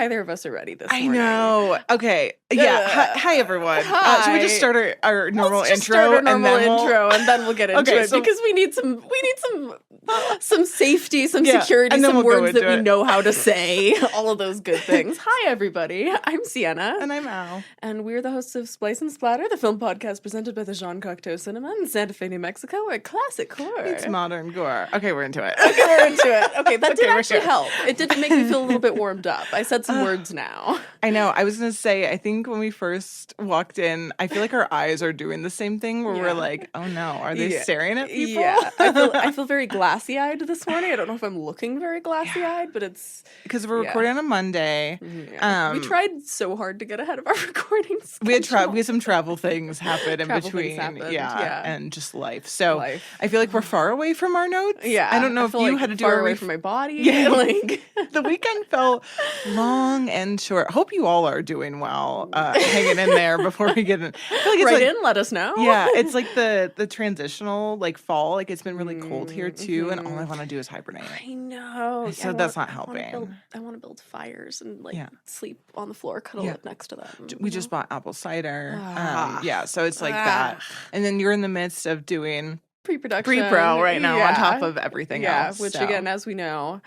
either of us are ready this morning. I know. Okay. Yeah. Hi, everyone. Hi. Should we just start our normal Let's just intro? start our normal intro, and then we'll get into Okay, it so- because we need some safety, some Yeah, security, and then some we'll go words that into we it. know how to say. All of those good things. Hi, everybody. I'm Sienna. And I'm Al. And we're the hosts of Splice Splatter, the film podcast presented by the Jean Cocteau Cinema in Santa Fe, New Mexico, where classic horror. It's modern gore. Okay, we're into it. Okay, we're into it. Okay, that did we're actually here. help. It did make me feel a little bit warmed up. I said some words now. I know. I was going to say, I think when we first walked in, I feel like our eyes are doing the same thing where Yeah. we're like, oh no, are they staring at people? Yeah, I feel very glassy-eyed this morning. I don't know if I'm looking very glassy-eyed, but it's... Because we're recording on a Monday. Yeah. We tried so hard to get ahead of our recording schedule. We had some travel things happen in Travel between. things happened, Yeah, and just life. So Life. I feel like we're far away from our notes. Yeah. I don't know if feel you like had to do far a away from my body. Yeah. Like... The weekend felt long and short. Hope you all are doing well, hanging in there before we get in. I feel like it's Write like, in, let us know. Yeah, it's like the transitional like fall. Like it's been really cold here too, and all I want to do is hibernate. I know. So that's not helping. I want to build fires and like Yeah. sleep on the floor, cuddle up next to them. We just bought apple cider. Ah. Yeah, so it's like that. And then you're in the midst of doing pre-production, pre-pro right now on Yeah. top of everything else. Which so. again, as we know,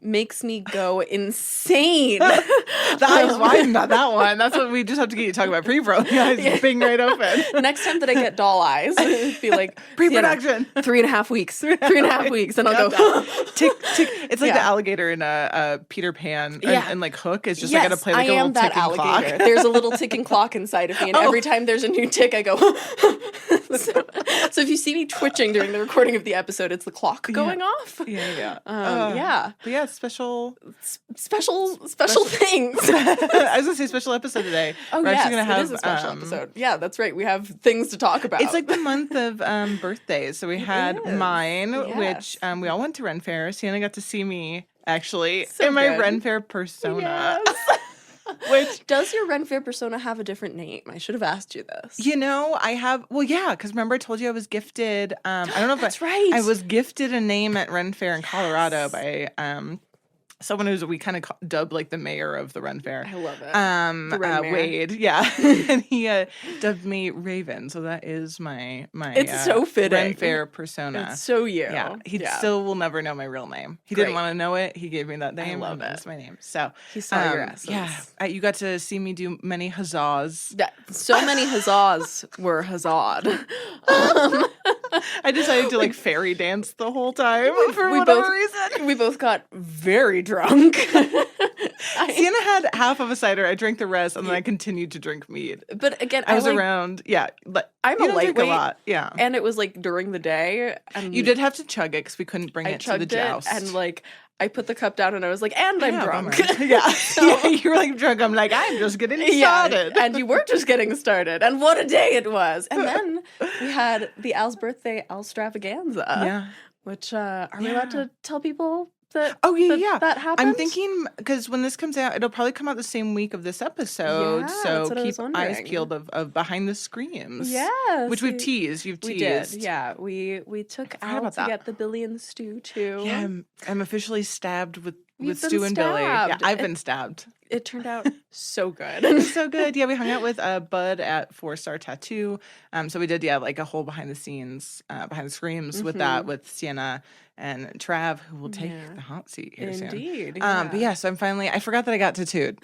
makes me go insane. The eyes widen on that one. That's what we just have to get you talking about pre-pro. The eyes being right open. Next time that I get doll eyes, it'd be like Pre-production. 3.5 weeks. 3.5 weeks, and I'll go tick tick. It's like Yeah. the alligator in a Peter Pan and like Hook. It's just yes, I gotta play like I a am little that ticking alligator. clock. There's a little ticking clock inside of me, and every time there's a new tick, I go. So if you see me twitching during the recording of the episode, it's the clock going off. Yeah. Yeah. But yeah, special Things. I was gonna say special episode today. Oh, We're yes, actually gonna have it is a special episode. Yeah, that's right. We have things to talk about. It's like the month of birthdays. So we had mine, which we all went to Ren Fair. Sienna got to see me actually in my good. Ren Fair persona. Yes. Which Does your Ren Fair persona have a different name? I should have asked you this. you know, I have. Well, yeah, because remember I told you I was gifted. I don't know if That's right. I was gifted a name at Ren Fair in Colorado by someone who's we kind of dubbed like the mayor of the Ren Fair. I love it. The Ren Mayor. Wade, yeah, and he dubbed me Raven, so that is my It's so fitting. Ren Fair persona. It's so you. Yeah, he still will never know my real name. He didn't want to know it. He gave me that name. love That's it. my name. So He saw your essence. Yeah, you got to see me do many huzzahs. Yeah, so many huzzahs were huzzahd. I decided to like fairy dance the whole time for we whatever both- reason. We both got very drunk. Sienna had half of a cider. I drank the rest, and then I continued to drink mead. But again, I was around. Yeah, but I'm you a don't drink lightweight, a lot. Yeah, and it was like during the day. And you did have to chug it because we couldn't bring I it to the chugged it, joust. and like I put the cup down, and I was like, "And I'm drunk." bummer. Yeah. Yeah, you were like drunk. I'm like, I'm just getting started. And you were just getting started, and what a day it was! And then we had the Al's birthday ex-TRAV-aganza. Yeah. Which are we allowed to tell people that? Oh yeah, that happened. I'm thinking because when this comes out, it'll probably come out the same week of this episode. Yeah, so that's what I was keep eyes wondering. peeled of behind the screams. Yes, which we've teased. You've We teased. did, yeah. We took forgot Al about to that. get the Billy and Stu too. Yeah, I'm officially stabbed with You've been Stu and Billy. Yeah, stabbed. I've been stabbed. It turned out so good. It's so good. Yeah, we hung out with Bud at 4-Star Tattoo. So we did, like a whole behind the scenes, behind the screens with that, with Sienna and Trav, who will take the hot seat here soon. Indeed. But yeah, so I forgot that I got tattooed.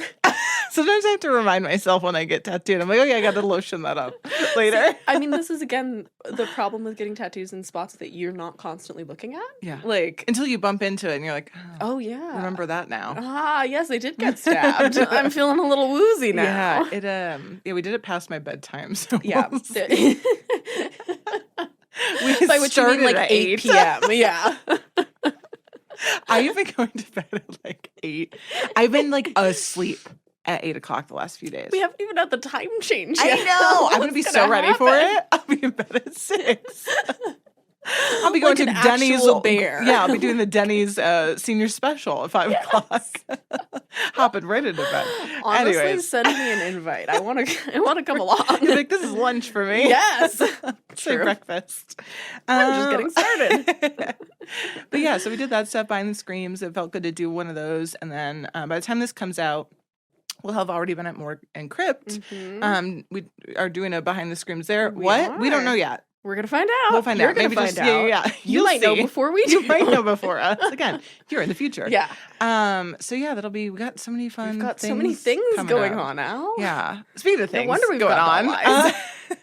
Sometimes I have to remind myself when I get tattooed. I'm like, okay, I got to lotion that up later. I mean, this is again the problem with getting tattoos in spots that you're not constantly looking at. Yeah. Like, Until you bump into it and you're like, oh yeah, remember that now. Ah, yes, I did get stabbed. I'm feeling a little woozy now. Yeah, we did it past my bedtime. So Yeah. we'll see. We By which you mean started like at 8 p.m. Yeah. I've been going to bed at like 8. I've been like asleep at 8 o'clock the last few days. We haven't even had the time change I yet. know. I'm going to be What's so gonna ready for happen? it. I'll be in bed at 6. I'll be going Like to an Denny's. actual bear. Yeah, I'll be doing the Denny's senior special at 5 o'clock. Hopping right into bed. Honestly, Anyways. send me an invite. I want to come along. You're like, this is lunch for me. Yes. Say True. breakfast. I'm just getting started. But yeah, so we did that stuff, behind the screams. It felt good to do one of those. And then by the time this comes out, will have already been at Morgue and Crypt. We are doing a behind the screams there. We don't know yet. We're gonna find out. We'll find You're out. Gonna Maybe find just out. yeah. You might know before we do. You might know before us. Again, you're in the future. Yeah. So yeah, that'll be. We got so many fun. We've got so many things going on, Al. Yeah. Speaking of things, no wonder we've going got on.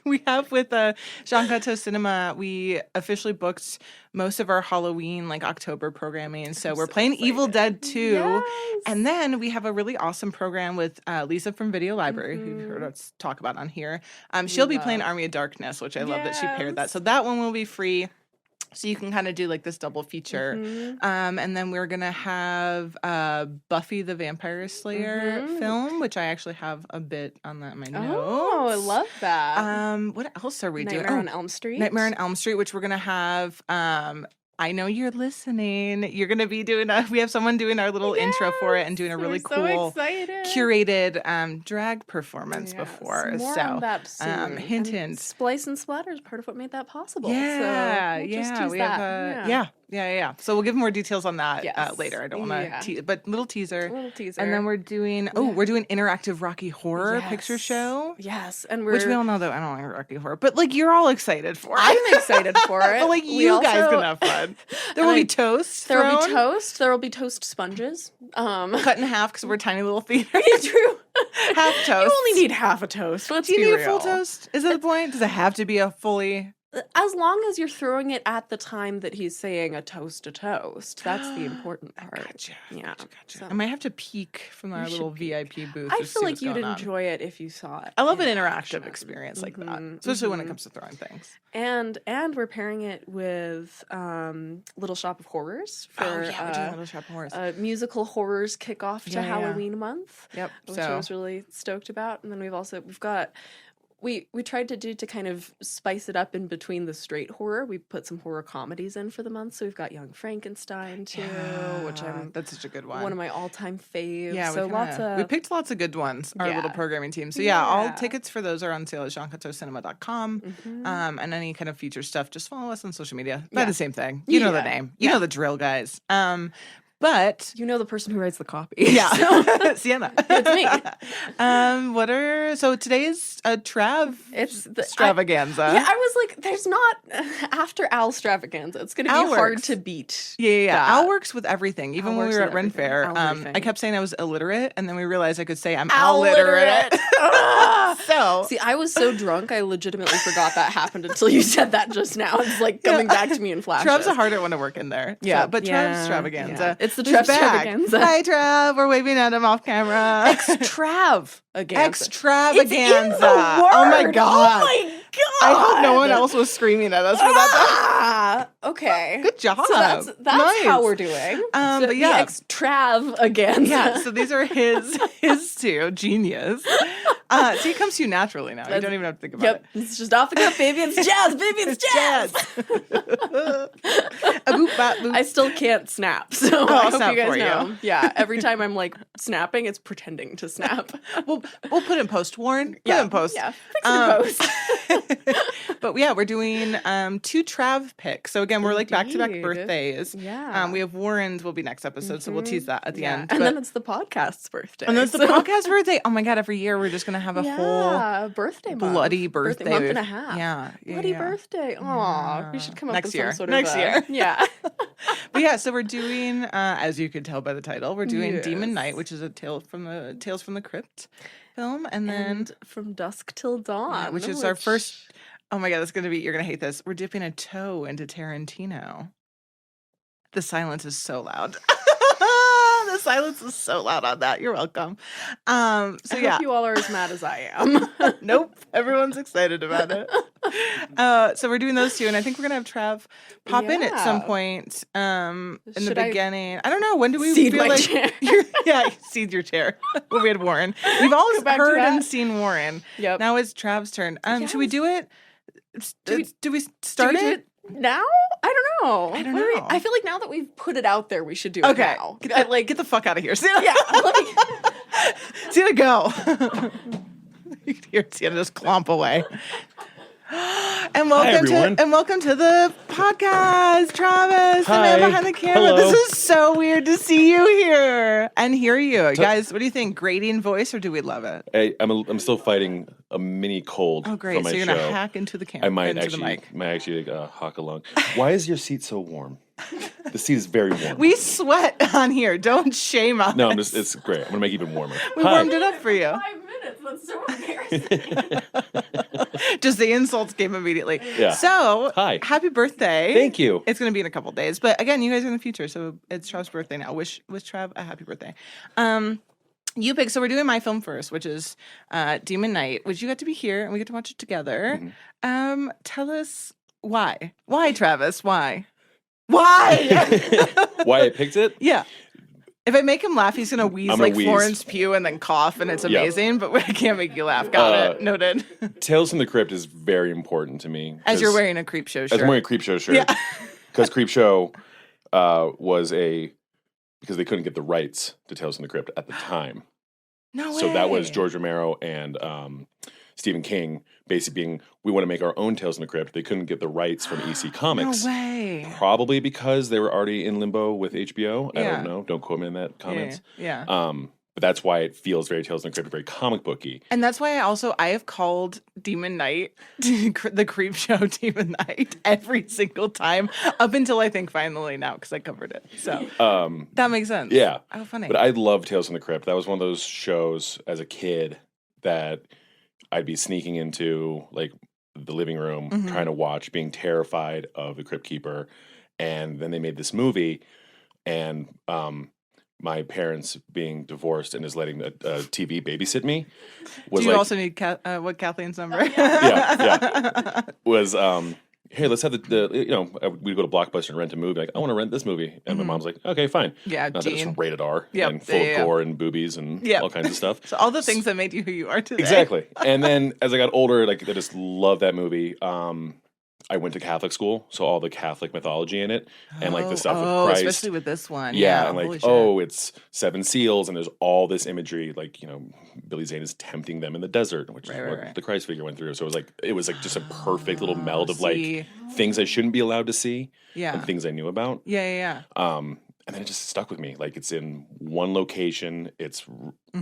We have with Jean Cocteau Cinema. We officially booked most of our Halloween October programming. So we're playing excited. Evil Dead 2. Yes. And then we have a really awesome program with Lisa from Video Library, who you heard us talk about on here. She'll be playing Army of Darkness, which I love that she paired that. So that one will be free. So you can kind of do this double feature. And then we're going to have Buffy the Vampire Slayer film, which I actually have a bit on that in my notes. Oh, I love that. What else are we doing? Nightmare on Elm Street. Nightmare on Elm Street, which we're going to have... I know you're listening. You're going to be doing we have someone doing our little intro for it and doing a really cool curated drag performance before. More on that soon. Hint, hint. Splice and Splatter is part of what made that possible. Yeah, so we'll just yeah. tease We that. have yeah. So we'll give more details on that later. I don't want to tease, but little teaser. And then we're doing we're doing interactive Rocky Horror picture show. Yes, and which we all know that I don't like Rocky Horror, but you're all excited for it. I'm excited for it. But you guys can have fun. There will be toast. There will be toast. There will be toast sponges. Cut in half because we're tiny little theater. True. Half toast. You only need half a toast. Let's Do you be need real. a full toast? Is that the point? Does it have to be a fully? As long as you're throwing it at the time that he's saying a toast. That's the important part. Gotcha. Yeah. Gotcha. So. I might have to peek from our little VIP booth. I feel like you'd enjoy it if you saw it. I love an interactive experience like that, especially when it comes to throwing things. And we're pairing it with Little Shop of Horrors for we're doing Little Shop of Horrors. Musical horrors kickoff to Halloween month. Yep. Which I was really stoked about. And then we've got we tried to kind of spice it up in between the straight horror. We put some horror comedies in for the month. So we've got Young Frankenstein too, which that's such a good one. One of my all-time faves. Yeah, so we picked lots of good ones. Our little programming team. So all tickets for those are on sale at JeanCocteauCinema.com. And any kind of feature stuff, just follow us on social media. They're the same thing. You know the name. You know the drill, guys. But you know the person who writes the copy. Yeah. Sienna. It's me. So today's a TRAV extravaganza. I was like, there's not after Al extravaganza. It's going to be hard to beat. Yeah. Al works with everything. Even when we were at Ren Fair, I kept saying I was illiterate, and then we realized I could say I'm Al-literate. So see, I was so drunk, I legitimately forgot that happened until you said that just now. It's like coming back to me in flashes. TRAV's a harder one to work in there. Yeah, but TRAV's extravaganza. It's the TRAV-aganza. Hi, TRAV. We're waving at him off camera. Ex-TRAV-aganza. Ex-TRAV-aganza. Oh my god. Oh my god. I hope no one else was screaming at us for that. Okay. Good job. So that's nice. How we're doing. But yeah. Ex-TRAV-aganza. Yeah, so these are his two. Genius. See, it comes to you naturally now. You don't even have to think about it. It's just off the cuff, baby. It's jazz, baby. It's jazz. I still can't snap, so I hope you guys know. Yeah, every time I'm snapping, it's pretending to snap. We'll put it in post, Warren. Put it in post. Yeah, fix it in post. But yeah, we're doing 2 TRAV picks. So again, we're back-to-back birthdays. Yeah. We have Warren's will be next episode, so we'll tease that at the end. And then it's the podcast's birthday. And then it's the podcast birthday. Oh my god, every year we're just gonna have a whole birthday month. Bloody birthday month and a half. Yeah. Bloody birthday. Aw. We should come up with some sort of next year. Yeah. But yeah, so we're doing as you could tell by the title, we're doing Demon Knight, which is a Tales from the Crypt film, and then From Dusk Till Dawn, which is our first. Oh my god, that's gonna be. You're gonna hate this. We're dipping a toe into Tarantino. The silence is so loud. The silence is so loud on that. You're welcome. I hope you all are as mad as I am. Nope. Everyone's excited about it. So we're doing those 2, and I think we're gonna have Trav pop in at some point in the beginning. I don't know. When do we feel like chair? Seed your chair. When we had Warren. We've all heard and seen Warren. Yep. Now it's Trav's turn. Should we do it? Do we start it? Now? I don't know. I don't know. I feel like now that we've put it out there, we should do it now. Get the fuck out of here. Sienna. Yeah. Sienna, go. You can hear Sienna just clomp away. And welcome to the podcast, Travis. The man behind the camera. Hello. This is so weird to see you here and hear you. Guys, what do you think? Grating voice, or do we love it? Hey, I'm still fighting a mini cold. Oh, great. From my So you're show. going to hack into the camera. I might into actually hawk along. Why is your seat so warm? The seat is very warm. We sweat on here. Don't shame us. No, it's great. I'm going to make it even warmer. We warmed it up for you. 5 minutes. That's so embarrassing. Just the insults came immediately. Yeah. So, Hi. Happy birthday. Thank you. It's going to be in a couple days. But again, you guys are in the future. So it's Trav's birthday now. Wish Trav a happy birthday. You pick. So we're doing my film first, which is Demon Knight, which you got to be here and we get to watch it together. Mm-hmm. Tell us why. Why, Travis? Why? Why? Why I picked it? Yeah. If I make him laugh, he's gonna wheeze like Florence Pugh and then cough, and it's amazing. But I can't make you laugh. Got it. Noted. Tales from the Crypt is very important to me. As you're wearing a Creep Show shirt. As I'm wearing a Creep Show shirt. Yeah. Because Creep Show because they couldn't get the rights to Tales from the Crypt at the time. No way. So that was George Romero and Stephen King basically being, we want to make our own Tales from the Crypt. They couldn't get the rights from EC Comics. No way. Probably because they were already in limbo with HBO. I Yeah. don't know. Don't quote me in that comments. Yeah. But that's why it feels very Tales from the Crypt, very comic booky. And that's why I have called Demon Knight the Creep Show Demon Knight every single time up until I think finally now because I covered it. So that makes sense. Yeah. Oh, funny. But I love Tales from the Crypt. That was one of those shows as a kid that I'd be sneaking into like the living room trying to watch, being terrified of the Crypt Keeper. And then they made this movie, and my parents being divorced and is letting a TV babysit me was Do you like, also need what Kathleen's number? yeah. Was hey, let's have we'd go to Blockbuster and rent a movie. Like, I want to rent this movie, and my mom's like, okay, fine. Yeah, not that it's rated R and full of gore and boobies and all kinds of stuff. So all the things that made you who you are today. Exactly. And then as I got older, like I just loved that movie. I went to Catholic school, so all the Catholic mythology in it, and like the stuff with Christ, especially with this one. Yeah, and like it's 7 seals, and there's all this imagery, like Billy Zane is tempting them in the desert, which is what the Christ figure went through. So it was like just a perfect little meld of like things I shouldn't be allowed to see, and things I knew about. Yeah. And then it just stuck with me. Like it's in one location. It's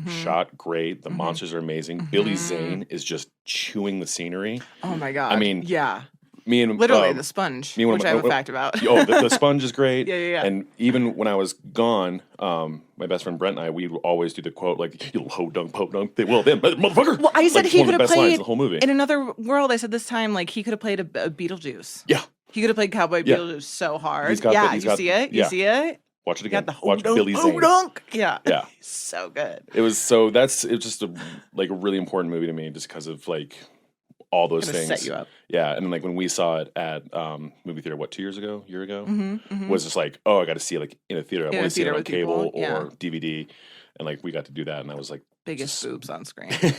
shot great. The monsters are amazing. Billy Zane is just chewing the scenery. Oh my God. I mean, yeah. Me and literally the sponge, which I have a fact about. The sponge is great. Yeah. And even when I was gone, my best friend Brent and I, we would always do the quote like, "You'll ho dunk, po dunk." They will then, motherfucker. Well, I said he could have played the whole movie. In another world. I said this time, like he could have played a Beetlejuice. Yeah. He could have played Cowboy Beetlejuice so hard. You see it? You see it? Watch it again. Got the Watch Billy Zane. Dunk. Yeah. So good. It was just a really important movie to me, just because of like all those things set you up. Yeah, and then like when we saw it at movie theater, what, 2 years ago, year ago, was just like, oh, I got to see it like in a theater. I've only seen it on cable or DVD, and like we got to do that, and I was like, biggest boobs on screen, just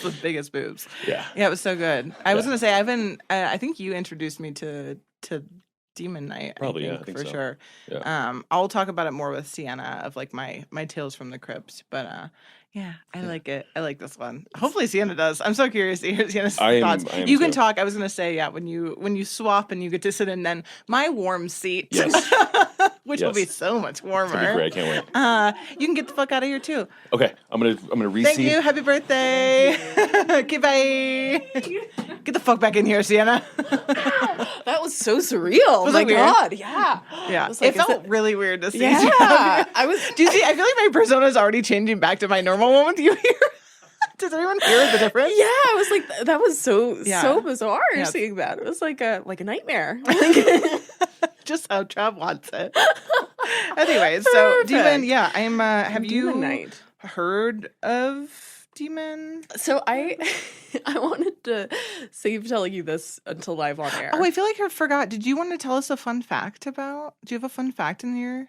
the biggest boobs. Yeah, it was so good. I was gonna say I think you introduced me to Demon Knight. Probably, I think so. Sure. Yeah. I'll talk about it more with Sienna of like my Tales from the Crypt, but yeah, I like it. I like this one. Hopefully Sienna does. I'm so curious to hear Sienna's thoughts. You can talk. I was gonna say, when you swap and you get to sit in then my warm seat. Yes. Which will be so much warmer. That'd be great. I can't wait. You can get the fuck out of here too. Okay, I'm gonna reseat. Thank you. Happy birthday. Okay, bye. Get the fuck back in here, Sienna. That was so surreal. Was my it weird? God, yeah. Yeah, Like, it felt really weird to see. Yeah, I was. Do you see? I feel like my persona is already changing back to my normal one. Do you hear? Does anyone hear the difference? Yeah, I was like, that was so bizarre seeing that. It was like a nightmare. Just how Trav wants it. Anyways, so Demon, I'm. Have you Night. heard of Demon? So I wanted to save telling you this until live on air. Oh, I feel like I forgot. Did you want to tell us a fun fact about? Do you have a fun fact in your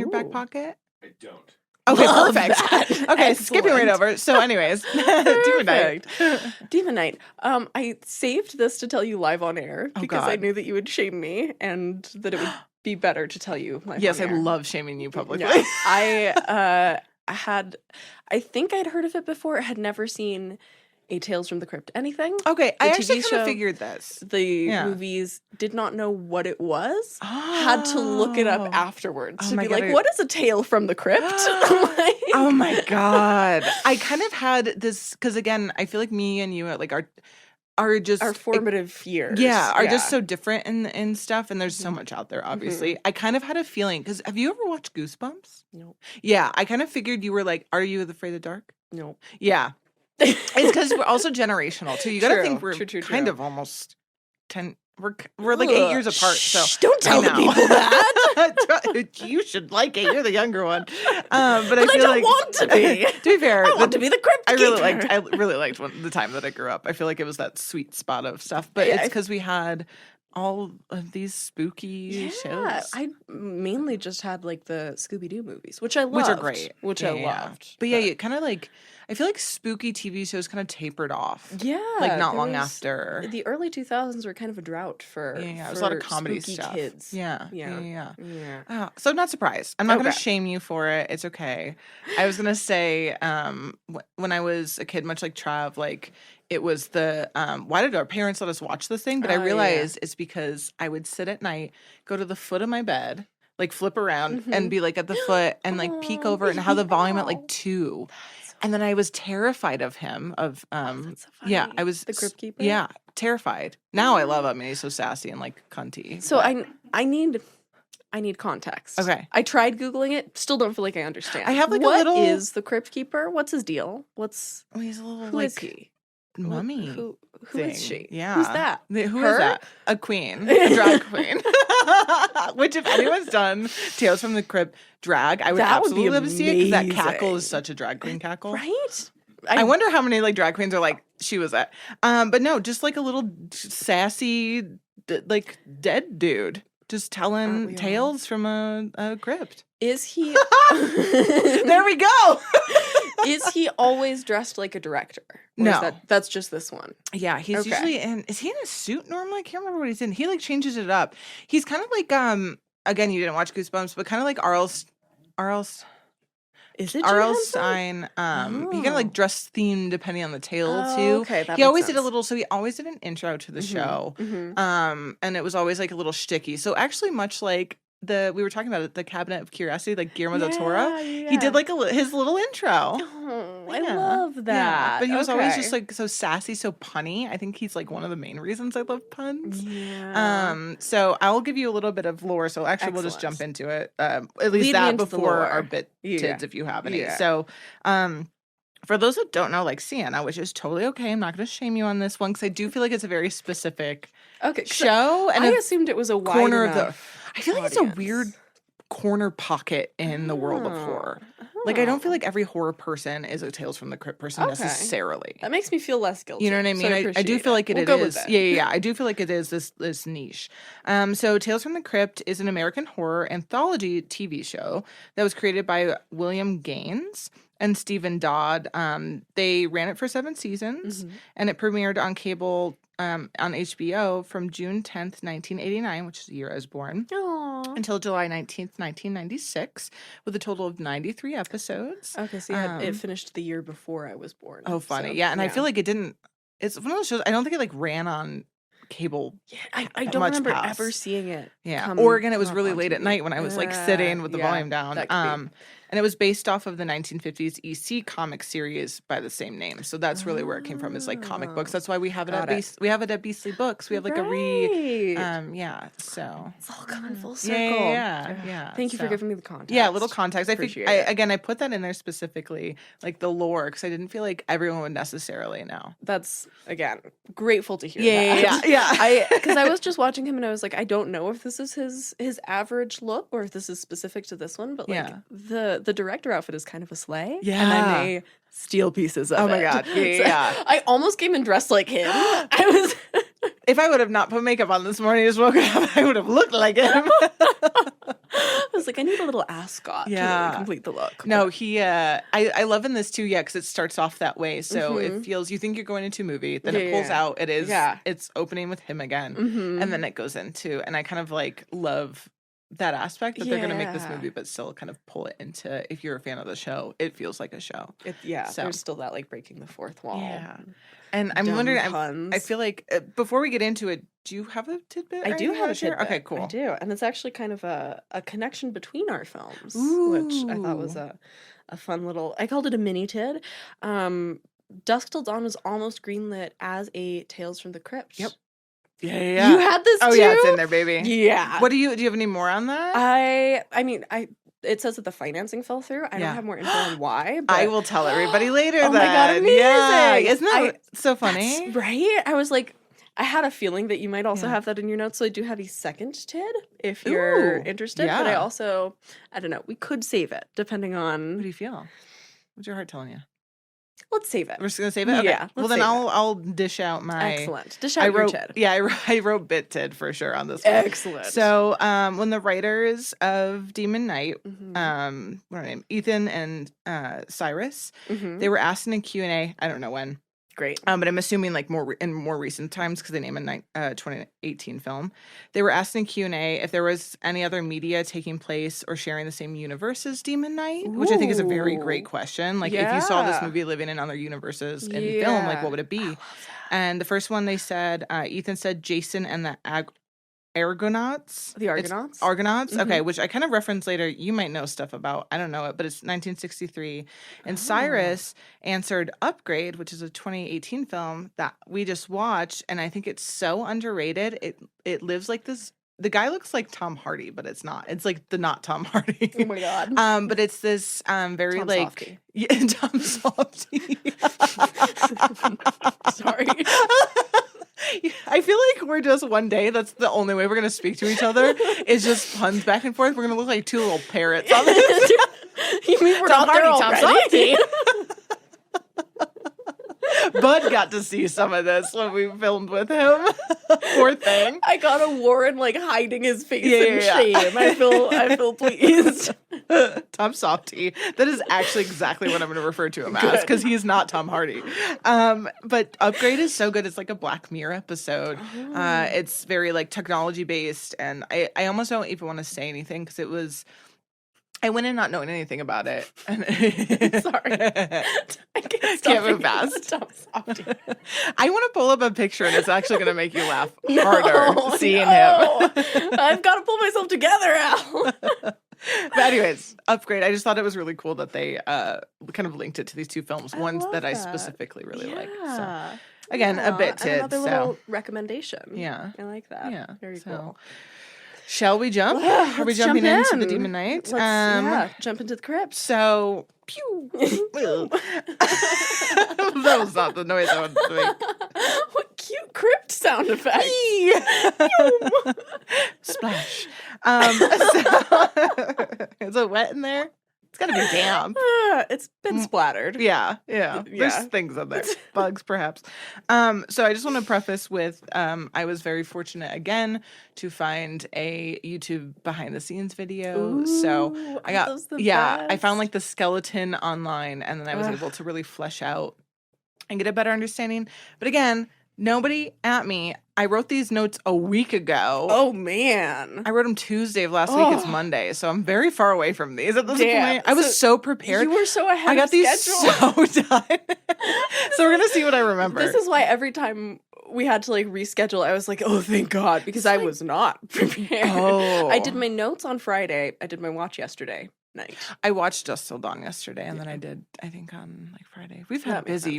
back pocket? I don't. Okay, Love perfect. that. Okay, Excellent. skipping right over. So, anyways, Demon Knight. Demon Knight. I saved this to tell you live on air because I knew that you would shame me and that it would be better to tell you live Yes, on I air. love shaming you publicly. Yeah. I think I'd heard of it before. I had never seen a Tales from the Crypt anything. Okay, I The actually TV kind of show, figured this. The movies did not know what it was. Had to look it up afterwards to be like, what is a Tale from the Crypt? Like, oh my God. I kind of had this, because again, I feel like me and you like are just our formative years. Are just so different in stuff, and there's so much out there, obviously. I kind of had a feeling, because have you ever watched Goosebumps? No. Yeah, I kind of figured you were like, are you afraid of the dark? No. Yeah. It's because we're also generational too. You gotta think we're kind of almost 10. We're like 8 years apart. So don't tell the people that. You should like it. You're the younger one. But I feel don't want to be. To be fair, I want to be the Crypt Keeper. I really liked the time that I grew up. I feel like it was that sweet spot of stuff. But it's because we had all of these spooky shows. I mainly just had like the Scooby-Doo movies, which I loved. Which are great. Which I loved. But you kind of like, I feel like spooky TV shows kind of tapered off. Yeah. Like not long after. The early 2000s were kind of a drought for it was a lot of comedy stuff. Kids. Yeah. So I'm not surprised. I'm not going to shame you for it. It's okay. I was going to say, when I was a kid, much like Trav, like, it was the, why did our parents let us watch this thing? But I realized it's because I would sit at night, go to the foot of my bed, like flip around and be like at the foot and like peek over and have the volume at like 2. And then I was terrified of him. That's so funny. I was the Crypt Keeper. Yeah, terrified. Now I love him, and he's so sassy and like cunty. So I need context. Okay, I tried Googling it. Still don't feel like I understand. I have like what a little. What is the Crypt Keeper? What's his deal? He's a little who like is he? Mummy. Who is she? Yeah. Who's that? Who is that? A queen. A drag queen. Which, if anyone's done Tales from the Crypt drag, I would absolutely love to see it, because that cackle is such a drag queen cackle. Right? I wonder how many like drag queens are like, she was that. But no, just like a little sassy, like dead dude. Just telling tales from a crypt. Is he? There we go. Is he always dressed like a director? Or No. That's just this one. Yeah, he's usually in. Is he in a suit normally? I can't remember what he's in. He like changes it up. He's kind of like again, you didn't watch Goosebumps, but kind of like R.L. Is it R.L. Johansson? Stein? He kind of like dress themed depending on the tale too. Okay, he always did a little. So he always did an intro to the show, and it was always like a little shticky. So actually, much like we were talking about it, the Cabinet of Curiosity, like Guillermo del Toro, he did like his little intro. Oh, I love that. Yeah. But he was always just like so sassy, so punny. I think he's like one of the main reasons I love puns. Yeah. So I'll give you a little bit of lore. So actually, we'll just jump into it. At least that before our bit tids, if you have any. Yeah. So, for those that don't know, like Sienna, which is totally okay, I'm not going to shame you on this one, because I do feel like it's a very specific show. And I assumed it was a wide corner of the. I feel like audience. it's a weird corner pocket in the world of horror. Like, I don't feel like every horror person is a Tales from the Crypt person necessarily. That makes me feel less guilty. You know what I mean? So I do feel like it is. Yeah. I do feel like it is this niche. So Tales from the Crypt is an American horror anthology TV show that was created by William Gaines and Stephen Dodd. They ran it for 7 seasons, and it premiered on cable on HBO from June 10th, 1989, which is the year I was born, until July 19th, 1996, with a total of 93 episodes. Okay, so it finished the year before I was born. Oh, funny. So, and I feel like it didn't, it's one of those shows, I don't think it like ran on cable. Yeah, I don't remember ever seeing it. Yeah. Or again, it was really late at night when I was like sitting with the volume down. And it was based off of the 1950s EC comic series by the same name. So that's really where it came from, is like comic books. That's why we have it at Beastly Books. We have like a so it's all coming full circle. Yeah. Thank you for giving me the context. Yeah, little context. I think I put that in there specifically, like the lore, because I didn't feel like everyone would necessarily know. That's again grateful to hear that. Yeah. Because I was just watching him and I was like, I don't know if this is his average look or if this is specific to this one, but like the director outfit is kind of a sleigh. Yeah. And I may steal pieces of it. Oh my God. Yeah. I almost came in dressed like him. I was if I would have not put makeup on this morning, just woken up, I would have looked like him. I was like, I need a little ascot to really complete the look. No, I love in this too, because it starts off that way. So it feels, you think you're going into a movie, then it pulls out, it's opening with him again. And then it goes into, and I kind of like love that aspect that they're going to make this movie, but still kind of pull it into, if you're a fan of the show, it feels like a show. There's still that like breaking the fourth wall. Yeah. And I'm wondering, I feel like before we get into it, do you have a tidbit? I do have a tidbit. Okay, cool. I do. And it's actually kind of a connection between our films, Ooh. which I thought was a fun little, I called it a mini tid. Dusk Till Dawn was almost greenlit as a Tales from the Crypt. Yep. Yeah. You had this too? Oh, yeah, it's in there, baby. Yeah. What do you have any more on that? I mean, it says that the financing fell through. I don't have more info on why. But I will tell everybody later. Oh my God, amazing. Yeah. Isn't that so funny? Right? I was like, I had a feeling that you might also have that in your notes. So I do have a second tid if you're interested. Yeah. But I don't know. We could save it depending on. What do you feel? What's your heart telling you? Let's save it. We're just gonna save it. Okay. Yeah. Well, then I'll dish out my. Excellent. Dish out your tid. Yeah, I wrote bit tid for sure on this one. Excellent. So, when the writers of Demon Knight, what are their name? Ethan and Cyrus, they were asked in a Q&A. I don't know when. Great. But I'm assuming like in more recent times because they name a 2018 film. They were asked in Q&A if there was any other media taking place or sharing the same universe as Demon Knight, which I think is a very great question. Like if you saw this movie living in other universes in film, like what would it be? And the first one they said, Ethan said Jason and the Argonauts. The Argonauts? Argonauts, okay, which I kind of reference later. You might know stuff about. I don't know it, but it's 1963. And Cyrus answered Upgrade, which is a 2018 film that we just watched, and I think it's so underrated. It lives like this. The guy looks like Tom Hardy, but it's not. It's like the not Tom Hardy. Oh my God. But it's this very Tom like Softy. Yeah, Tom Softy. Sorry. I feel like we're just one day, that's the only way we're going to speak to each other, is just puns back and forth. We're going to look like two little parrots on this. You mean we're Tom not there Hardy, already? Tom Bud got to see some of this when we filmed with him. Poor thing. I got a Warren like hiding his face in shame. I feel pleased. Tom Softy. That is actually exactly what I'm going to refer to him as because he's not Tom Hardy. But Upgrade is so good. It's like a Black Mirror episode. It's very like technology based, and I almost don't even want to say anything because I went in not knowing anything about it. Sorry. I can't move fast. I want to pull up a picture and it's actually going to make you laugh harder seeing him. I've got to pull myself together, Al. But anyways, Upgrade. I just thought it was really cool that they kind of linked it to these two films. Ones that I specifically really like. So again, a bit tid. Another little recommendation. Yeah. I like that. Yeah. Very cool. Shall we jump? Are we jumping into the Demon Knight? Let's jump into the crypt. So, pew. That was not the noise I wanted to make. What cute crypt sound effect. Splash. Is it wet in there? It's gotta be damp. It's been splattered. Yeah. There's things in there. Bugs, perhaps. So I just want to preface with I was very fortunate again to find a YouTube behind the scenes video. Ooh, so I got best? I found like the skeleton online and then I was able to really flesh out and get a better understanding. But again, nobody at me. I wrote these notes a week ago. Oh, man. I wrote them Tuesday of last week. It's Monday. So I'm very far away from these at this point. I was so prepared. You were so ahead I got of these schedule. so done. So we're going to see what I remember. This is why every time we had to like reschedule, I was like, oh, thank God, because I was not prepared. Oh. I did my notes on Friday. I did my watch yesterday night. I watched Dusk Till Dawn yesterday, and then I did, I think, on like Friday. We've had busy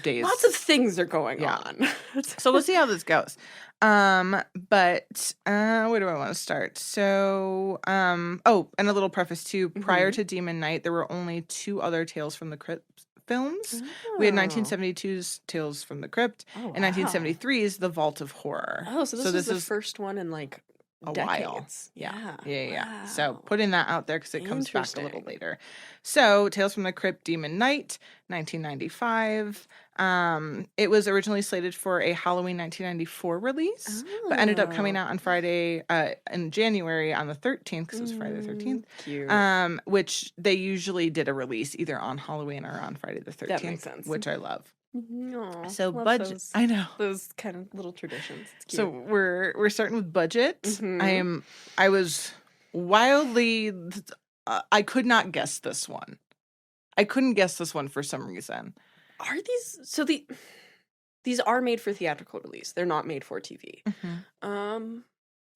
days. Lots of things are going on. So we'll see how this goes. But where do I want to start? So, and a little preface too. Prior to Demon Knight, there were only two other Tales from the Crypt films. We had 1972's Tales from the Crypt and 1973's The Vault of Horror. Oh, so this is the first one in like a decades. while. Yeah. Wow. So putting that out there because it comes back a little later. So Tales from the Crypt, Demon Knight, 1995. It was originally slated for a Halloween 1994 release, but ended up coming out on Friday in January on the 13th because it was Friday the 13th. Cute. Which they usually did a release either on Halloween or on Friday the 13th, That makes sense. which I love. Aww, So love budget, I know those kind of little traditions. It's cute. So we're starting with budget. I was wildly, I could not guess this one. I couldn't guess this one for some reason. Are these are made for theatrical release? They're not made for TV.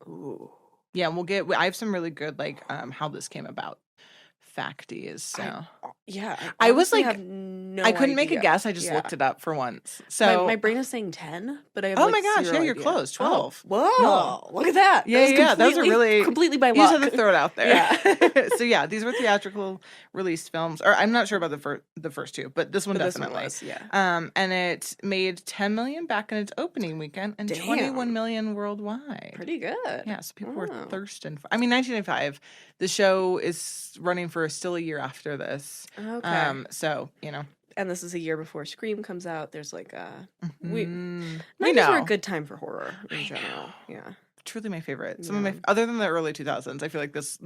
Ooh. Yeah, I have some really good like how this came about facties. So I was like, have no I couldn't make a idea. guess. I just looked it up for once. So my brain is saying 10, but I have oh like my gosh, zero yeah, you're idea. close. 12. Whoa, No. look at that. Yeah, those are really completely by you just luck. had to throw it out there. Yeah. So yeah, these were theatrical released films, or I'm not sure about the first two, but this one definitely. This one was, and it made 10 million back in its opening weekend and 21 million worldwide. Pretty good. Yeah, so people were thirsting for. I mean, 1995. The show is running for still a year after this. Okay. So you know. And this is a year before Scream comes out. There's like we 90s know. were a good time for horror in general. Yeah. Truly my favorite. Some of my other than the early 2000s, I feel like this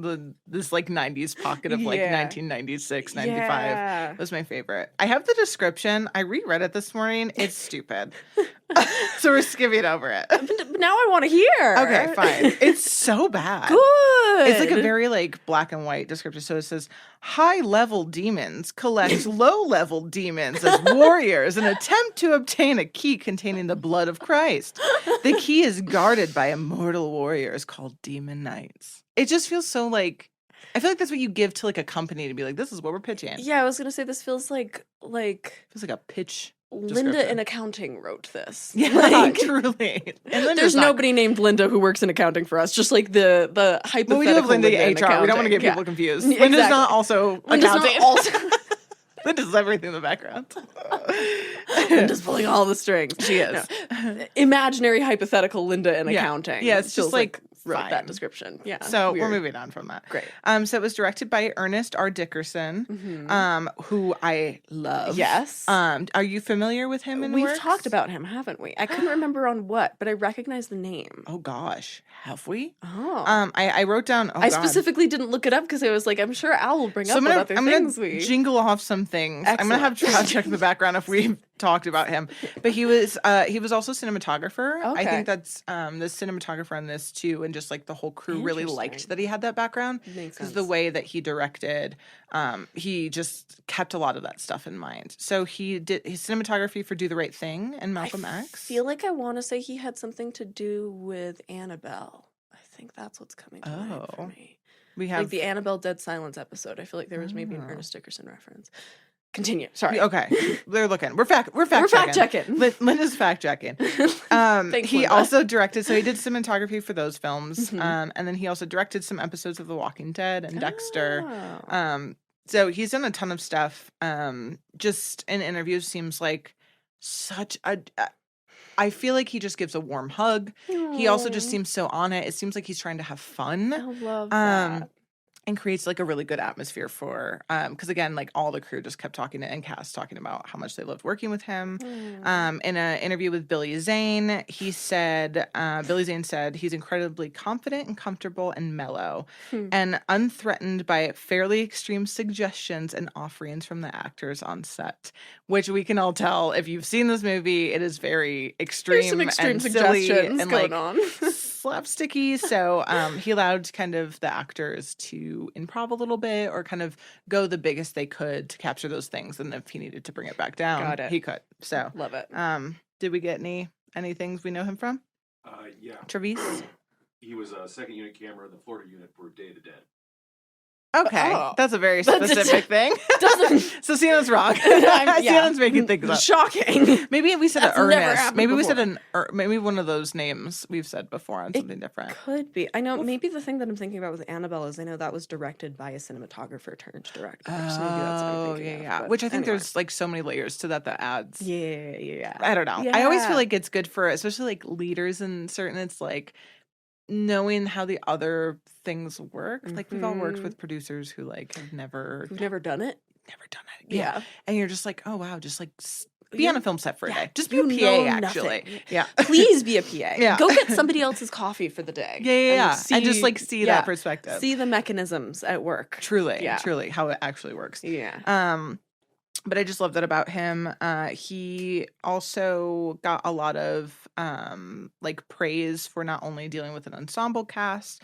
like 90s pocket of like 1996, 95 was my favorite. I have the description. I reread it this morning. It's stupid. So we're skimming over it. But now I want to hear. Okay, fine. It's so bad. Good. It's like a very like black and white description. So it says high-level demons collect low-level demons as warriors and attempt to obtain a key containing the blood of Christ. The key is guarded by immortal warriors called demon knights. It just feels so like I feel like that's what you give to like a company to be like, this is what we're pitching. Yeah, I was gonna say this feels like feels like a pitch. Linda in accounting wrote this. Yeah, like, truly. And there's nobody named Linda who works in accounting for us. Just like the hypothetical. Well, we do have Linda in HR. accounting. We don't want to get people confused. Exactly. Linda's not also Linda's accounting. not also. Linda's everything in the background. Linda's pulling all the strings. She is. No. Imaginary hypothetical Linda in accounting. Yeah, it's just like wrote that description. Yeah. So we're moving on from that. Great. So it was directed by Ernest R. Dickerson, who I love. Yes. Are you familiar with him in We've works? talked about him, haven't we? I couldn't remember on what, but I recognize the name. Oh gosh, have we? Oh. I wrote down. I specifically didn't look it up because I was like, I'm sure Al will bring up other things. I'm gonna jingle off some things. Excellent. I'm gonna have Trav check in the background if we talked about him. But he was also cinematographer. Okay. I think that's the cinematographer on this too, and just like the whole crew really liked that he had that background because the way that he directed, he just kept a lot of that stuff in mind. So he did his cinematography for Do the Right Thing and Malcolm X. I feel like I want to say he had something to do with Annabelle. I think that's what's coming to mind for me. We have like the Annabelle Dead Silence episode. I feel like there was maybe an Ernest Dickerson reference. Continue. Sorry. Okay. They're looking. We're fact checking. Linda's fact checking. He also directed, so he did cinematography for those films. And then he also directed some episodes of The Walking Dead and Dexter. So he's done a ton of stuff. Just in interviews seems like such a I feel like he just gives a warm hug. Aww. He also just seems so on it. It seems like he's trying to have fun. I love that. And creates like a really good atmosphere for because again, like all the crew just kept talking and cast talking about how much they loved working with him. In an interview with Billy Zane, he said Billy Zane said he's incredibly confident and comfortable and mellow and unthreatened by fairly extreme suggestions and offerings from the actors on set, which we can all tell if you've seen this movie. It is very extreme. There's some extreme and suggestions silly and going like on. slapsticky. So he allowed kind of the actors to improv a little bit or kind of go the biggest they could to capture those things, and if he needed to bring it back down, he could. So love it. Did we get any things we know him from? Yeah. Travis? He was a second unit camera in the Florida unit for Day of the Dead. Okay, that's a very specific thing. So Sienna's wrong. Sienna's making things up. Shocking. Maybe we said Ernest. Maybe we said maybe one of those names we've said before on something different. Could be. I know. Maybe the thing that I'm thinking about with Annabelle is I know that was directed by a cinematographer turned director. So maybe that's what I'm thinking of. Which I think there's like so many layers to that adds. Yeah. I don't know. Yeah. I always feel like it's good for especially like leaders and certain. It's like knowing how the other things work. Like we've all worked with producers who like have never done it. Yeah. And you're just like, oh wow, just like be on a film set for a day. Just be a PA actually. Nothing. Yeah. Please be a PA. Yeah. Go get somebody else's coffee for the day. Yeah. And just like see that perspective. See the mechanisms at work. Truly how it actually works. Yeah. But I just love that about him. He also got a lot of like praise for not only dealing with an ensemble cast,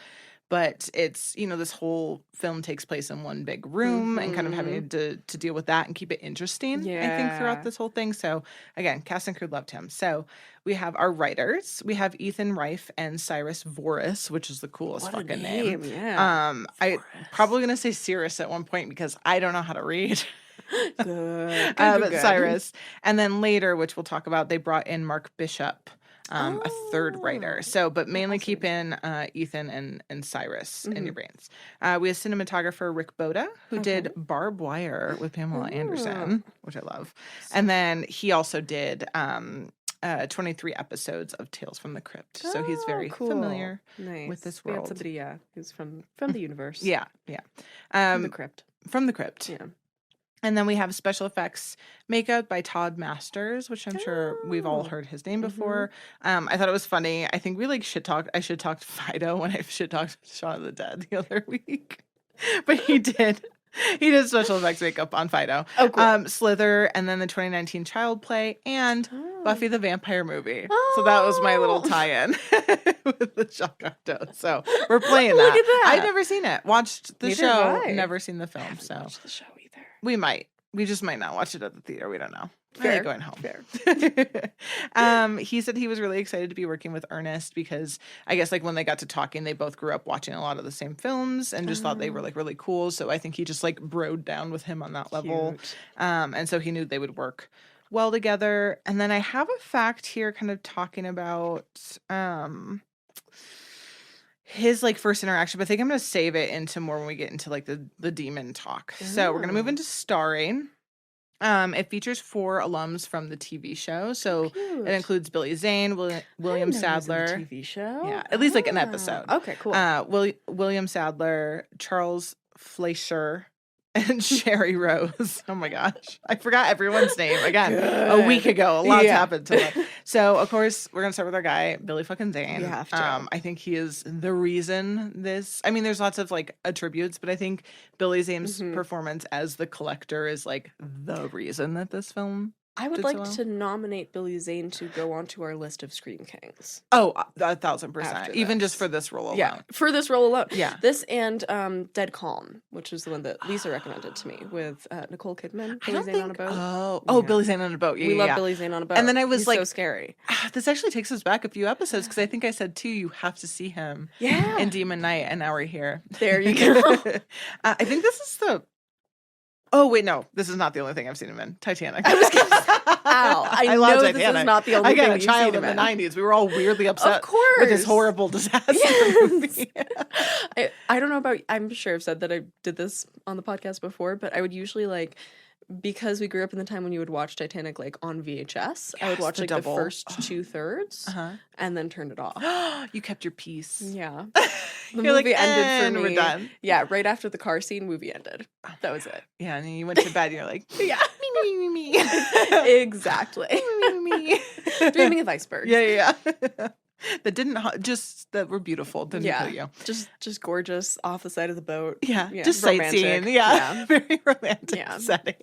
but it's, this whole film takes place in one big room and kind of having to deal with that and keep it interesting, I think, throughout this whole thing. So again, cast and crew loved him. So we have our writers. We have Ethan Reif and Cyrus Voris, which is the coolest fucking name. Yeah. I probably going to say Cyrus at one point because I don't know how to read. Good. But Cyrus. And then later, which we'll talk about, they brought in Mark Bishop, a third writer. So, but mainly keep in Ethan and Cyrus in your brains. We have cinematographer Rick Boda, who did Barbed Wire with Pamela Anderson, which I love. And then he also did 23 episodes of Tales from the Crypt. So he's very familiar with this world. We had somebody, who's from the universe. Yeah. From the crypt. From the Crypt. Yeah. And then we have special effects makeup by Todd Masters, which I'm sure we've all heard his name before. I thought it was funny. I think we I shit talked Fido when I shit talked Shaun of the Dead the other week. But he did special effects makeup on Fido. Oh, cool. Slither, and then the 2019 Child Play, and Buffy the Vampire movie. So that was my little tie-in with the Jean Cocteau. So we're playing that. Look at that. I've never seen it. Watched the show, never seen the film. So watched the show either. We might. We just might not watch it at the theater. We don't know. Fair. Going home. Fair. He said he was really excited to be working with Ernest because I guess when they got to talking, they both grew up watching a lot of the same films and just thought they were really cool. So I think he just broed down with him on that level. And so he knew they would work well together. And then I have a fact here kind of talking about his first interaction, but I think I'm going to save it into more when we get into the demon talk. So we're going to move into starring. It features 4 alums from the TV show. So it includes Billy Zane, William Sadler. TV show? Yeah, at least an episode. Okay, cool. William Sadler, Charles Fleischer, and Sherry Rose. Oh my gosh. I forgot everyone's name. Again, a week ago. A lot's happened to them. So, of course, we're going to start with our guy, Billy fucking Zane. You have to. I think he is the reason this... I mean, there's lots of, attributes, but I think Billy Zane's performance as the collector is, the reason that this film... I would like to nominate Billy Zane to go onto our list of Scream Kings. Oh, 1,000%. Even just for this role alone. Yeah, for this role alone. Yeah. This and Dead Calm, which was the one that Lisa recommended to me with Nicole Kidman. Billy Zane on a boat. Oh, Billy Zane on a boat. Yeah, we love Billy Zane on a boat. And then I was He's so scary. This actually takes us back a few episodes because I think I said, too, you have to see him in Demon Knight, and now we're here. There you go. I think this is the... Oh, wait, no. This is not the only thing I've seen him in. Titanic. I was going to say, I love know Titanic. this is not the only thing you've seen him in. The 90s. We were all weirdly upset with his horrible disaster movie. I don't know about... I'm sure I've said that I did this on the podcast before, but I would usually because we grew up in the time when you would watch Titanic on VHS, I would watch the first 2/3 and then turn it off. You kept your peace. Yeah. The movie ended for me. We're done. Yeah, right after the car scene, movie ended. That was it. Yeah, and then you went to bed and you're like, yeah. me. Exactly. me. Dreaming of icebergs. Yeah. That didn't that were beautiful. Didn't kill you. Just gorgeous off the side of the boat. Yeah. Just sightseeing. Yeah. Very romantic setting.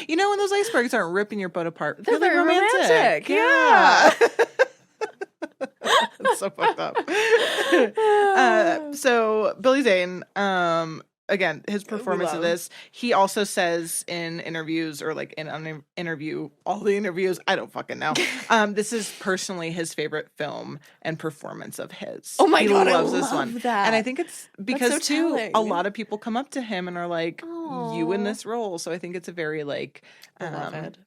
When those icebergs aren't ripping your boat apart, they're very romantic. Yeah. That's so fucked up. So Billy Zane, again, his performance of this, he also says in interviews or in an interview, all the interviews, I don't fucking know. This is personally his favorite film and performance of his. Oh my God, he loves I this one. that. And I think it's because so a lot of people come up to him and are like, you in this role. So I think it's a very beloved.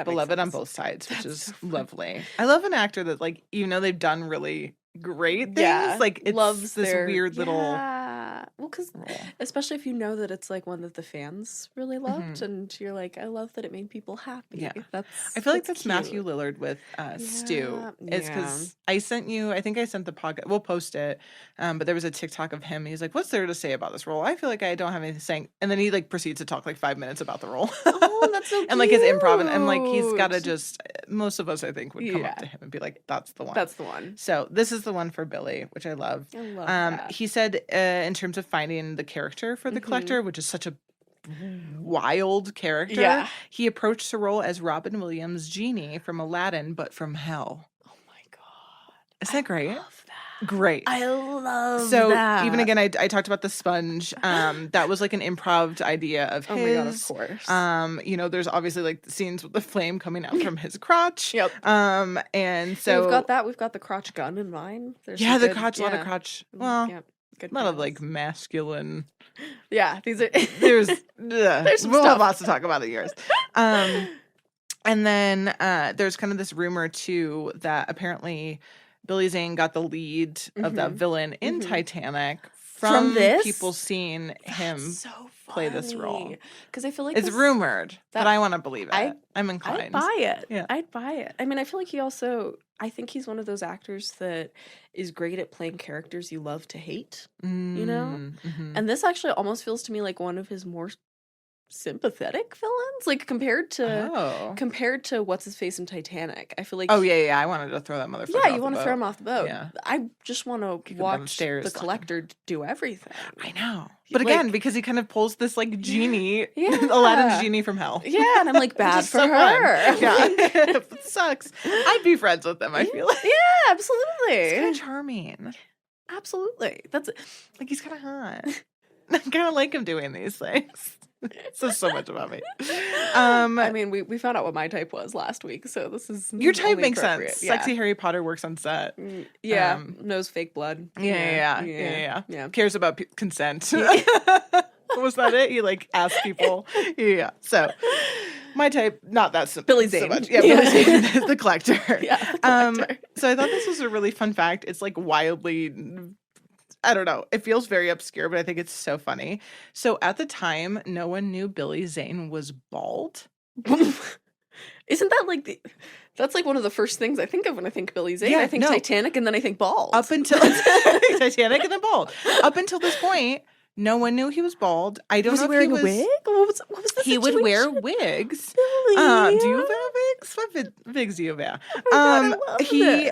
Beloved on both sides, which is lovely. I love an actor that even though they've done really great things, it loves this weird little... Well, because especially if you know that it's one that the fans really loved, and you're I love that it made people happy. Yeah, I feel that's Matthew Lillard with Stu. It's because I sent you. I think I sent the podcast. We'll post it. But there was a TikTok of him. He's like, "What's there to say about this role? I feel like I don't have anything to say." And then he proceeds to talk 5 minutes about the role. Oh, that's so cute. And his improv, and he's got to just. Most of us, I think, would come up to him and be like, "That's the one. That's the one." So this is the one for Billy, which I love. I love that. He said in terms of finding the character for the collector, which is such a wild character, he approached the role as Robin Williams' genie from Aladdin, but from hell. Oh my God. Isn't that great? I love that. great. I love so that. even again, I talked about the sponge. That was like an improv idea of his. Oh my God, of course. You know, there's obviously like the scenes with the flame coming out from his crotch. Yep. And so we've got that. We've got the crotch gun in mind. There's yeah, some the good, crotch, a lot of crotch. Well, good a lot of parallels. like masculine. Yeah, these are. There's some we'll stuff. have lots to talk about the years. And then there's kind of this rumor too that apparently Billy Zane got the lead of that villain in Titanic from this? people seeing him so play this role. Because I feel like It's rumored, but I want to believe it. I'm inclined. I'd buy it. Yeah. I'd buy it. I mean, I feel like I think he's one of those actors that is great at playing characters you love to hate, you know? Mm-hmm. And this actually almost feels to me like one of his more sympathetic villains, like compared to what's his face in Titanic. I feel like I wanted to throw that motherfucker off you want to throw him off the boat. Yeah. I just want to watch the like... Collector do everything. I know, but again, because he kind of pulls this like genie, yeah. Aladdin's genie from hell. Yeah, and I'm like, bad for so her. Yeah, it sucks. I'd be friends with him. I feel like yeah, absolutely. He's kind of charming. Absolutely, that's like he's kind of hot. I kind of like him doing these things. Says so much about me. I mean, we found out what my type was last week, so this is your type makes sense. Yeah. Sexy Harry Potter works on set. Yeah, knows fake blood. Yeah. Cares about consent. Was that it? He like asked people. Yeah. So my type, not that simple. Billy Zane. So much. Yeah, Billy Zane, the collector. Yeah. The collector. So I thought this was a really fun fact. It's like wildly. I don't know. It feels very obscure, but I think it's so funny. So at the time, no one knew Billy Zane was bald. Isn't that like that's like one of the first things I think of when I think Billy Zane? Yeah, I think Titanic and then I think bald. Up until Titanic and then bald. Up until this point, no one knew he was bald. I don't know if wearing a wig? What was the He situation? would wear wigs. Billy. Do you wear wigs? What wigs do you wear? Oh God, he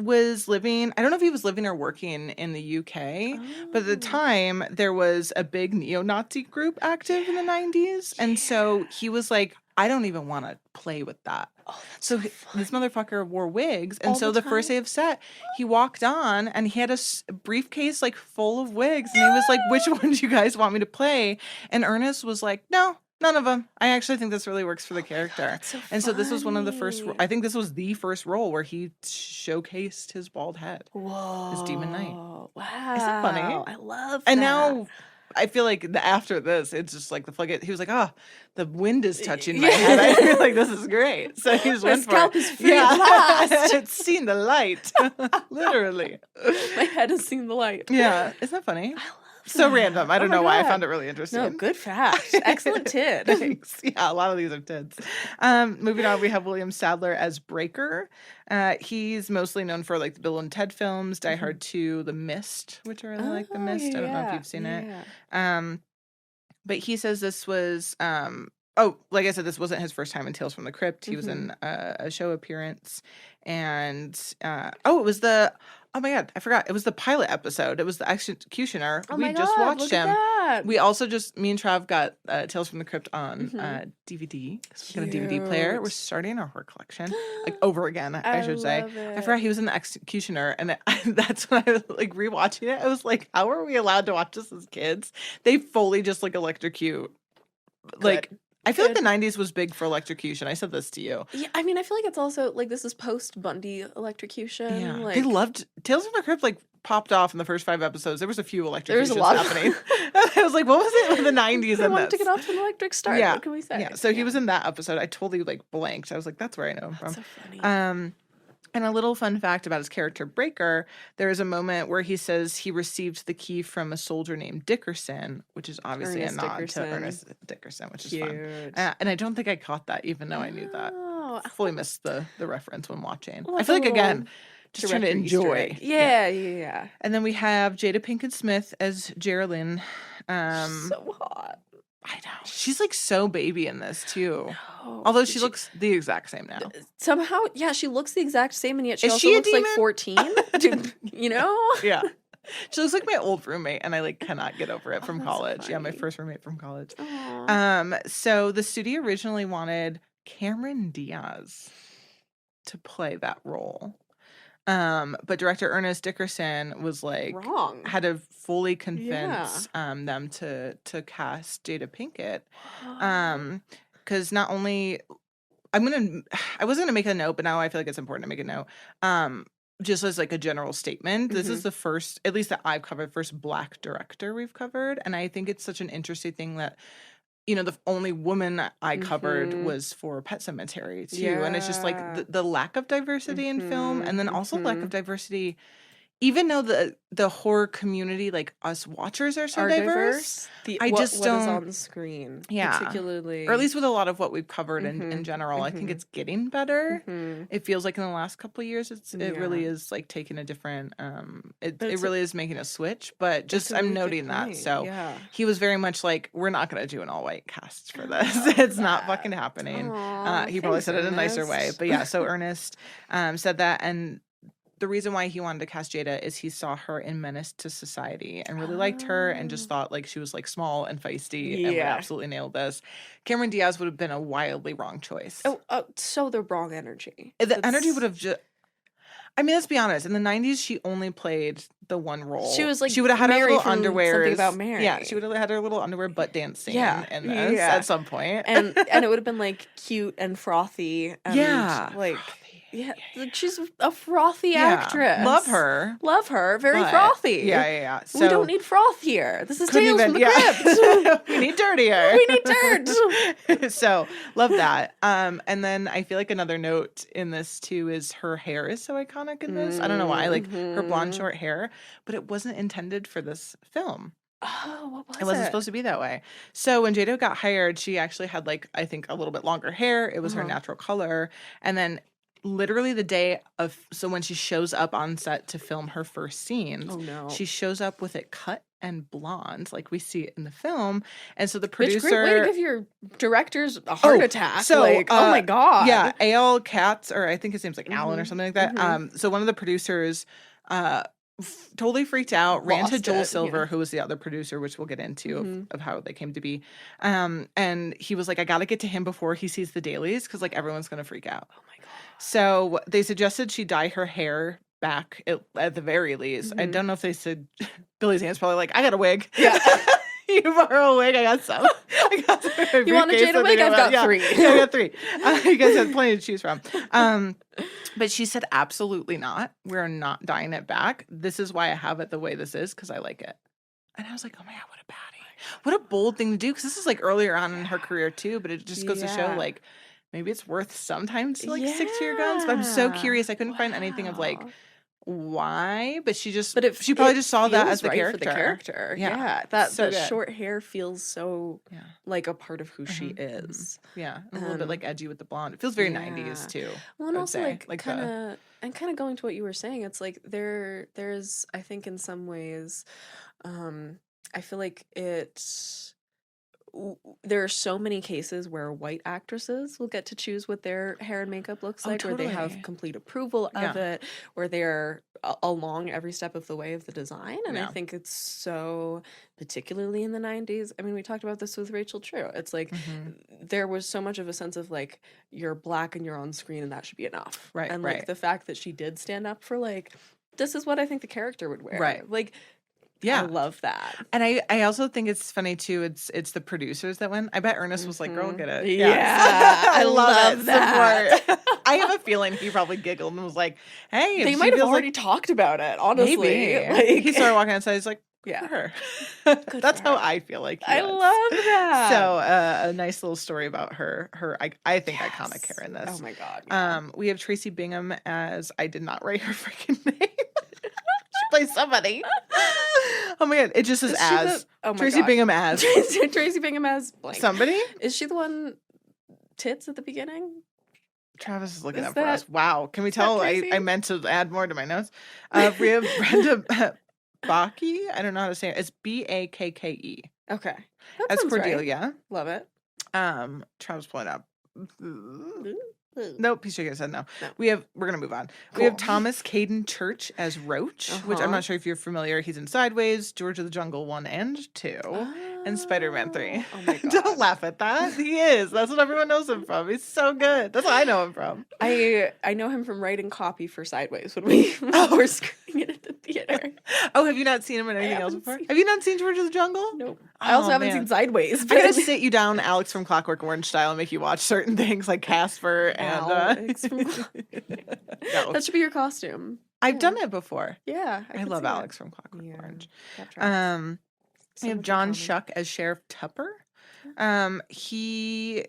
was living, I don't know if he was living or working in the UK, but at the time there was a big neo-Nazi group active in the 90s. And so he was like, I don't even want to play with that. Oh, so this motherfucker wore wigs. And so the first day of set, he walked on and he had a briefcase like full of wigs. And he was like, which one do you guys want me to play? And Ernest was like, no. None of them. I actually think this really works for the character. So and so this was one of the first, I think this was the first role where he showcased his bald head. Whoa. His Demon Knight. Wow. Isn't it funny? I love that. And now I feel like after this, it's just like the floodgate. He was like, the wind is touching my head. I feel like this is great. So he just went for it. My scalp is free at last. It's seen the light. Literally. My head has seen the light. Yeah. Isn't that funny? I love so random. I don't know why I God. found it really interesting. No, good fact. Excellent tid. Thanks. Yeah, a lot of these are tids. Moving on, we have William Sadler as Breaker. He's mostly known for like the Bill and Ted films, Die Hard 2, The Mist, which I really like The Mist. I don't know if you've seen it. But he says this was like I said, this wasn't his first time in Tales from the Crypt. He was in a show appearance. And it was oh my God, I forgot. It was the pilot episode. It was the Executioner. Oh we just watched him. That. We also me and Trav got Tales from the Crypt on DVD. So we got a DVD player. We're starting our horror collection. Like over again, I should say. I forgot he was in the Executioner. And that's when I was like rewatching it. I was like, how are we allowed to watch this as kids? They fully just like electrocute. Like, I feel like the 90s was big for electrocution. I said this to you. Yeah, I mean, I feel like it's also, like, this is post-Bundy electrocution. Yeah. Like, they loved... Tales from the Crypt, like, popped off in the first 5 episodes. There was a few electrocutions there was a lot happening. I was like, what was it with the 90s I in wanted this? to get off to an electric start. Yeah. What can we say? Yeah, so he was in that episode. I totally, like, blanked. I was like, that's where I know him from. So funny. And a little fun fact about his character, Breaker, there is a moment where he says he received the key from a soldier named Dickerson, which is obviously a nod to Ernest Dickerson, which is fun. And I don't think I caught that, even though I knew that. I fully missed the reference when watching. Well, I feel like, again, just trying to enjoy. Yeah. And then we have Jada Pinkett Smith as Geraldine. So hot. I know. She's like so baby in this too. No. Although she looks the exact same now. Somehow, yeah, she looks the exact same, and yet she Is also she a looks like demon? 14. Dude, you know? Yeah. She looks like my old roommate, and I like cannot get over it from that's college. so Yeah, my funny. first roommate from college. Aww. So the studio originally wanted Cameron Diaz to play that role. But director Ernest Dickerson was like Wrong. had to fully convince them to cast Jada Pinkett. Because not only I wasn't gonna make a note, but now I feel like it's important to make a note. Just as like a general statement, this is the first, at least that I've covered, first Black director we've covered, and I think it's such an interesting thing that, you know, the only woman I covered was for Pet Sematary too, and it's just like the lack of diversity in film, and then also lack of diversity. Even though the horror community, like us watchers, are so diverse, I just don't. What is on the screen, particularly, or at least with a lot of what we've covered in general, I think it's getting better. It feels like in the last couple of years, it really is like taking a different. It really is making a switch. But just I'm noting that. So he was very much like, we're not going to do an all white cast for this. It's not fucking happening. He probably said it in a nicer way, but yeah. So Ernest said that, and the reason why he wanted to cast Jada is he saw her in Menace to Society and really liked her and just thought like she was like small and feisty and would absolutely nail this. Cameron Diaz would have been a wildly wrong choice. So the wrong energy. The energy would have just. I mean, let's be honest. In the 90s, she only played the one role. She was like, she would have had her little underwear. Something About Mary. Yeah, she would have had her little underwear butt dance scene in this at some point. and it would have been like cute and frothy. And like. Frothy. Yeah, like she's a frothy actress. Love her. Very frothy. Yeah. So, we don't need froth here. This is Tales from the Crypt. We need dirtier. We need dirt. So love that. And then I feel like another note in this too is her hair is so iconic in this. I don't know why, like her blonde short hair, but it wasn't intended for this film. Oh, what was it? It wasn't supposed to be that way. So when Jada got hired, she actually had like, I think, a little bit longer hair. It was her natural color. And then literally the day of, so when she shows up on set to film her first scenes, she shows up with it cut and blonde, like we see it in the film. And so the producer, great way to give your directors a heart attack. So, like, oh my god, yeah, Al Katz, or I think his name's like Alan or something like that. So one of the producers, totally freaked out, ran to Joel Silver, who was the other producer, which we'll get into of how they came to be. And he was like, I got to get to him before he sees the dailies because like everyone's going to freak out. Oh my God. So they suggested she dye her hair back at the very least. I don't know if they said, Billy Zane's probably like, I got a wig. Yeah. You borrow a wig? I got some. You want a Jada wig? I've got 3. Yeah, I got 3. You guys have plenty to choose from. But she said, absolutely not. We're not dyeing it back. This is why I have it the way this is, because I like it. And I was like, oh my God, what a baddie. What a bold thing to do, because this is like earlier on in her career too, but it just goes to show like, maybe it's worth sometimes to like stick to your guns. But I'm so curious. I couldn't find anything of like, why, but she probably just saw that as the character. For the character. Yeah. That short hair feels so like a part of who she is. Yeah. And a little bit like edgy with the blonde. It feels very 90s too. Well, and also like kind of going to what you were saying, it's like there's I think in some ways I feel like there are so many cases where white actresses will get to choose what their hair and makeup looks like, where they have complete approval of it, where they're along every step of the way of the design. And I think it's so, particularly in the 90s. I mean, we talked about this with Rachel True. It's like there was so much of a sense of like, you're black and you're on screen and that should be enough. Right. And like the fact that she did stand up for like, this is what I think the character would wear. Right. Like, yeah, I love that. And I also think it's funny too. It's the producers that went. I bet Ernest was like, "Girl, get it." Yeah, I love that. I have a feeling he probably giggled and was like, "Hey, they might have already talked about it." Honestly, maybe. Like, he started walking outside. He's like, "Yeah, her." That's how I feel like. I love that. So a nice little story about her. I think iconic hair in this. Oh my God. Yeah. We have Tracy Bingham as, I did not write her freaking name. Plays somebody. Oh my God, it just says as. Tracy Bingham as. Tracy Bingham as blank. Somebody? Is she the one tits at the beginning? Travis is looking up for us. Wow. Can we tell? I meant to add more to my notes. We have Brenda Baki. I don't know how to say it. It's Bakke. Okay. As Cordelia. Right. Love it. Travis pulling up. Nope, he's shaking his head no. No. We're going to move on. Cool. We have Thomas Caden Church as Roach, which I'm not sure if you're familiar. He's in Sideways, George of the Jungle 1 and 2, and Spider-Man 3. Oh my god. Don't laugh at that. He is. That's what everyone knows him from. He's so good. That's what I know him from. I know him from writing copy for Sideways when we were screening it at the theater. Oh, have you not seen him in anything else before? Have you not seen George of the Jungle? Nope. I also haven't seen Sideways. I gotta sit you down, Alex from Clockwork Orange style, and make you watch certain things like Casper and. No. That should be your costume. I've done it before. Yeah, I love Alex from Clockwork Orange. We have So John Shuck as Sheriff Tupper. He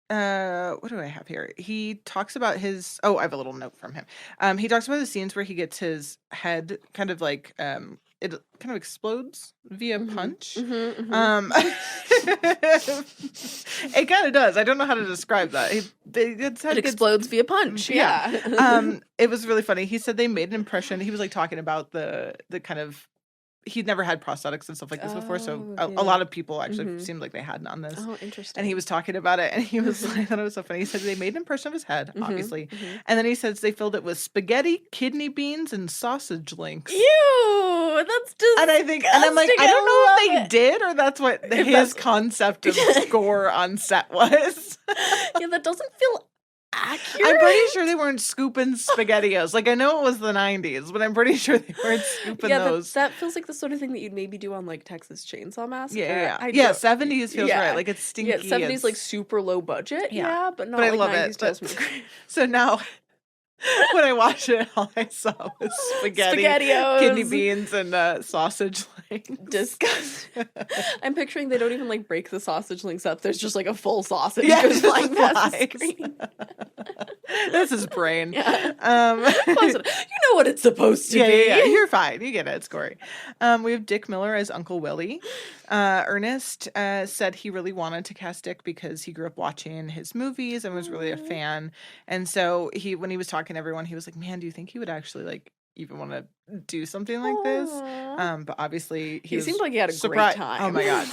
what do I have here? He talks about his I have a little note from him. He talks about the scenes where he gets his head kind of like it kind of explodes via punch. It kind of does. I don't know how to describe that. It explodes via punch. Yeah. It was really funny. He said they made an impression. He was like talking about the kind of. He'd never had prosthetics and stuff like this before, so a lot of people actually seemed like they had none this. Oh, interesting. And he was talking about it, and he was like, I thought it was so funny. He said they made an impression of his head, obviously. And then he says they filled it with spaghetti, kidney beans, and sausage links. Ew! That's disgusting. And I'm like, I don't know if they did, or that's what his concept of score on set was. Yeah, that doesn't feel accurate. I'm pretty sure they weren't scooping SpaghettiOs. Like, I know it was the 90s, but I'm pretty sure they weren't scooping those. That feels like the sort of thing that you'd maybe do on, like, Texas Chainsaw Massacre. Yeah. 70s feels right. Like, it's stinky. Yeah, 70s, like, super low budget. Yeah, but not but like I love 90s it. So now, when I watched it, all I saw was SpaghettiOs, kidney beans, and sausage links. Disgusting. I'm picturing they don't even, like, break the sausage links up. There's just, like, a full sausage goes flying past the screen. That's his brain. Yeah. You know what it's supposed to be. Yeah, you're fine. You get it. It's gory. We have Dick Miller as Uncle Willie. Ernest said he really wanted to cast Dick because he grew up watching his movies and was really a fan. And so when he was talking to everyone, he was like, man, do you think he would actually like even want to do something like this? But obviously he seemed like he had a great time. Oh my God.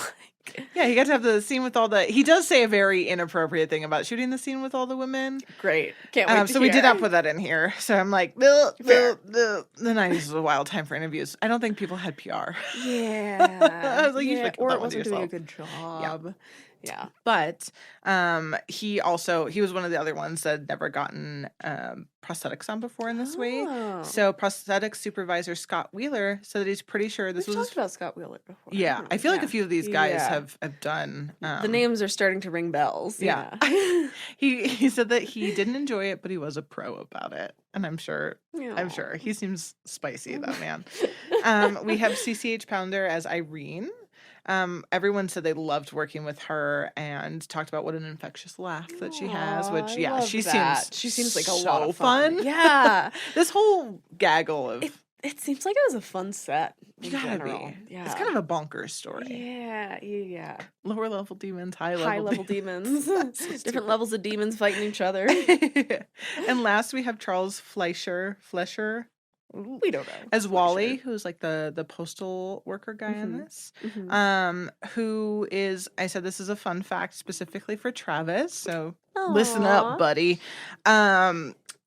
Yeah, he got to have the scene with he does say a very inappropriate thing about shooting the scene with all the women. Great. Can't wait to So hear. we did not put that in here. So I'm like, the 90s was a wild time for interviews. I don't think people had PR. Yeah. I was like, you should or it wasn't doing a good job. Yeah. But he was one of the other ones that had never gotten prosthetics on before in this way. So prosthetics supervisor Scott Wheeler said that he's pretty sure this We've was talked about Scott Wheeler before. Yeah, I feel like a few of these guys have done. The names are starting to ring bells. Yeah. He said that he didn't enjoy it, but he was a pro about it, and I'm sure he seems spicy, that man. We have CCH Pounder as Irene. Everyone said they loved working with her and talked about what an infectious laugh that she has, which she seems like a lot of fun. Yeah. This whole gaggle of it seems like it was a fun set. You gotta be. Yeah. It's kind of a bonkers story. Yeah. Lower level demons, high level demons. Different levels of demons fighting each other. And last we have Charles Fleischer. We don't know. As Wally, who's like the postal worker guy in this. Who is, I said this is a fun fact specifically for Travis, so listen up, buddy.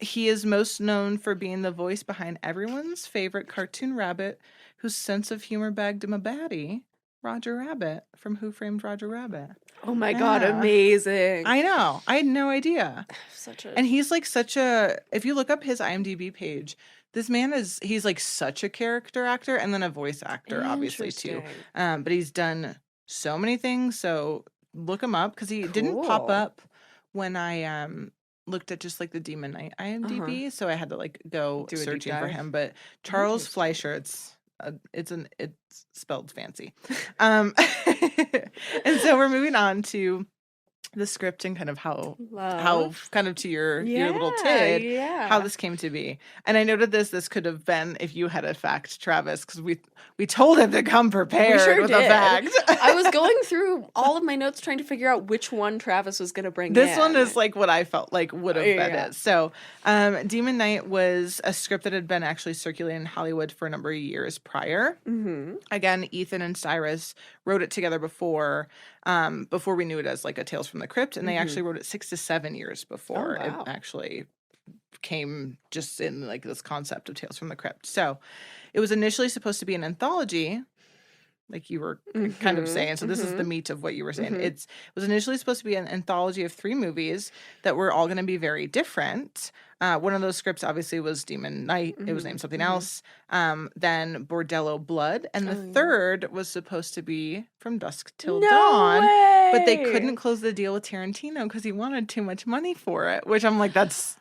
He is most known for being the voice behind everyone's favorite cartoon rabbit whose sense of humor bagged him a baddie, Roger Rabbit from Who Framed Roger Rabbit. Oh my God, amazing. I know. I had no idea. And he's like if you look up his IMDb page, this man he's like such a character actor and then a voice actor, obviously, too. But he's done so many things. So look him up because he didn't pop up when I looked at just like the Demon Knight IMDb. So I had to like go searching for him. But Charles Fleischer, it's spelled fancy. And so we're moving on to the script and kind of how kind of to your little tid how this came to be. And I noted this could have been if you had a fact, Travis, because we told him to come prepared with a fact. I was going through all of my notes trying to figure out which one Travis was going to bring this one is like what I felt like would have been it. So Demon Knight was a script that had been actually circulating in Hollywood for a number of years prior. Again, Ethan and Cyrus wrote it together before we knew it as like a Tales from the the Crypt, and they actually wrote it 6 to 7 years before wow. it actually came just in like this concept of Tales from the Crypt. So it was initially supposed to be an anthology, like you were kind of saying. So this is the meat of what you were saying. It was initially supposed to be an anthology of 3 movies that were all going to be very different. One of those scripts obviously was Demon Night. It was named something else. Then Bordello Blood. And the third was supposed to be From Dusk Till Dawn. Way! But they couldn't close the deal with Tarantino because he wanted too much money for it, which I'm like, That's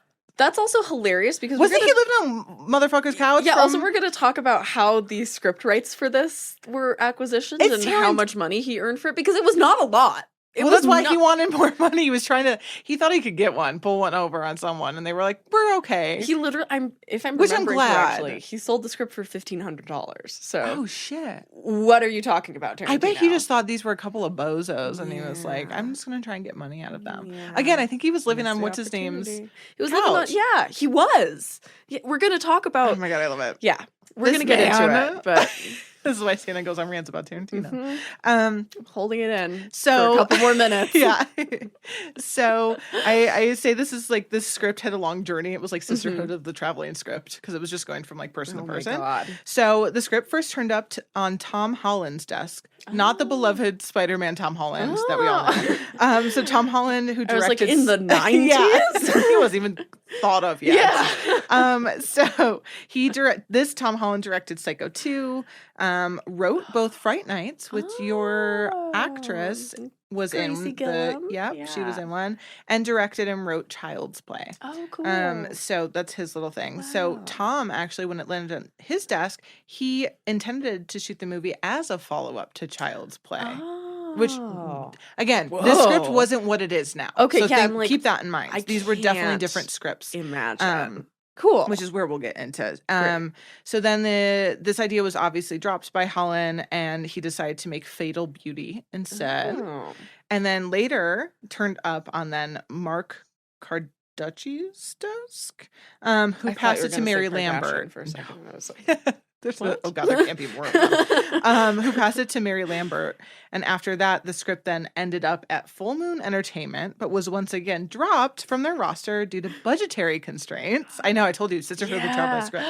also hilarious because wasn't he living on motherfucker's couch? Yeah, also we're going to talk about how the script rights for this were acquisitioned and how much money he earned for it, because it was not a lot. That's why he wanted more money. He was he thought he could get pull one over on someone, and they were like, we're okay. He literally, if I'm remembering correctly, he sold the script for $1,500. So, oh shit. What are you talking about, Tarantino? I bet he just thought these were a couple of bozos, and he was like, I'm just going to try and get money out of them. Yeah. Again, I think he was living on what's his name's He was living on, he was. Yeah, we're going to talk about. Oh my God, I love it. Yeah, we're going to get into it, but. This is why Sienna goes on rants about Tarantino. Holding it in for a couple more minutes. Yeah. So I say this script had a long journey. It was like Sisterhood of the Traveling Script, because it was just going from like person to person. God. So the script first turned up on Tom Holland's desk, not the beloved Spider-Man Tom Holland that we all know. So Tom Holland, who directed... in the 90s? He wasn't even thought of yet. Yeah. So this Tom Holland directed Psycho 2, wrote both Fright Nights, which your actress was Gracie in. Gum. She was in one, and directed and wrote Child's Play. Oh, cool. So that's his little thing. Wow. So Tom, actually, when it landed on his desk, he intended to shoot the movie as a follow-up to Child's Play. Which, again, the script wasn't what it is now. Okay, so keep that in mind. These were definitely different scripts. Imagine. Cool. Which is where we'll get into. So then this idea was obviously dropped by Holland, and he decided to make Fatal Beauty instead. Oh. And then later turned up on then Mark Carducci's desk, who passed it to Mary Lambert. For a second. I was like, oh God, there can't be more of them. Who passed it to Mary Lambert. And after that, the script then ended up at Full Moon Entertainment, but was once again dropped from their roster due to budgetary constraints. I know, I told you, Sisterhood of the Traveling Script.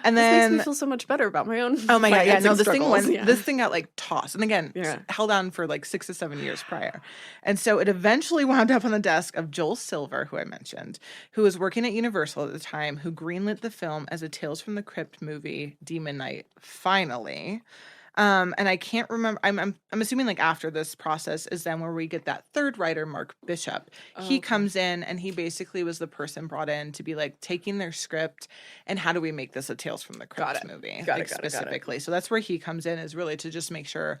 And then this makes me feel so much better about my own. Oh my God, yeah, no, this thing got like tossed, and again, held on for like 6 to 7 years prior. And so it eventually wound up on the desk of Joel Silver, who I mentioned, who was working at Universal at the time, who greenlit the film as a Tales from the Crypt movie, Demon Night, finally. And I can't remember. I'm assuming like after this process is then where we get that third writer, Mark Bishop. He comes in, and he basically was the person brought in to be like taking their script and how do we make this a Tales from the Crypt movie, specifically. So that's where he comes in, is really to just make sure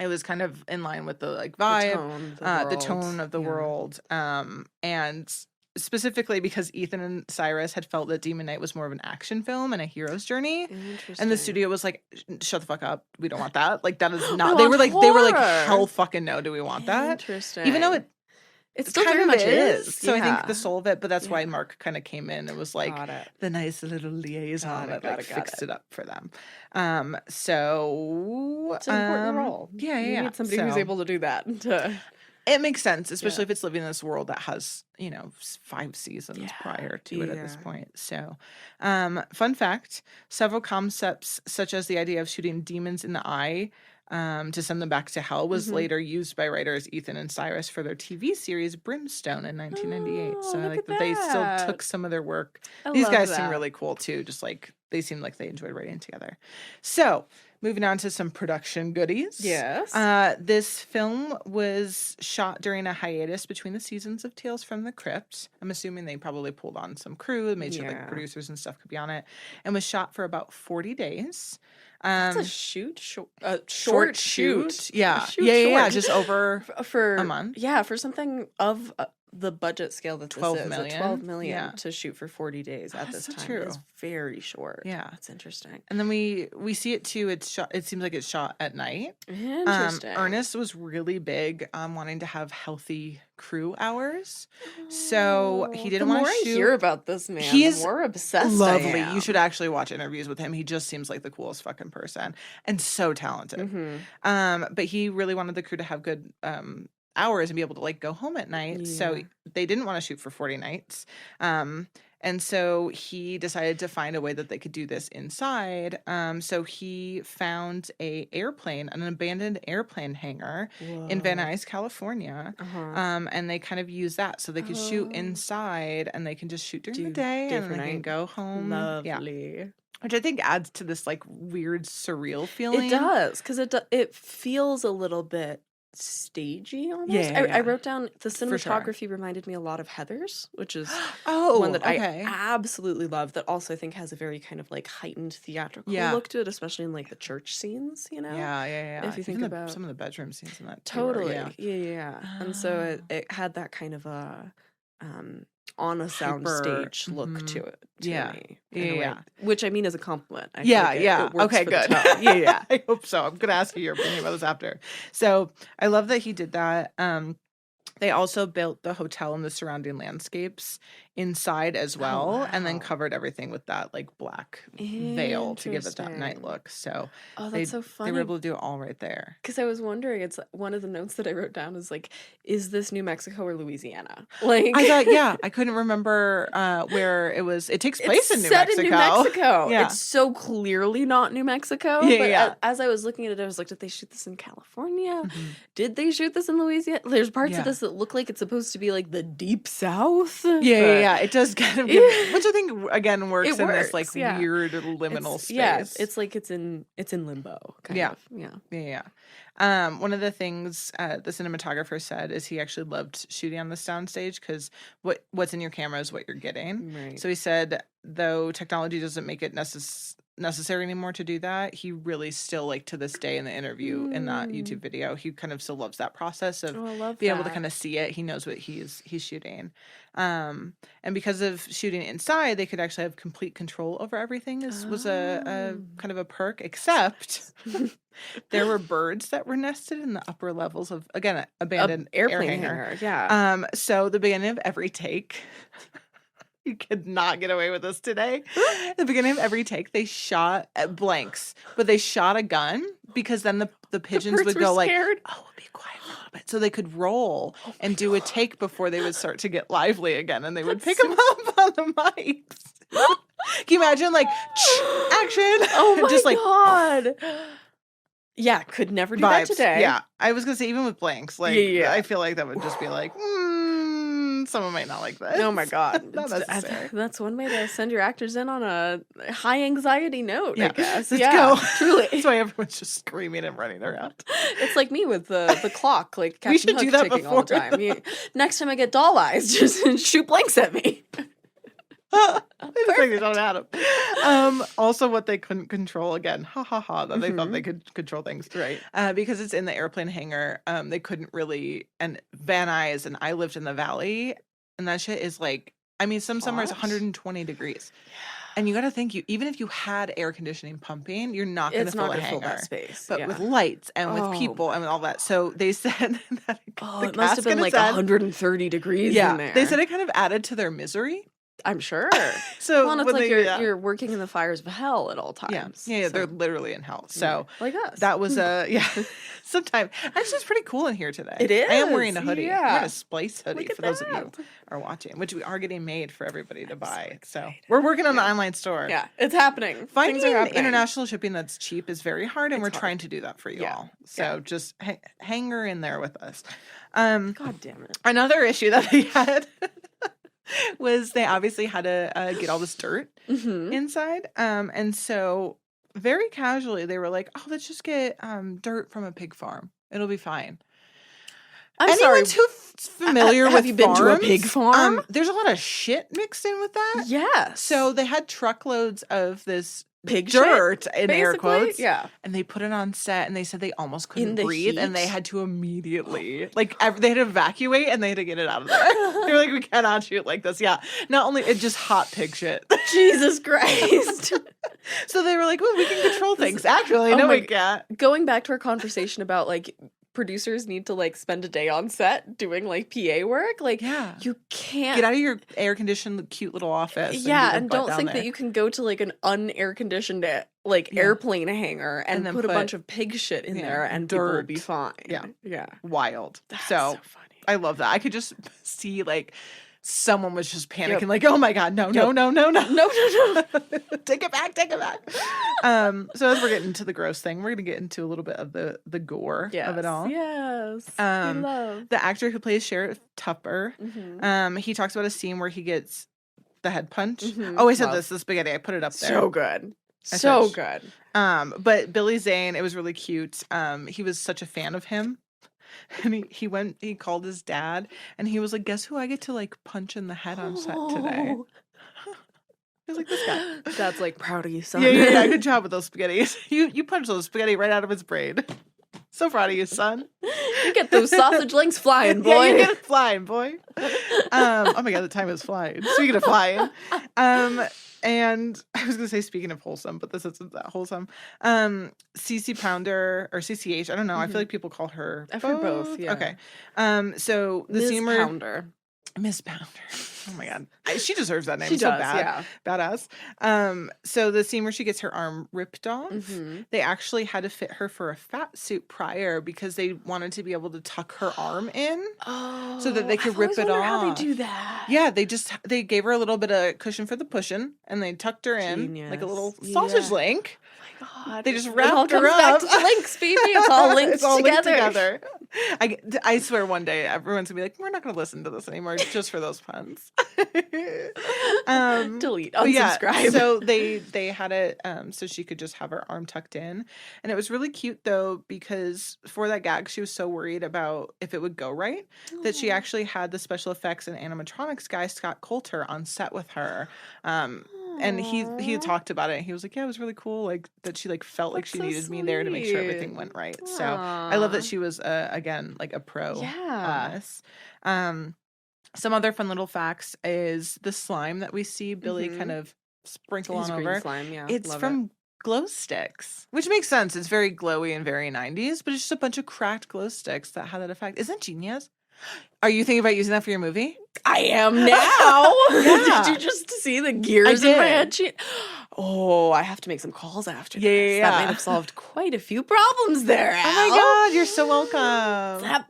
it was kind of in line with the like vibe, the tone of the world, and specifically because Ethan and Cyrus had felt that Demon Night was more of an action film and a hero's journey, and the studio was like, "Shut the fuck up, we don't want that. Like that is not." They were like, "Hell fucking no, do we want that?" Interesting. Even though it still very much is. So I think the soul of it, but that's why Mark kind of came in and was like the nice little liaison that fixed it up for them. So it's an important role. Yeah, you need somebody who's able to do that. It makes sense, especially if it's living in this world that has, 5 seasons prior to it at this point. So, fun fact, several concepts, such as the idea of shooting demons in the eye to send them back to hell, was later used by writers Ethan and Cyrus for their TV series Brimstone in 1998. So I like that they still took some of their work. These guys seem really cool too, just like they seemed like they enjoyed writing together. So, moving on to some production goodies. Yes. This film was shot during a hiatus between the seasons of Tales from the Crypt. I'm assuming they probably pulled on some crew, made sure like producers and stuff could be on it, and was shot for about 40 days. That's a short shoot. Yeah. Yeah. Just over for a month. Yeah, for something of the budget scale that 12 this is, million. 12 million to shoot for 40 days at this time is very short. Yeah, that's interesting. And then we see it too. It's shot. It seems like it's shot at night. Interesting. Ernest was really big on wanting to have healthy crew hours, so he didn't want to shoot. The more I hear about this man, the more obsessed lovely. I am. You should actually watch interviews with him. He just seems like the coolest fucking person and so talented. But he really wanted the crew to have good hours and be able to like go home at night. So Yeah. they didn't want to shoot for 40 nights. And so he decided to find a way that they could do this inside. So he found an abandoned airplane hangar in Van Whoa. Nuys, California. Uh-huh. And they kind of use that so they could shoot Oh. inside, and they can just shoot during the Do day, day and for they can night. go home. Yeah, Lovely. which I think adds to this like weird surreal feeling. It does, because it feels a little bit stagey almost. Yeah, I wrote down the For sure. cinematography reminded me a lot of Heather's, which is Oh, one that okay. I absolutely love, that also I think has a very kind of like heightened theatrical Yeah. look to it, especially in like the church scenes, you know? Yeah. If you think Even about some of the bedroom scenes in that too are- Totally. yeah. Yeah. And so it had that kind of a on a sound Hyper- stage look to it. To Yeah. me, in a way. Yeah. Which I mean is a compliment. I feel Yeah, like yeah. it works Okay, for the good. tone. Yeah. I hope so. I'm gonna ask you your opinion about this after. So I love that he did that. They also built the hotel and the surrounding landscapes inside as well, and then wow. covered everything with that like black veil to give it that night Interesting. look. So Oh, they that's so they funny. were able to do it all right there. Because I was wondering, it's one of the notes that I wrote down is like, is this New Mexico or Louisiana? Like, I thought, yeah, I couldn't remember where it was. It takes place it's in New set Mexico. in New Mexico. Yeah. It's so clearly not New Mexico. Yeah, but yeah. as I was looking at it, I was like, did they shoot this in California? Mhm. Did they shoot this in Louisiana? There's parts Yeah. of this that look like it's supposed to be like the deep south. Yeah. It does kind of, give, which I think again works It in this like works, yeah. weird liminal space. Yeah, it's like it's in limbo. Kind Yeah. of. Yeah. Yeah. One of the things the cinematographer said is he actually loved shooting on the soundstage because what's in your camera is what you're getting. Right. So he said, though technology doesn't make it necessary anymore to do that, he really still, like to this day in the interview in that YouTube video, he kind of still loves that process of I love being able to that. kind of see it. He knows what he's shooting. And because of shooting inside, they could actually have complete control over everything. Was a kind of a perk, except there were birds that were nested in the upper levels of, again, abandoned airplane air hangar. Yeah. So the beginning of every take, you could not get away with this today. The beginning of every take, they shot blanks, but they shot a gun because then the pigeons birds would were go like, scared. "Oh, we'll be quiet for a little bit," so they could roll and do a take before they would start to get lively again, and they would pick them up on the mics. Can you imagine like action? Oh my just like god. Yeah, could never do that vibes. today. Yeah, I was gonna say even with blanks, like Yeah. I feel like that would just be like, someone might not like this. Oh my god. Not necessary. That's one way to send your actors in on a high anxiety note, I Yeah. guess. Let's yeah, go. Truly. That's why everyone's just screaming and running around. It's like me with the clock, like Captain We should Hook do that ticking all the before time. Next time I get doll eyes, just shoot blanks at me. It's like Adam. Also, what they couldn't control again, that they thought they could control things, Right. because it's in the airplane hangar. They couldn't really. And Van Nuys, and I lived in the valley, and that shit is like, I mean, some summers Hot. 120 degrees, and you got to think, even if you had air conditioning pumping, you're not going to It's fill not a going to fill hangar. that space. But yeah. with lights and with Oh people and with all that, so they said that Oh, the it must have cast been kinda like said- 130 degrees Yeah, in there. they said it kind of added to their misery. I'm sure. So Well, and it's when like they- you're working in the fires of hell at all times. Yeah, so- they're literally in hell. So like us. that was sometime. Actually, it's pretty cool in here today. It I am wearing a is, hoodie. yeah. I'm wearing a Splice hoodie Look at for those of you that. who are watching, which we are getting made for everybody to buy. So excited. we're working on the online store. Yeah, it's happening. Finding Things are happening. international shipping that's cheap is very hard, and It's we're hard. trying to do that for you Yeah. all. So just hang her in there with us. God damn it. Another issue that they had was they obviously had to get all this dirt Mm-hmm. inside. And so very casually they were like, "Oh, let's just get dirt from a pig farm. It'll be fine." I'm Anyone sorry. who's familiar have with you been to a farms, pig farm? There's a lot of shit mixed in with that. Yes. So they had truckloads of this pig dirt in air basically? quotes. Yeah. And they put it on set, and they said they almost couldn't the breathe, and they heat? had to immediately, they had to evacuate, and they had to get it out of there. They were like, "We cannot shoot like this." Yeah, not only it just hot pig shit. Jesus Christ. So they were like, "Well, we can control things." Actually, Oh no, my we can't. Going back to our conversation about like producers need to like spend a day on set doing like PA work, like Yeah. you can't Get out of your air conditioned, cute little office. yeah, get your and butt don't down think there. that you can go to like an unair conditioned like airplane hangar and then put a put- bunch of pig shit in there and people will dirt. be fine. Yeah. Yeah. Wild. That's so so funny. I love that. I could just see like someone was just panicking, like, "Oh my god, no, no, no, no, no, No. take it back, take it back." So as we're getting to the gross thing, we're gonna get into a little bit of the gore of it all. Yes. We love. The actor who plays Sheriff Tupper, he talks about a scene where he gets the head punch. Oh, I said the spaghetti. I put it up there. So good. So good. But Billy Zane, it was really cute. He was such a fan of him. And he called his dad and he was like, "Guess who I get to like punch in the head on set today?" I was like, "This guy." Dad's like, "Proud of you, son." Yeah. Good job with those spaghettis. You punched those spaghetti right out of his brain. So proud of you, son. You get those sausage links flying, boy. Yeah, you get it flying, boy. Oh my god, the time is flying. Speaking of flying. And I was gonna say speaking of wholesome, but this isn't that wholesome. CC Pounder or CCH, I don't know. I feel like people call her I've heard both, yeah. Okay. So the Ms. scene where Pounder. Miss Pounder. Oh my god. She deserves that name. She so does, bad. yeah. Badass. So the scene where she gets her arm ripped off, Mm-hmm. they actually had to fit her for a fat suit prior because they wanted to be able to tuck her arm in. Oh, So that they could I've rip always it wondered how they off. do that. Yeah, they gave her a little bit of cushion for the pushing, and they tucked her in like a little sausage link. Oh my god. They just It all wrapped her comes up. back to the links, baby. It's all linked It's all together. I swear one day everyone's gonna be like, "We're not gonna listen to this anymore just for those puns." Delete. But yeah, Unsubscribe. so they had it so she could just have her arm tucked in, and it was really cute though because for that gag she was so worried about if it would go right that she actually had the special effects and animatronics guy Scott Coulter on set with her. And he had talked about it. And he was like, "Yeah, it was really cool. Like that she like felt like she so needed me there to make sure everything sweet. went right." So I love that she was again like a pro. Yeah. on this. Some other fun little facts is the slime that we see Billy kind of sprinkle His on green over. slime, yeah. It's Love from glow sticks, which makes sense. It's very glowy and very 90s, but it's just a bunch of cracked glow sticks that had that effect. Isn't that genius? Are you thinking about using that for your movie? I am now. Yeah. Did you just see the gears I in my did. head? Oh, I have to make some calls after Yeah, this. yeah, That yeah. might have solved quite a few problems there, Al. Oh my god, you're so welcome. That,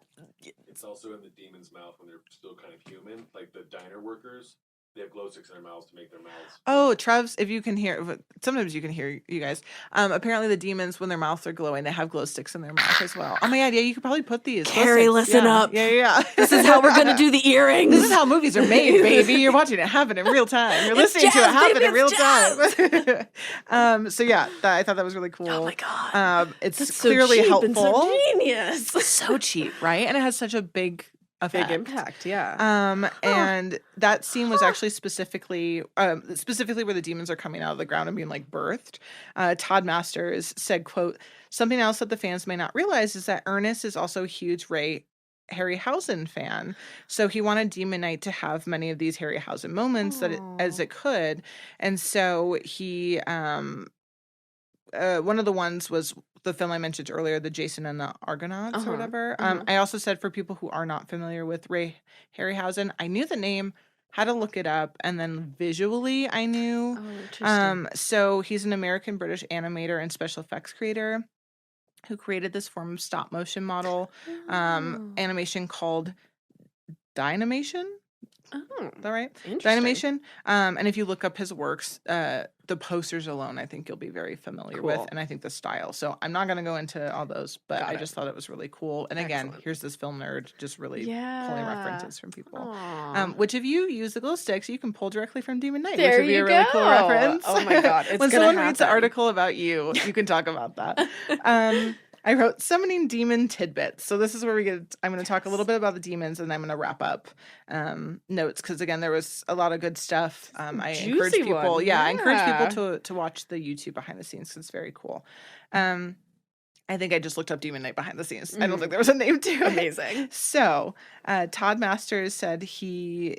It's also in the demon's mouth when they're still kind of human. Like the diner workers, they have glow sticks in their mouths to make their mouths. Oh, Trev's, if you can hear, sometimes you can hear you guys. Apparently the demons, when their mouths are glowing, they have glow sticks in their mouth as well. Oh my god, yeah, you could probably put these. Glow Carrie, sticks. listen Yeah. up. Yeah. this is how we're going to do the earrings. This is how movies are made, baby. You're watching it happen in real time. You're It's listening to it jazz, happen baby, in real it's time. So yeah, I thought that was really cool. Oh my god. It's That's so clearly cheap helpful. and so genius. So cheap, right? And it has such a big effect. Big impact, yeah. And that scene was actually specifically where the demons are coming out of the ground and being like birthed. Todd Masters said, quote, "Something else that the fans may not realize is that Ernest is also a huge Ray Harryhausen fan. So he wanted Demon Knight to have many of these Harryhausen moments as it could. And so he one of the ones was the film I mentioned earlier, the Jason and the Argonauts or whatever. I also said for people who are not familiar with Ray Harryhausen, I knew the name, had to look it up, and then visually I knew. Oh, interesting. So he's an American-British animator and special effects creator who created this form of stop motion model animation called Dynamation. Oh, Is that right? interesting. Dynamation. And if you look up his works, the posters alone, I think you'll be very familiar with, Cool. and I think the style. So I'm not going to go into all those, but Got I it. just thought it was really cool. And again, Excellent. here's this film nerd just really pulling Yeah. references from people. Aw. Which if you use the glow sticks, you can pull directly from Demon Knight, There which would be you a really cool go. reference. Oh my God, it's when gonna someone reads the happen. article about you, you can talk about that. I wrote summoning demon tidbits. So this is where I'm going to talk a little bit about the demons, and I'm going to wrap up notes because again, there was a lot of good stuff. I encourage juicy people, one, I encourage yeah. people to watch the YouTube behind the scenes because it's very cool. I think I just looked up Demon Knight behind the scenes. I don't think there was a name to it. Amazing. So, Todd Masters said he,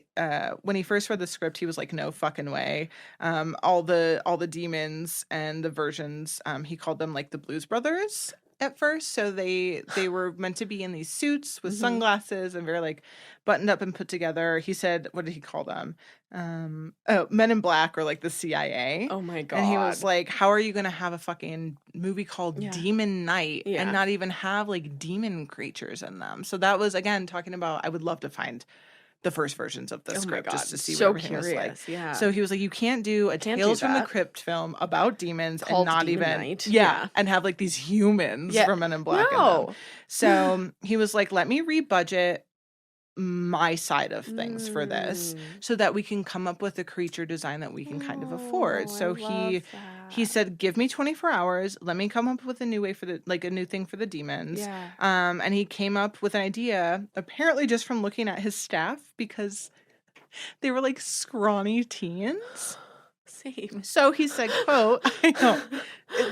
when he first read the script, he was like, "No fucking way." All the demons and the versions, he called them like the Blues Brothers. at first. So they were meant to be in these suits with sunglasses and very like buttoned up and put together. He said, what did he call them? Men in Black or like the CIA. Oh my God. And he was like, how are you going to have a fucking movie called Demon Knight and not even have like demon creatures in them? So that was, again, talking about, I would love to find the first versions of the script just to see what everything was like. Yeah. So he was like, you can't do a Tales from the Crypt film about demons and not Demon even Knight. and have like these humans from Men in Black in them. So he was like, let me rebudget my side of things for this so that we can come up with a creature design that we can kind of afford. So he said, give me 24 hours, let me come up with a new way for the like a new thing for the demons. And he came up with an idea apparently just from looking at his staff because they were like scrawny teens. Same. So he said, quote, I know,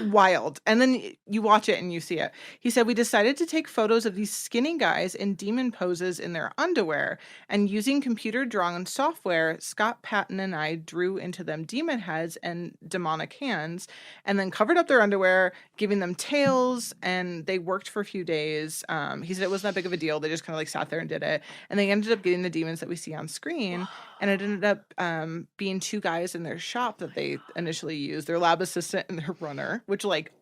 wild. And then you watch it and you see it. He said, we decided to take photos of these skinny guys in demon poses in their underwear. And using computer-drawn software, Scott Patton and I drew into them demon heads and demonic hands and then covered up their underwear, giving them tails. And they worked for a few days. He said it wasn't that big of a deal. They just kind of like sat there and did it. And they ended up getting the demons that we see on screen. And it ended up being two guys in their shop that they initially used, their lab assistant and their runner, which like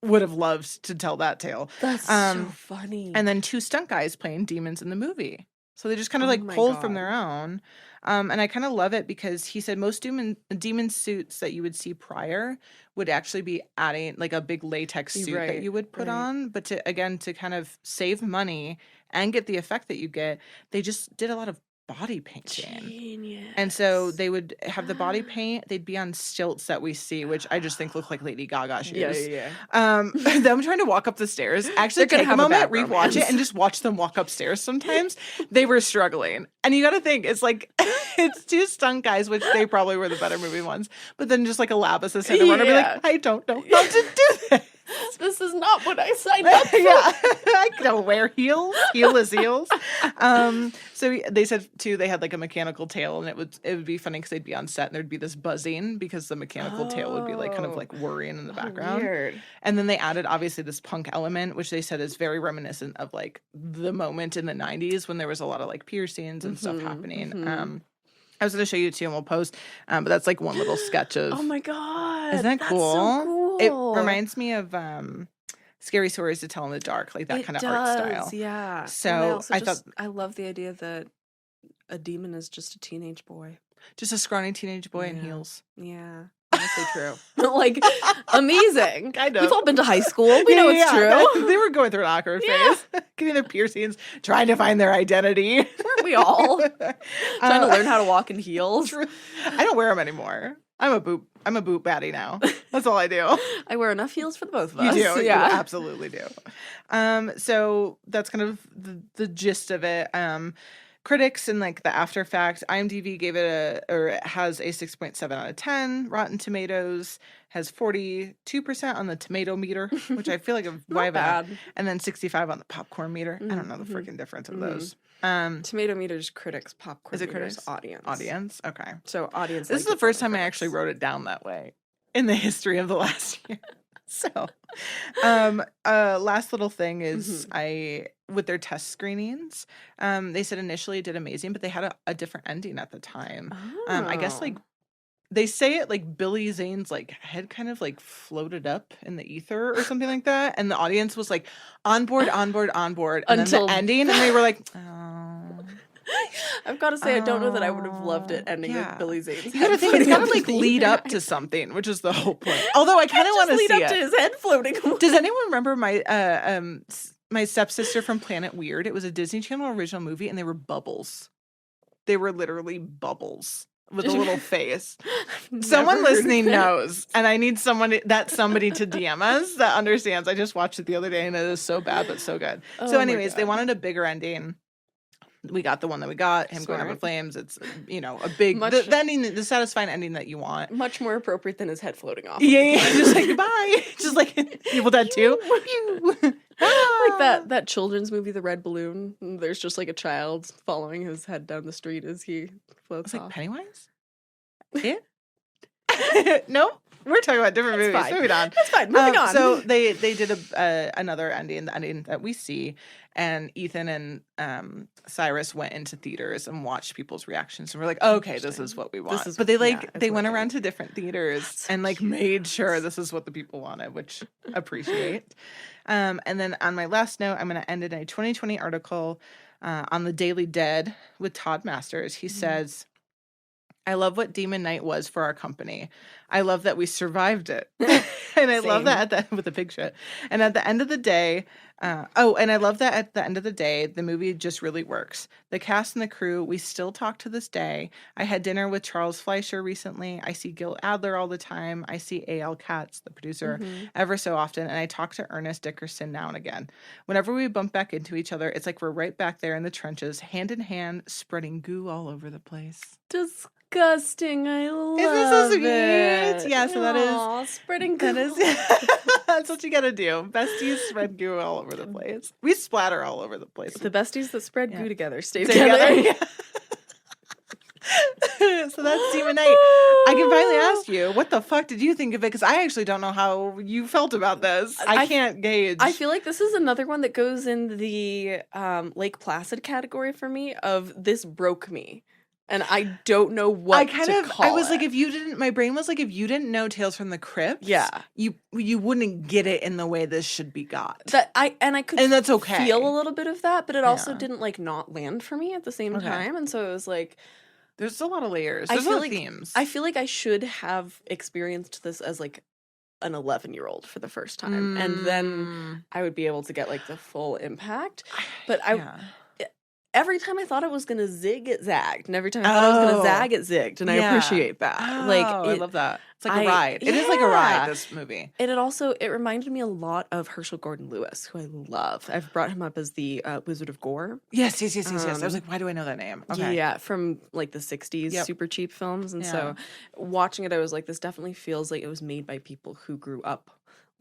would have loved to tell that tale. That's so funny. And then two stunt guys playing demons in the movie. So they just kind of like pulled from their own. And I kind of love it because he said most demon suits that you would see prior would actually be adding like a big latex suit that you would put on. But to kind of save money and get the effect that you get, they just did a lot of body painting. Genius. And so they would have the body paint, they'd be on stilts that we see, which I just think look like Lady Gaga shoes. Them trying to walk up the stairs. Actually take a moment, rewatch it, and just watch them walk upstairs sometimes. They were struggling. And you gotta think, it's like it's two stunt guys, which they probably were the better movie ones, but then just like a lab assistant and runner be like, I don't know how to do this. This is not what I signed up for. I don't wear heels. Heelless heels. So they said too they had like a mechanical tail, and it would be funny because they'd be on set and there'd be this buzzing because the mechanical tail would be like kind of like whirring in the background. Weird. And then they added obviously this punk element, which they said is very reminiscent of like the moment in the 90s when there was a lot of like piercings and stuff happening. I was going to show you too, and we'll post, but that's like one little sketch of. Oh my God. Isn't that cool? So cool. It reminds me of Scary Stories to Tell in the Dark, like that kind of art style. Yeah. So I love the idea that a demon is just a teenage boy. Just a scrawny teenage boy in heels. Yeah. Honestly true. Like, amazing. Kind of. We've all been to high school. We know it's true. They were going through an awkward phase. Getting their piercings, trying to find their identity. Weren't we all? Trying to learn how to walk in heels. I don't wear them anymore. I'm a boot baddie now. That's all I do. I wear enough heels for the both of us. You do. Yeah. You absolutely do. So that's kind of the gist of it. Critics and like the after fact, IMDb gave it it has a 6.7 out of 10. Rotten Tomatoes has 42% on the tomato meter, which I feel like why bad. And then 65 on the popcorn meter. I don't know the freaking difference of those. Tomato meter's critics, popcorn is it meter's critics? Audience. Audience? Okay. So audience. This is the first time I actually wrote it down that way in the history of the last year. So, last little thing is with their test screenings, they said initially it did amazing, but they had a different ending at the time. I guess like they say it like Billy Zane's like head kind of like floated up in the ether or something like that, and the audience was like on board, and until then the ending, and they were like, oh. I've got to say, I don't know that I would have loved it ending with Billy Zane's. You gotta think it's gotta like lead up to something, which is the whole point. Although I kind of want to see lead up to his head floating away. Does anyone remember my stepsister from Planet Weird? It was a Disney Channel original movie, and they were bubbles. They were literally bubbles with a little face. Someone listening knows, and I need somebody to DM us that understands. I just watched it the other day, and it is so bad but so good. So anyways, they wanted a bigger ending. We got the one that we got, him going up in flames. It's, a big, the ending, the satisfying ending that you want. Much more appropriate than his head floating off. Yeah. Just like, goodbye. Just like Evil Dead 2. Like that children's movie, The Red Balloon. There's just like a child following his head down the street as he floats off. Like Pennywise? Yeah. Nope. We're talking about different movies. Fine. Moving on. That's fine. Moving on. So they did another ending, the ending that we see, and Ethan and Cyrus went into theaters and watched people's reactions, and we're like, okay, this is what we want. But they they went around to different theaters and like made sure this is what the people wanted, which appreciate. And then on my last note, I'm going to end in a 2020 article on the Daily Dead with Todd Masters. He says, I love what Demon Night was for our company. I love that we survived it. And I love that with the big shit. And at the end of the day, and I love that at the end of the day, the movie just really works. The cast and the crew, we still talk to this day. I had dinner with Charles Fleischer recently. I see Gil Adler all the time. I see A.L. Katz, the producer, ever so often. And I talk to Ernest Dickerson now and again. Whenever we bump back into each other, it's like we're right back there in the trenches, hand in hand, spreading goo all over the place. Disgusting. I love it. Isn't this so sweet? Yeah, so that is spreading goo. that's what you gotta do. Besties spread goo all over the place. We splatter all over the place. The besties that spread goo together stay together. together. So that's Demon Night. I can finally ask you, what the fuck did you think of it? Because I actually don't know how you felt about this. I can't gauge. I feel like this is another one that goes in the Lake Placid category for me of this broke me. And I don't know what to call I was it. like, if you didn't, my brain was like, if you didn't know Tales from the Crypt, you wouldn't get it in the way this should be got. And that's okay. Feel a little bit of that, but it also didn't like not land for me at the same time. And so it was like, there's a lot of layers. There's a lot of themes. I feel like I should have experienced this as like an 11-year-old for the first time, and then I would be able to get like the full impact. But every time I thought I was gonna zig, it zagged, and every time I thought I was gonna zag, it zigged, and I appreciate that. I love that. It's like a ride. It is like a ride, this movie. And it reminded me a lot of Herschel Gordon Lewis, who I love. I've brought him up as the Wizard of Gore. Yes. I was like, why do I know that name? Okay. Yeah, from like the 60s, super cheap films. And so watching it, I was like, this definitely feels like it was made by people who grew up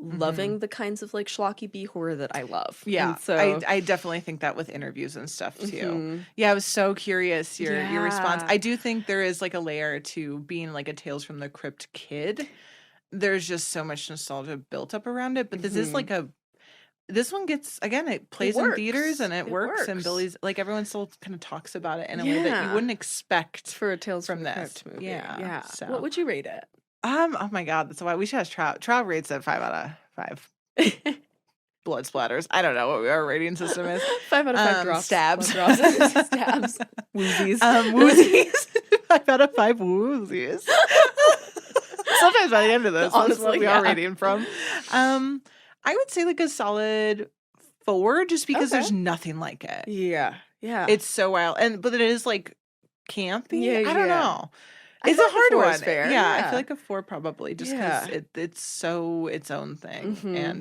loving the kinds of like schlocky B horror that I love. Yeah, and so I definitely think that with interviews and stuff too. Yeah, I was so curious your response. I do think there is like a layer to being like a Tales from the Crypt kid. There's just so much nostalgia built up around it, but this is like this one gets, again, it plays in theaters and it works, and Billy's like, everyone still kind of talks about it in a way that you wouldn't expect for a Tales from the this Crypt movie. Yeah. So. What would you rate it? Oh my god, that's why we should ask Trav. Trav rates it 5 out of 5. Blood splatters. I don't know what our rating system is. 5 out of 5 drops. Stabs. Stabs. Woozies. Woozies. 5 out of 5 woozies. Sometimes by the end of this, honestly, that's what we are rating from. I would say like a solid 4, just because there's nothing like it. Yeah. It's so wild, but it is like campy. I don't know. It's a like hard one. Fair. Yeah, I feel like a 4 probably, just because it's so its own thing.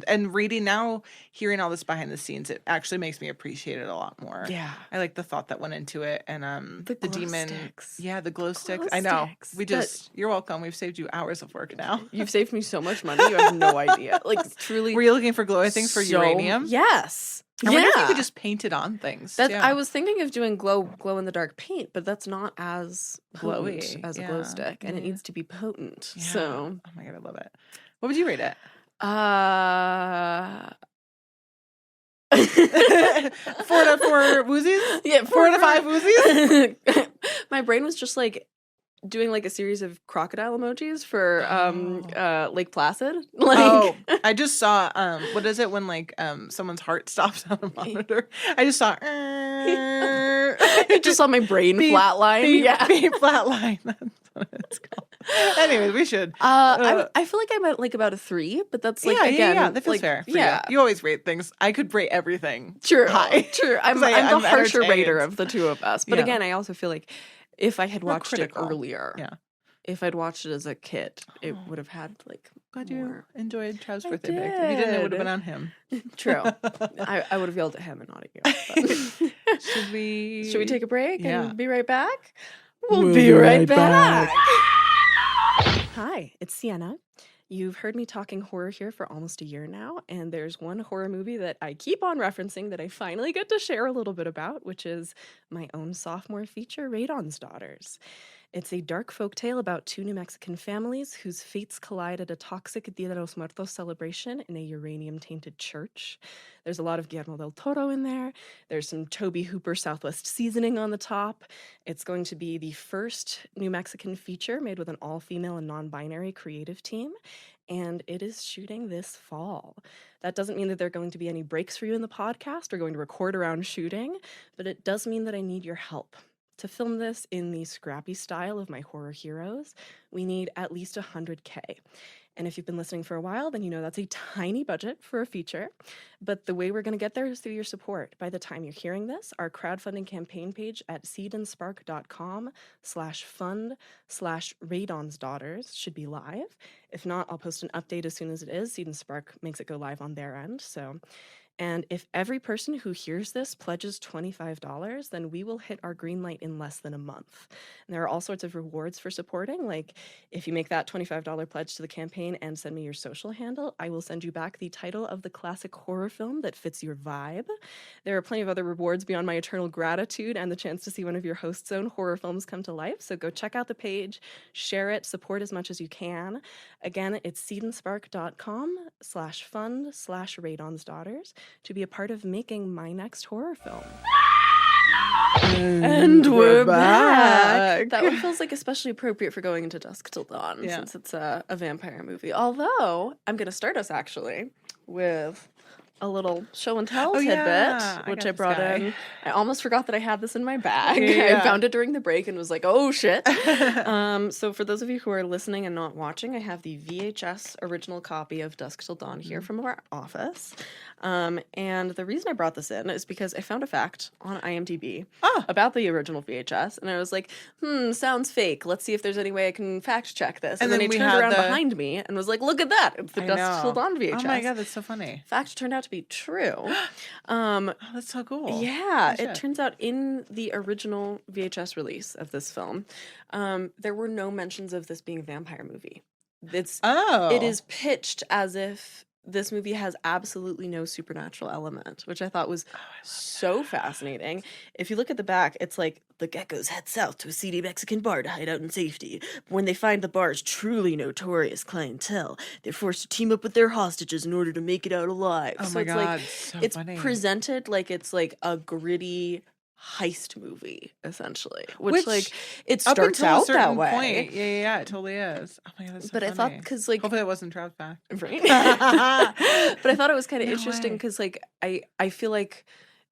And reading now, hearing all this behind the scenes, it actually makes me appreciate it a lot more. Yeah, I like the thought that went into it, and the demon. Sticks. Yeah, the glow sticks. I know. You're welcome. We've saved you hours of work now. You've saved me so much money. You have no idea. Like truly. Were you looking for glow things for uranium? Yes. I wonder if you could just paint it on things. I was thinking of doing glow in the dark paint, but that's not as glowy as a glow stick, and it needs to be potent. Yeah. So, oh my god, I love it. What would you rate it? 4 out of 4 woozies? Yeah, 4 out of 5 woozies? My brain was just like doing like a series of crocodile emojis for Lake Placid. Like I just saw what is it when like someone's heart stops on a monitor? I just saw I just saw my brain flatline. Beep flatline. That's what it's called. Anyways, we should. I feel like I'm at like about a 3, but that's like again, that feels fair. You always rate things. I could rate everything. True, high. True. I'm the harsher rater of the two of us. But again, I also feel like if I had watched it earlier, if I'd watched it as a kid, it would have had like. Glad you enjoyed Trav's birthday pick. If you didn't, it would have been on him. True. I would have yelled at him and not at you. Should we take a break and be right back? We'll be right back. Hi, it's Sienna. You've heard me talking horror here for almost a year now, and there's one horror movie that I keep on referencing that I finally get to share a little bit about, which is my own sophomore feature, Radon's Daughters. It's a dark folktale about two New Mexican families whose fates collide at a toxic Dia de los Muertos celebration in a uranium-tainted church. There's a lot of Guillermo del Toro in there. There's some Toby Hooper Southwest seasoning on the top. It's going to be the first New Mexican feature made with an all-female and non-binary creative team, and it is shooting this fall. That doesn't mean that there are going to be any breaks for you in the podcast. We're going to record around shooting, but it does mean that I need your help. To film this in the scrappy style of my horror heroes, we need at least $100K. And if you've been listening for a while, then you know that's a tiny budget for a feature. But the way we're going to get there is through your support. By the time you're hearing this, our crowdfunding campaign page at seedandspark.com/fund/radonsdaughters should be live. If not, I'll post an update as soon as it is. Seed and Spark makes it go live on their end. And if every person who hears this pledges $25, then we will hit our green light in less than a month. And there are all sorts of rewards for supporting. Like if you make that $25 pledge to the campaign and send me your social handle, I will send you back the title of the classic horror film that fits your vibe. There are plenty of other rewards beyond my eternal gratitude and the chance to see one of your host's own horror films come to life. So go check out the page, share it, support as much as you can. Again, it's seedandspark.com/fund/radonsdaughters to be a part of making my next horror film. And we're back. That one feels like especially appropriate for going into Dusk Till Dawn, since it's a vampire movie. Although, I'm going to start us actually with a little show and tell tidbit, which I brought in. I almost forgot that I had this in my bag. I found it during the break and was like, oh shit. So for those of you who are listening and not watching, I have the VHS original copy of Dusk Till Dawn here from our office. And the reason I brought this in is because I found a fact on IMDb about the original VHS, and I was like, sounds fake. Let's see if there's any way I can fact check this. And then I turned around behind me and was like, look at that. It's the Dusk Till Dawn VHS. Oh my god, that's so funny. Fact turned out to be true. That's so cool. Yeah, it turns out in the original VHS release of this film, there were no mentions of this being a vampire movie. It is pitched as if this movie has absolutely no supernatural element, which I thought was so fascinating. If you look at the back, it's like the geckos head south to a seedy Mexican bar to hide out in safety. But when they find the bar's truly notorious clientele, they're forced to team up with their hostages in order to make it out alive. Oh my god, so it's funny. Presented like it's like a gritty heist movie, essentially, which like it starts out that way. Point. Yeah, it totally is. Oh my god, that's so but funny. I thought because like hopefully that wasn't Trav's fact, right? But I thought it was kind of interesting because like I feel like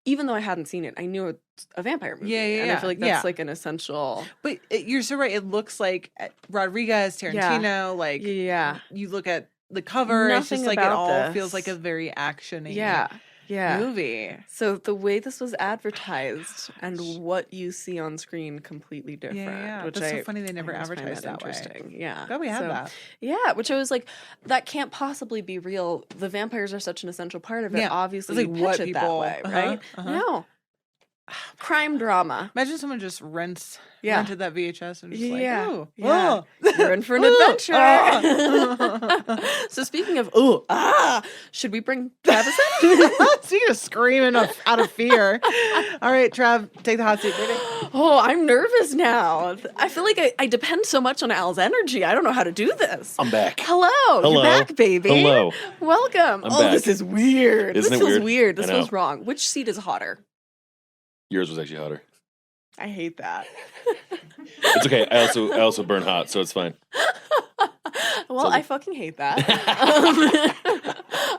even though I hadn't seen it, I knew it's a vampire movie. And I feel like that's like an essential. But you're so right. It looks like Rodriguez, Tarantino. Like you look at the cover, it's just like it all feels like a very action-y movie. So the way this was advertised and what you see on screen completely different. Which that's so funny they never advertised that interesting. way. Yeah. Glad we had that. Yeah, which I was like, that can't possibly be real. The vampires are such an essential part of it. Obviously, like you what pitch it people, that way, right? No. Crime drama. Imagine someone just rented that VHS and just like, you're in for an adventure. So speaking of should we bring Travis in? Speaking of screaming out of fear. All right, Trav, take the hot seat, baby. Oh, I'm nervous now. I feel like I depend so much on Al's energy. I don't know how to do this. I'm back. Hello. You're back, baby. Hello. Welcome. I'm back. This is weird. Isn't this it feels weird. This I know. feels wrong. Which seat is hotter? Yours was actually hotter. I hate that. It's okay. I also burn hot, so it's fine. Well, I fucking hate that.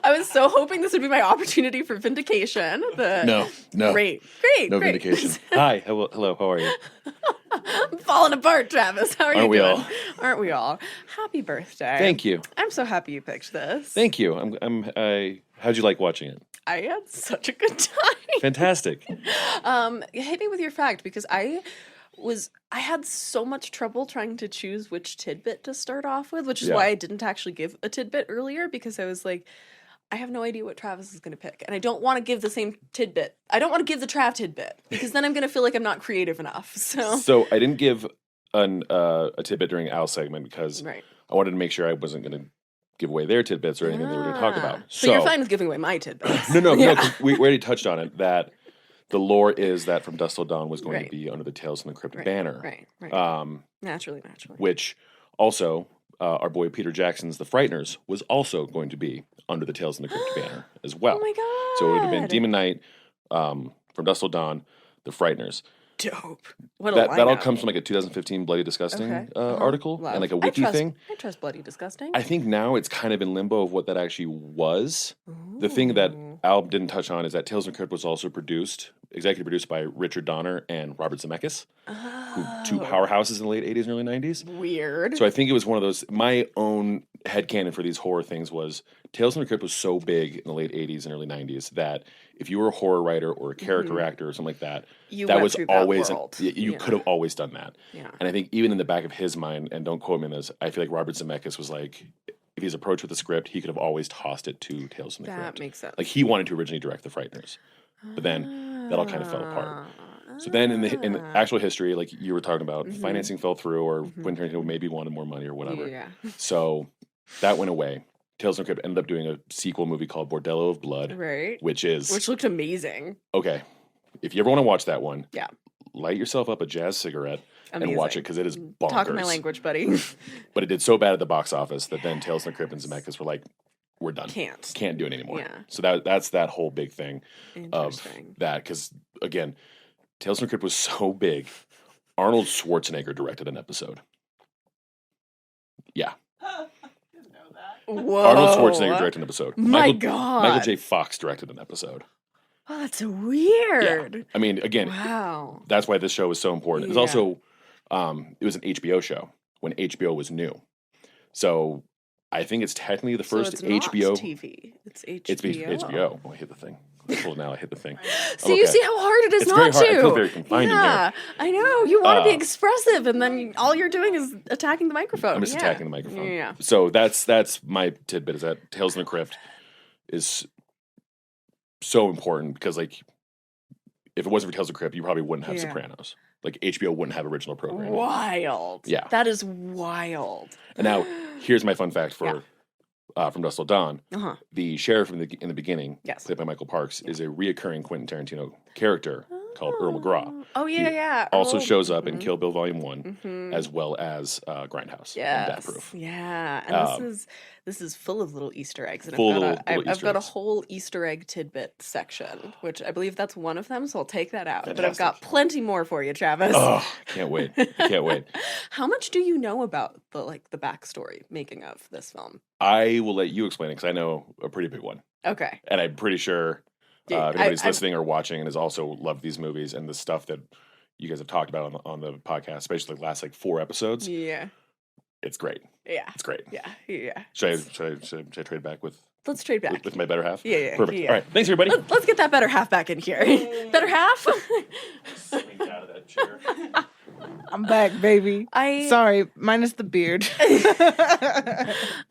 I was so hoping this would be my opportunity for vindication. But No. Great. No vindication. Hi. Hello. How are you? I'm falling apart, Travis. How are you doing? All? Aren't we all? Happy birthday. Thank you. I'm so happy you picked this. Thank you. How'd you like watching it? I had such a good time. Fantastic. Hit me with your fact because I had so much trouble trying to choose which tidbit to start off with, which is why I didn't actually give a tidbit earlier, because I was like, I have no idea what Travis is going to pick, and I don't want to give the same tidbit. I don't want to give the Trav tidbit because then I'm going to feel like I'm not creative enough. So I didn't give a tidbit during Al's segment because I wanted to make sure I wasn't going to give away their tidbits or anything they were going to talk about. So you're fine with giving away my tidbits. No, we already touched on it, that the lore is that From Dusk Till Dawn was going Right. to be under the Tales from the Crypt Right, banner. Right. Naturally. Which also, our boy Peter Jackson's The Frighteners was also going to be under the Tales from the Crypt banner as well. Oh my god! So it would have been Demon Knight, From Dusk Till Dawn, The Frighteners. Dope. What a That all lineup. comes from like a 2015 Bloody Disgusting article Love. and like a wiki thing. I trust Bloody Disgusting. I think now it's kind of in limbo of what that actually was. The thing that Al didn't touch on is that Tales from the Crypt was also executive produced by Richard Donner and Robert Zemeckis, two powerhouses in the late 80s and early 90s. Weird. So I think it was one of those, my own headcanon for these horror things was Tales from the Crypt was so big in the late 80s and early 90s that if you were a horror writer or a character actor or something like that, that was always, you could have always done that. Yeah. And I think even in the back of his mind, and don't quote me on this, I feel like Robert Zemeckis was like, if he's approached with a script, he could have always tossed it to Tales from the Crypt. That makes sense. Like he wanted to originally direct The Frighteners, but then that all kind of fell apart. So then in the actual history, like you were talking about, financing fell through, or Quentin Tarantino maybe wanted more money or whatever. Yeah. So that went away. Tales from the Crypt ended up doing a sequel movie called Bordello of Blood, Right. which looked amazing. okay. If you ever want to watch that one, Yeah. light yourself up a jazz cigarette and watch it because it is bonkers. Talk my language, buddy. But it did so bad at the box office that then Tales from the Crypt and Zemeckis were like, we're done. Can't do it anymore. Yeah. So that's that whole big thing of Interesting. that. Because again, Tales from the Crypt was so big. Arnold Schwarzenegger directed an episode. Yeah. Whoa. Arnold Schwarzenegger directed an episode. My God. Michael J. Fox directed an episode. Oh, that's weird. Yeah. I mean, again, Wow. that's why this show was so important. It was Yeah. also, it was an HBO show when HBO was new. So I think it's technically the first it's HBO. Not TV. It's HBO. It's HBO. Oh, I hit the thing. Well, now I hit the thing. So you see how hard it is It's not very hard. to. I feel very confined in yeah, here. I know. You want to be expressive, and then all you're doing is attacking the microphone. I'm just attacking the microphone. Yeah. So that's my tidbit, is that Tales from the Crypt is so important because, like, if it wasn't for Tales from the Crypt, you probably wouldn't have Sopranos. Like, HBO wouldn't have original programming. Wild. Yeah. That is wild. And now, here's my fun fact for From Dusk Till Dawn. Uh-huh. The sheriff in the beginning, Yes. played by Michael Parks, is a reoccurring Quentin Tarantino character called Earl McGraw. Oh, yeah, yeah. Also shows up in Kill Bill Volume 1, as well as Grindhouse and Death Proof. Yeah. And this is full of little Easter eggs. And Full I've little got Easter a eggs. whole Easter egg tidbit section, which I believe that's one of them, so I'll take that out. But I've Fantastic. got plenty more for you, Travis. Oh, can't wait. I can't wait. How much do you know about the backstory making of this film? I will let you explain it because I know a pretty big one. Okay. And I'm pretty sure Yeah, if anybody's I- listening or watching and has also loved these movies and the stuff that you guys have talked about on the podcast, especially the last like 4 episodes, Yeah. it's great. Yeah. It's great. Yeah. Yeah. Should I trade back with Let's trade back. with my better half? Yeah. Perfect. Yeah. All right. Thanks, everybody. Let's get that better half back in here. Better half? Slinked out of that chair. I'm back, baby. Sorry, minus the beard.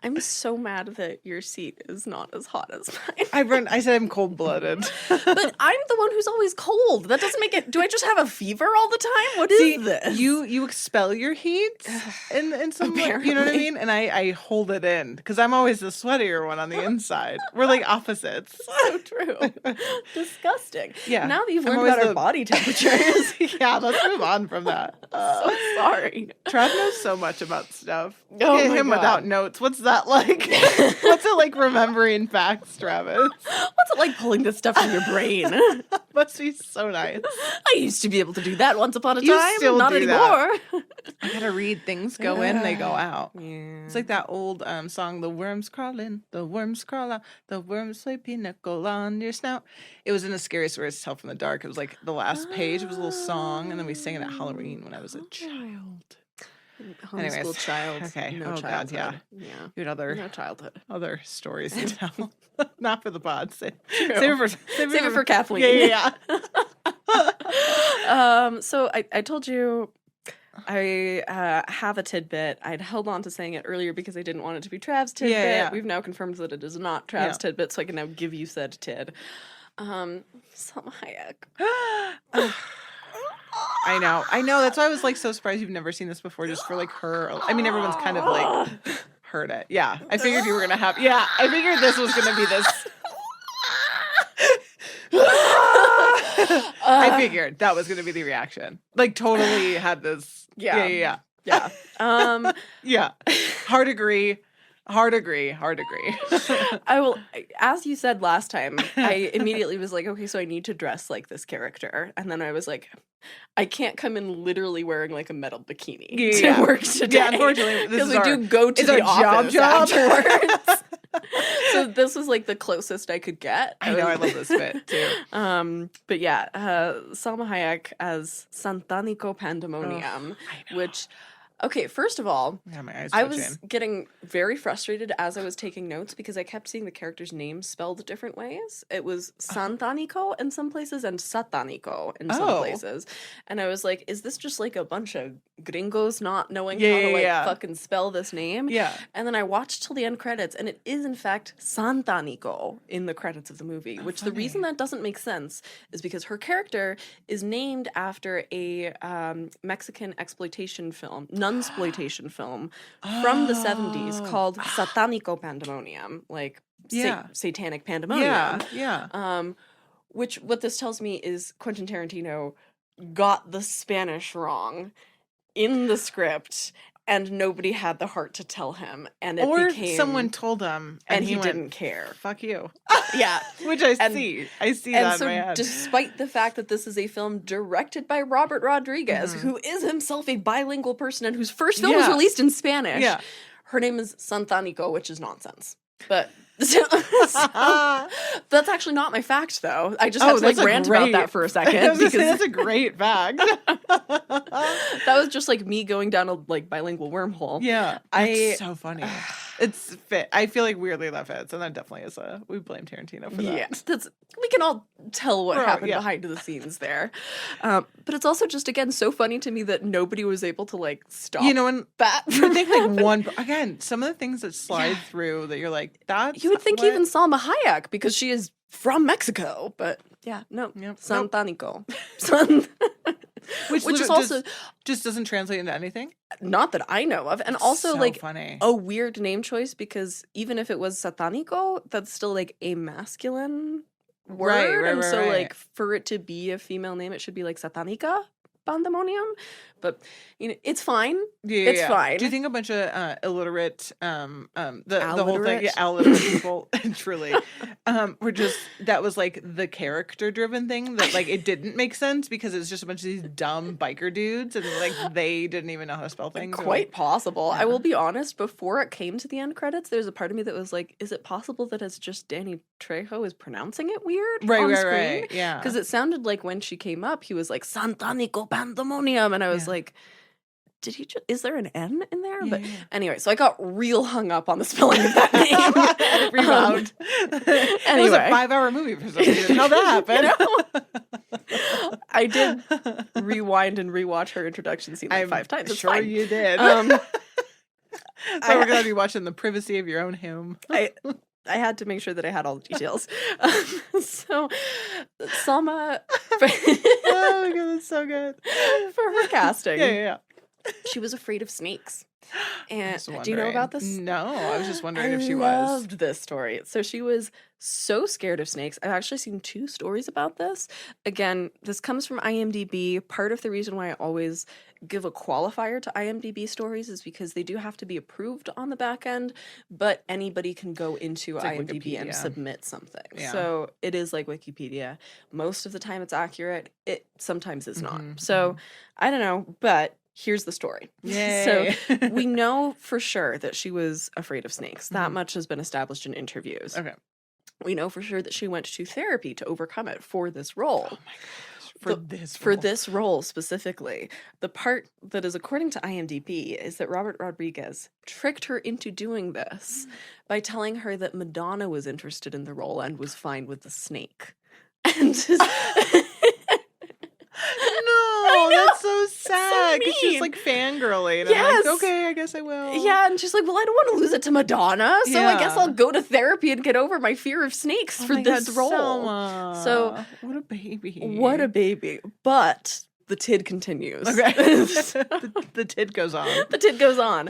I'm so mad that your seat is not as hot as mine. I said I'm cold-blooded. But I'm the one who's always cold. That doesn't make it. Do I just have a fever all the time? What is this? You expel your heat in some way, you know what I mean? And I hold it in because I'm always the sweatier one on the inside. We're like opposites. So true. Disgusting. Yeah. Now that you've I'm learned always about our the- body temperatures. Yeah, let's move on from that. So sorry. Trav knows so much about stuff. Oh Get my him God. without notes. What's that like? What's it like remembering facts, Travis? What's it like pulling this stuff from your brain? Must be so nice. I used to be able to do that once upon a You time. still Not do anymore. I gotta read things go in, they go out. Yeah. It's like that old song, "The worms crawl in, the worms crawl out, the worms play pinnacle on your snout." It was in the Scariest Stories to Tell from the Dark. It was like the last page. It was a little song, and then we sang it at Halloween when I was a child. Homeschool Anyways, child. okay. No Oh, God, childhood. Yeah. You had No childhood. other stories to tell. Not for the pod. Save True. Save it for Kathleen. Yeah. So I told you I have a tidbit. I'd held on to saying it earlier because I didn't want it to be Trav's tidbit. Yeah. We've now confirmed that it is not Trav's tidbit, so I can now give you said tid. Salma Hayek. I know. That's why I was like so surprised you've never seen this before, just for like her. I mean, everyone's kind of like heard it. Yeah. I figured you were gonna have. Yeah. I figured this was gonna be this. I figured that was going to be the reaction. Like, totally had this. Yeah. Yeah. Hard agree. I will, as you said last time, I immediately was like, okay, so I need to dress like this character. And then I was like, I can't come in literally wearing like a metal bikini to work today. Yeah, unfortunately, because we do go to the office afterwards. So this was like the closest I could get. I know, I love this fit too. But yeah, Salma Hayek as Santanico Pandemonium, which... Okay, first of all, I was getting very frustrated as I was taking notes because I kept seeing the characters' names spelled different ways. It was Santanico in some places and Satanico in some places. And I was like, is this just like a bunch of gringos not knowing how to fucking spell this name? Yeah. And then I watched till the end credits, and it is in fact Santanico in the credits of the movie, which the reason that doesn't make sense is because her character is named after a Mexican exploitation film, nunsploitation film from the 70s called Santanico Pandemonium, like satanic pandemonium. Which what this tells me is Quentin Tarantino got the Spanish wrong in the script, and nobody had the heart to tell him, and it became someone told him, and he didn't care. Fuck you. Yeah, which I see that in my head. Despite the fact that this is a film directed by Robert Rodriguez, who is himself a bilingual person and whose first film was released in Spanish, her name is Santanico, which is nonsense. But so, that's actually not my fact, though. I just had to like rant about that for a second because that's a great fact. That was just like me going down a like bilingual wormhole. Yeah, it's so funny. It's fit. I feel like weirdly that fits, and that definitely is we blame Tarantino for that. Yeah, we can all tell what happened behind the scenes there. But it's also just again so funny to me that nobody was able to like stop. You know, and that you think like some of the things that slide through that you're like that. You would think even Salma Hayek because she is from Mexico, but Santanico. Which is also just doesn't translate into anything. Not that I know of, and also so like funny. A weird name choice because even if it was Satanico, that's still like a masculine word, and so like for it to be a female name, it should be like Satanica Pandemonium. But you know, it's fine. It's fine. Do you think a bunch of illiterate, the whole thing, illiterate people, truly, were just that was like the character driven thing that like it didn't make sense because it's just a bunch of these dumb biker dudes and like they didn't even know how to spell things. Quite possible. I will be honest. Before it came to the end credits, there's a part of me that was like, is it possible that it's just Danny Trejo is pronouncing it weird on screen? Right. Yeah, because it sounded like when she came up, he was like Santanico Pandemonium, and I was like, did he is there an N in there? But anyway, so I got real hung up on the spelling of that name. Rebound. Anyway. It was a 5-hour movie for some reason. How that happened? You know? I did rewind and rewatch her introduction scene like 5 times. It's sure fine. You did. So we're going to be watching the privacy of your own home. I had to make sure that I had all the details. So, Salma... oh my god, that's so good. For her casting. Yeah. She was afraid of snakes. And do you know about this? No, I was just wondering if she was. I loved this story. So she was so scared of snakes. I've actually seen 2 stories about this. Again, this comes from IMDb. Part of the reason why I always give a qualifier to IMDb stories is because they do have to be approved on the back end, but anybody can go into like IMDb Wikipedia. And submit something. Yeah. So it is like Wikipedia. Most of the time it's accurate. It sometimes is not. So I don't know, but here's the story. Yay. So we know for sure that she was afraid of snakes. That much has been established in interviews. Okay. We know for sure that she went to therapy to overcome it for this role. Oh my gosh. For this role specifically. The part that is according to IMDb is that Robert Rodriguez tricked her into doing this by telling her that Madonna was interested in the role and was fine with the snake. And no, that's so sad because she's like fangirling. And I'm like, okay, I guess I will. Yeah, and she's like, well, I don't want to lose it to Madonna, so I guess I'll go to therapy and get over my fear of snakes for this role. Selma. So what a baby. What a baby. But the tid continues. Okay. the tid goes on. The tid goes on.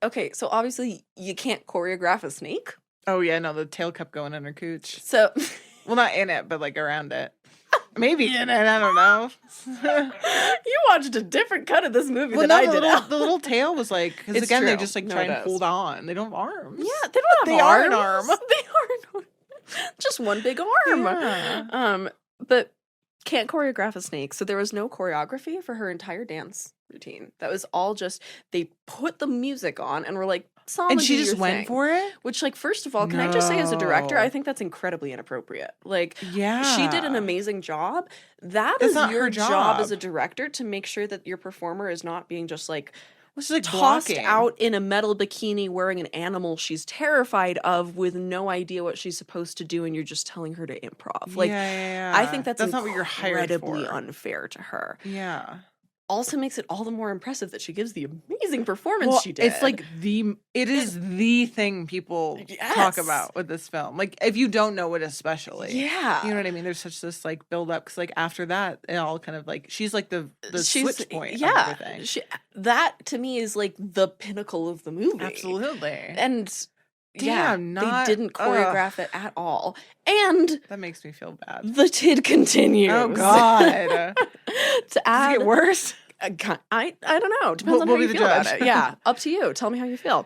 Okay, so obviously you can't choreograph a snake. Oh yeah, no, the tail kept going in her cooch. So Well, not in it, but like around it. Maybe in it. I don't know. You watched a different cut of this movie than no, I did. The little tail was like, because It's again, they true. just like No, try it and does. hold on. They don't have arms. Yeah, they don't have They are arms. an arm. They are just one big arm. Yeah. But can't choreograph a snake, so there was no choreography for her entire dance routine. That was all just they put the music on and were like, Salma, And she do just your went thing. for it? Which, like, first of all, can I just say, as a director, No. I think that's incredibly inappropriate. Like, Yeah. she did an amazing job. That's Is not your her job as job. a director, to make sure that your performer is not being just like She's like tossed blocking. out in a metal bikini wearing an animal she's terrified of with no idea what she's supposed to do, and you're just telling her to improv. Like, yeah. I think that's not what you're hired incredibly for. unfair to her. Yeah. Also makes it all the more impressive that she gives the amazing performance Well, she did. it's like it is the thing people talk Yes. about with this film. Like, if you don't know it, especially. yeah. You know what I mean? There's such this like build up, because like after that, it all kind of like she's like the switch point of everything. That to me is like the pinnacle of the movie. Absolutely. And Damn, they didn't choreograph it at all. And That makes me feel bad. the tid continues. Oh God. To Does add it get worse? I don't know. Depends on We'll how you be the feel about judge. it. Yeah, up to you. Tell me how you feel.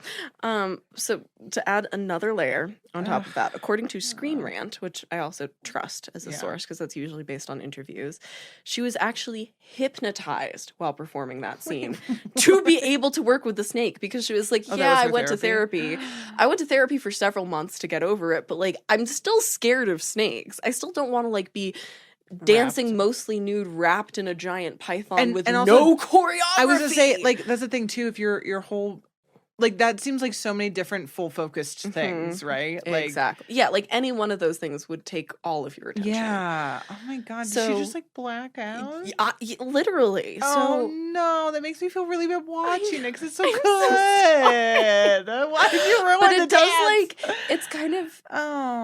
So to add another layer on top of that, according to Screen Rant, which I also trust as a source because that's usually based on interviews, she was actually hypnotized while performing that scene to be able to work with the snake, because she was like, Oh, that yeah, was I her went to therapy? therapy. I went to therapy for several months to get over it, but like I'm still scared of snakes. I still don't want to like be dancing mostly nude, wrapped in a giant python with and also, no choreography. I was gonna say, like, that's the thing too. If your whole, like, that seems like so many different full focused things, right? Like, exactly. Yeah, like any one of those things would take all of your attention. yeah. Oh my God. Did she just like black out? Literally. Oh So no, that makes me feel really bad watching it, because it's so I'm good. so Why did you ruin but the it does dance? like it's kind of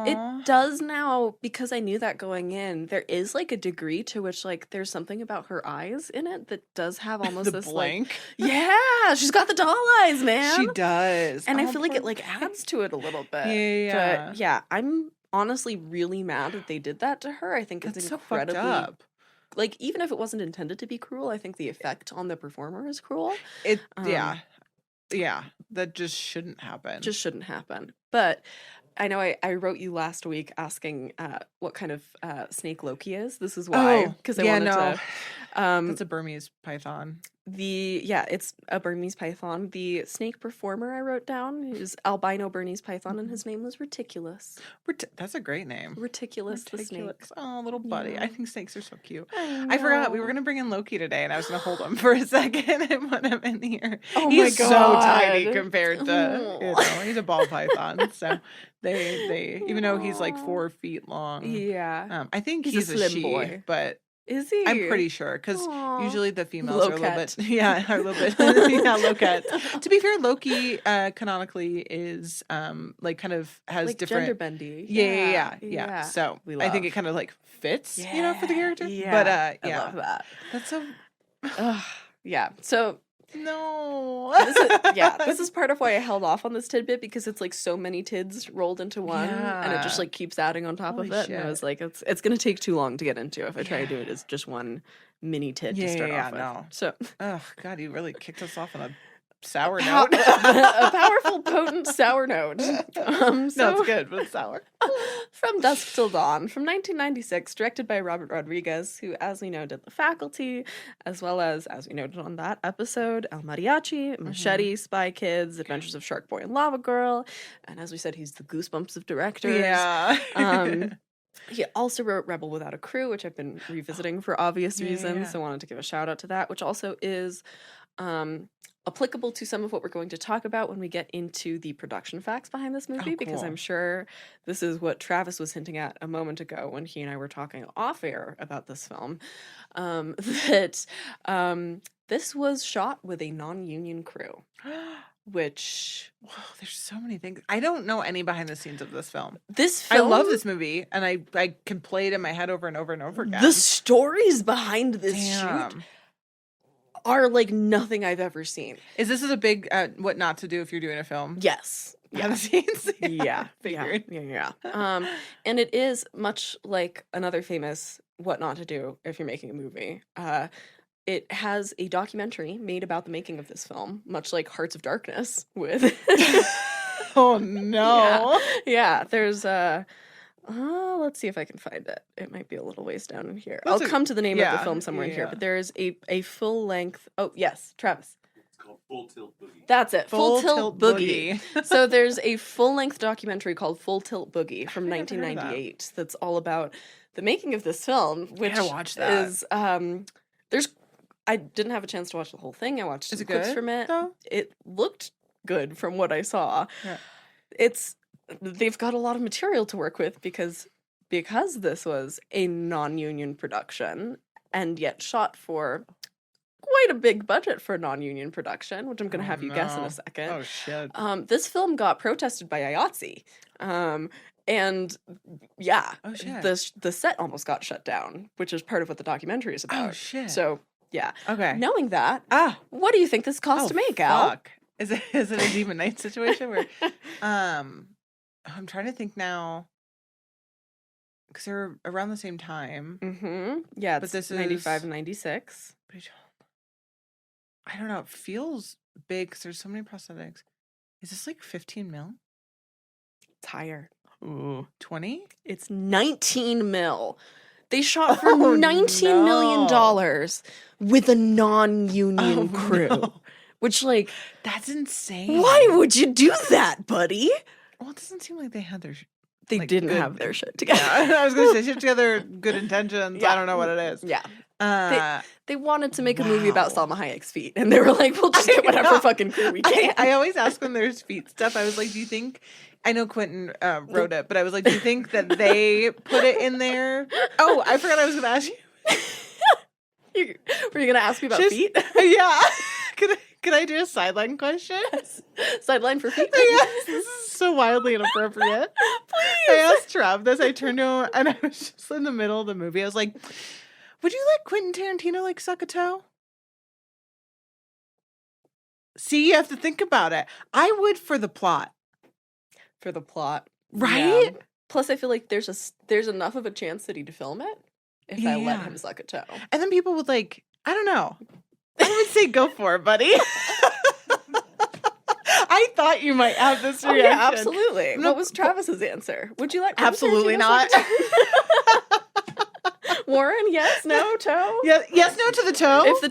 it does now, because I knew that going in. There is like a degree to which like there's something about her eyes in it that does have almost the this blank. like yeah, she's got the doll eyes, man. She does, and I Oh, feel like poor it like thing. adds to it a little bit. Yeah. But yeah, I'm honestly really mad that they did that to her. I think That's it's so fucked incredibly up. like, even if it wasn't intended to be cruel, I think the effect on the performer is cruel. It yeah, that just shouldn't happen. Just shouldn't happen. But I know I wrote you last week asking what kind of snake Loki is. This is why, because I wanted to. It's a Burmese python. It's a Burmese python. The snake performer I wrote down is albino Burmese python, and his name was Reticulous. That's a great name. Reticulous the snake. Oh, little buddy. Yeah. I think snakes are so cute. I forgot we were know. gonna bring in Loki today, and I was gonna hold him for a second and put him in here. Oh He's my so God. tiny compared to he's a ball python. So they even though he's like 4 feet long. Yeah. I think He's a he's a slim she, boy. but Is he? I'm pretty sure, because Aw. usually the females are a little Locat. bit, are a little bit, Locat. To be fair, Loki canonically is like kind of has like different gender bendy. yeah. So We I think love. it kind of like fits, for the character. Yeah. But I yeah, love that. that's so Ugh, yeah. So no. this is part of why I held off on this tidbit, because it's like so many tids rolled into one, and it just Yeah. like keeps adding on top Holy of it. And I shit. was like, it's gonna take too long to get into if I try to do it as just one mini tid to start off with. no. So Oh God, you really kicked us off on a sour Pow- note. a powerful, potent sour note. No, it's good, but it's sour. From Dusk Till Dawn, from 1996, directed by Robert Rodriguez, who, as we know, did The Faculty, as well as we noted on that episode, El Mariachi, Machete, Spy Kids, Adventures of Shark Boy and Lava Girl, and as we said, he's the Goosebumps of directors. Yeah. He also wrote Rebel Without a Crew, which I've been revisiting for obvious reasons, yeah. so I wanted to give a shout out to that, which also is applicable to some of what we're going to talk about when we get into the production facts behind this movie, because cool. I'm sure this is what Travis was hinting at a moment ago when he and I were talking off air about this film, that this was shot with a non-union crew. Which Whoa, there's so many things. I don't know any behind the scenes of this film. this film, I love this movie, and I can play it in my head over and over and over again. the stories behind this shoot Damn. are like nothing I've ever seen. Is this a big what not to do if you're doing a film? Yes. behind the scenes. Yeah. Figured. Yeah. And it is much like another famous What Not to Do if you're making a movie. It has a documentary made about the making of this film, much like Hearts of Darkness with Oh no. Yeah, there's let's see if I can find it. It might be a little ways down in here. What's I'll come to the name of the film somewhere in here, yeah. but there is a full length. Oh, yes, Travis. It's called Full Tilt Boogie. That's it. Full Tilt Boogie. Boogie. So there's a full length documentary called Full Tilt Boogie from I think I've heard of that. 1998 that's all about the making of this film, which gotta watch that. is there's I didn't have a chance to watch the whole thing. I watched Is some it clips good, from it. though? It looked good from what I saw. Yeah. They've got a lot of material to work with because this was a non-union production and yet shot for quite a big budget for a non-union production, which I'm going to have you guess in a second. Oh shit. This film got protested by IATSE. And yeah, Oh shit. the set almost got shut down, which is part of what the documentary is about. Oh shit. So yeah. Okay. Knowing that, Ah. what do you think this cost to make, Al? Fuck. Is it a Demon Knight situation where I'm trying to think now because they're around the same time. Mm-hmm. Yeah, But it's this 95 is- and 96. I don't know. It feels big because there's so many prosthetics. Is this like 15 mil? It's higher. 20? It's 19 mil. They shot for Oh, $19 million dollars with a non-union Oh, crew. no. Which, like, That's insane. why would you do that, buddy? Well, it doesn't seem like they had their. They Like, didn't good- have their shit together. Yeah, I was gonna say shit together, good intentions. Yeah. I don't know what it is. Yeah. They wanted to make a movie about Wow. Salma Hayek's feet, and they were like, we'll just get whatever know. fucking crew we can. I always ask when there's feet stuff. I was like, do you think? I know Quentin wrote it, but I was like, do you think that they put it in there? Oh, I forgot I was gonna ask you. Were you going to ask me about Just- feet? Yeah. Could I do a sideline question? Sideline for feet? Yes, this is so wildly inappropriate. Please. I asked Trav this. I turned to him and I was just in the middle of the movie. I was like, would you let Quentin Tarantino like suck a toe? See, you have to think about it. I would for the plot. For the plot. Right? Yeah. Plus, I feel like there's enough of a chance that he'd film it if I let Yeah. him suck a toe. And then people would like, I don't know. I would say go for it, buddy. I thought you might have this Oh, reaction. yeah, absolutely. No, What was Travis's answer? Would you let Quentin Absolutely Tarantino not. suck a toe? Warren, yes, no, toe? Yeah, yes, no to the toe. If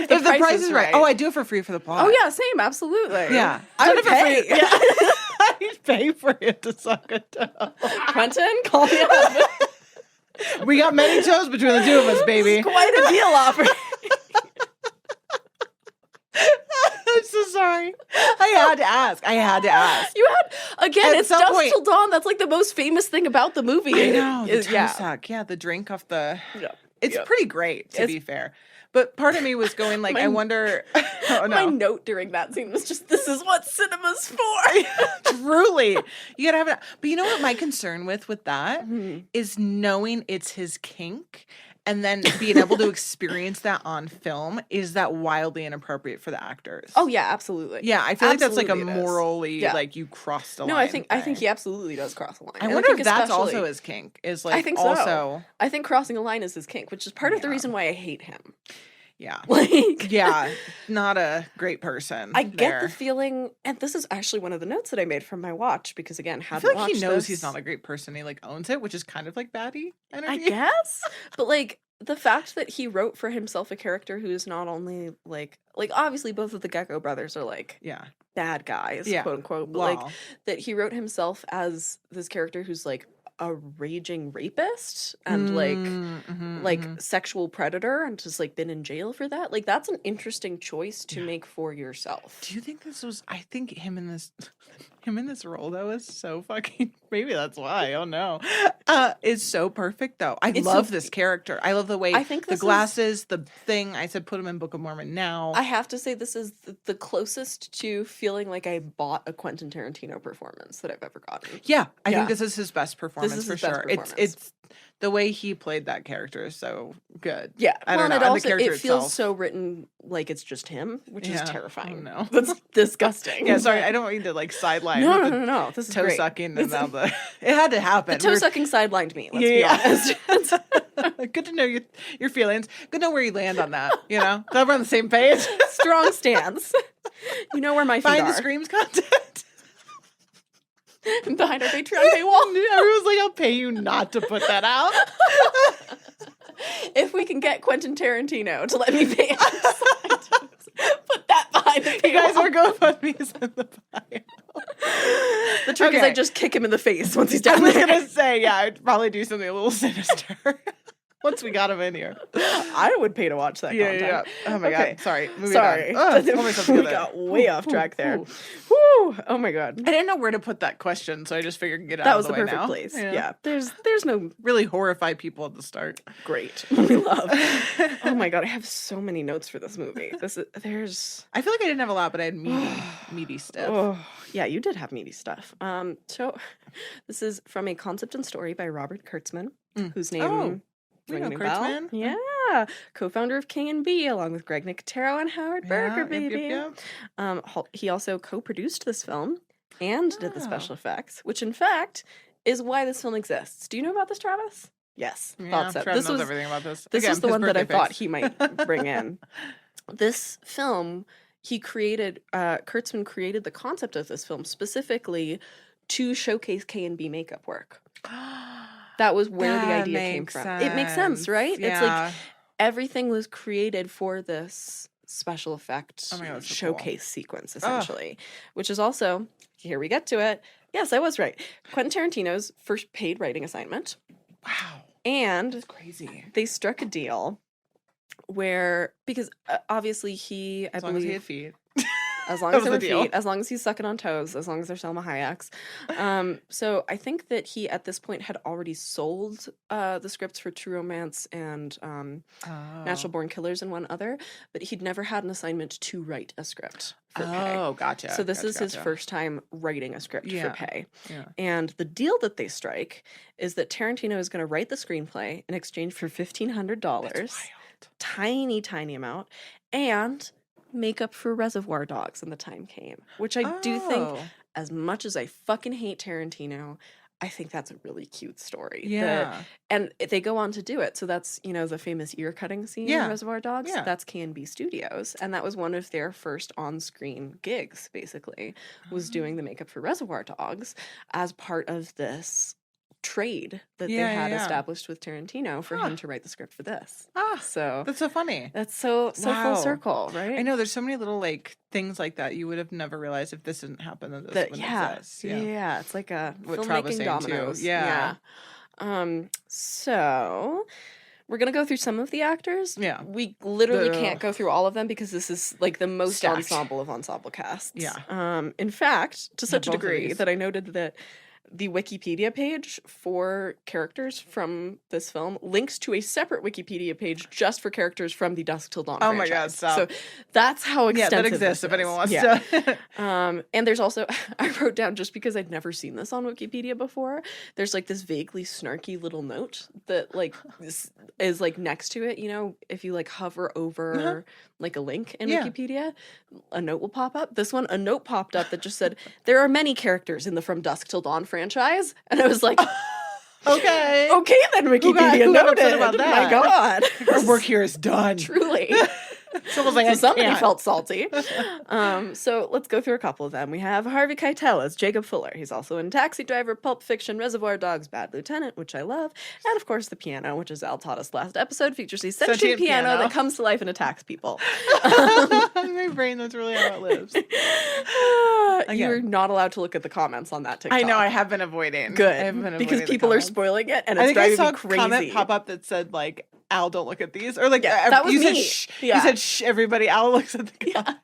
the price is right. Oh, I do it for free for the plot. Oh, yeah, same, absolutely. Yeah. I I'd would pay. pay. Yeah. I'd pay for it to suck a toe. Quentin, call me up. We got many toes between the two of us, baby. Quite a deal offer. I'm so sorry. I had to ask. You had, again, At it's some Dusk point- Till Dawn. That's like the most famous thing about the movie. I know. The toe yeah. suck. Yeah, the drink off the... Yeah. It's Yeah. pretty great, to It's- be fair. But part of me was going like, My- I wonder... Oh, My no. note during that scene was just, this is what cinema's for. Truly. You gotta have it. But you know what my concern with that Mhm. is knowing it's his kink and then being able to experience that on film. Is that wildly inappropriate for the actors? Oh, yeah, absolutely. Yeah, I feel like that's like a Absolutely it is. morally, Yeah. like you crossed the No, line. I think thing. he absolutely does cross the line. I And wonder think if that's especially- also his kink. Is like I think so. also, I think crossing a line is his kink, which is part of the Yeah. reason why I hate him. yeah, Like, yeah, not a great person. I get there. the feeling, and this is actually one of the notes that I made from my watch, because again, I hadn't feel like he watched knows this. he's not a great person. He like owns it, which is kind of like baddie energy. I guess, but like the fact that he wrote for himself a character who is not only like obviously both of the Gecko brothers are like Yeah, bad guys, Yeah. quote unquote, but Well, like that he wrote himself as this character who's like a raging rapist and like sexual predator and just like been in jail for that. Like that's an interesting choice to make for yourself. Do you think this was? I think him in this role though is so fucking. Maybe that's why. Oh no, is so perfect though. I It's love so- this character. I love the way I think the this is- glasses, the thing. I said put him in Book of Mormon now. I have to say this is the closest to feeling like I bought a Quentin Tarantino performance that I've ever gotten. yeah, I Yeah. think this is his best performance is for his best sure. performance. It's the way he played that character is so good. Yeah, I don't know. And And the also, character it feels itself. so written like it's just him, which is terrifying. Oh, no. That's disgusting. Yeah, sorry, I don't want you to like sideline. No, with no, the no. This is toe great. sucking and all the. It had to happen. The toe sucking sidelined me. Let's Yeah. be honest. Good to know your feelings. Good to know where you land on that. You know, glad we're on the same page. Strong stance. You know where my feet Find are. the Screams content. Behind our Patreon paywall. Everyone's like, I'll pay you not to put that out. If we can get Quentin Tarantino to let me pay us, put that behind the paywall. You guys are GoFundMe's in the bio. The trick is I just kick him in the face once he's down I was there. gonna say, yeah, I'd probably do something a little sinister. Once we got him in here. I would pay to watch that content. Yeah. Oh my god. Sorry. Sorry. We got way off track there. Ooh. Woo. Oh my god. I didn't know where to put that question, so I just figured get out That of was the way perfect now. place. Yeah. There's no Really horrify people at the start. great. We love. Oh my god, I have so many notes for this movie. There's I feel like I didn't have a lot, but I had meaty stuff. Oh, yeah, you did have meaty stuff. So this is from a concept and story by Robert Kurtzman, whose name we know ring a bell? Kurtzman. Yeah, co-founder of King and B, along with Greg Nicotero and Howard Berger, baby. He also co-produced this film and did the special effects, which in fact is why this film exists. Do you know about this, Travis? Yes, thought so. Trev This knows was everything about this. this Again, was the his one that I birthday thought face. he might bring in. This film, he created, Kurtzman created the concept of this film specifically to showcase K&B makeup work. That was where the idea came from. It makes sense, right? Yeah. It's like everything was created for this special effect Oh my God, that's so showcase sequence, essentially, which is also, here we get to it. Yes, I was right. Quentin Tarantino's first paid writing assignment. Wow. And That's crazy. they struck a deal where, because obviously I As long as believe, he had feet. as long That as was there were the deal. feet, as long as he's sucking on toes, as long as they're Selma Hayeks. So I think that he at this point had already sold the scripts for True Romance and Natural Born Killers and one other, but he'd never had an assignment to write a script for pay. Oh, gotcha. So this is his gotcha. first time writing a script for Yeah. pay. Yeah. And the deal that they strike is that Tarantino is going to write the screenplay in exchange for $1,500, That's wild. tiny amount, and make up for Reservoir Dogs when the time came. Which I do think, Oh. as much as I fucking hate Tarantino, I think that's a really cute story. Yeah. And they go on to do it. So that's, the famous ear cutting scene in Reservoir Dogs. Yeah. That's K&B Studios. And that was one of their first on-screen gigs, basically, was doing the makeup for Reservoir Dogs as part of this trade that they had established with Tarantino for him to write the script for this. So That's so funny. that's so Wow. full circle, right? I know there's so many little like things like that you would have never realized if this didn't happen. That this wouldn't exist. Yeah, it's like a What Trav was filmmaking saying, too. dominoes. Yeah. So we're gonna go through some of the actors. Yeah. We literally The- can't go through all of them because this is like the most Stacked. ensemble of ensemble casts. Yeah. In fact, to such a both of degree these. that I noted that the Wikipedia page for characters from this film links to a separate Wikipedia page just for characters from the Dusk Till Dawn Oh my God, franchise. stop. So that's how Yeah, extensive that exists this if anyone is. wants Yeah. to. And there's also, I wrote down, just because I'd never seen this on Wikipedia before, there's like this vaguely snarky little note that like is like next to it. If you like hover over like a link in Wikipedia, a note will pop up. This one, a note popped up that just said, there are many characters in the From Dusk Till Dawn franchise. And I was like, Okay. okay then, Wikipedia who got upset noted. about My that? God. Our work here is done. Truly. Someone's like, So I somebody can't. felt salty. So let's go through a couple of them. We have Harvey Keitel as Jacob Fuller. He's also in Taxi Driver, Pulp Fiction, Reservoir Dogs, Bad Lieutenant, which I love, and of course the piano, which as Al taught us last episode, features a sentient Sentient piano piano. that comes to life and attacks people. My brain, that's really how it lives. You're not allowed to look at the comments on that TikTok. I know, I have been avoiding. Good, I've been because avoiding the people are comments. spoiling it, and I it's think I driving saw me a crazy. comment pop up that said like, Al, don't look at these. Or like, that was you me. said shh. Yeah. You said shh, everybody. Al looks at the comments.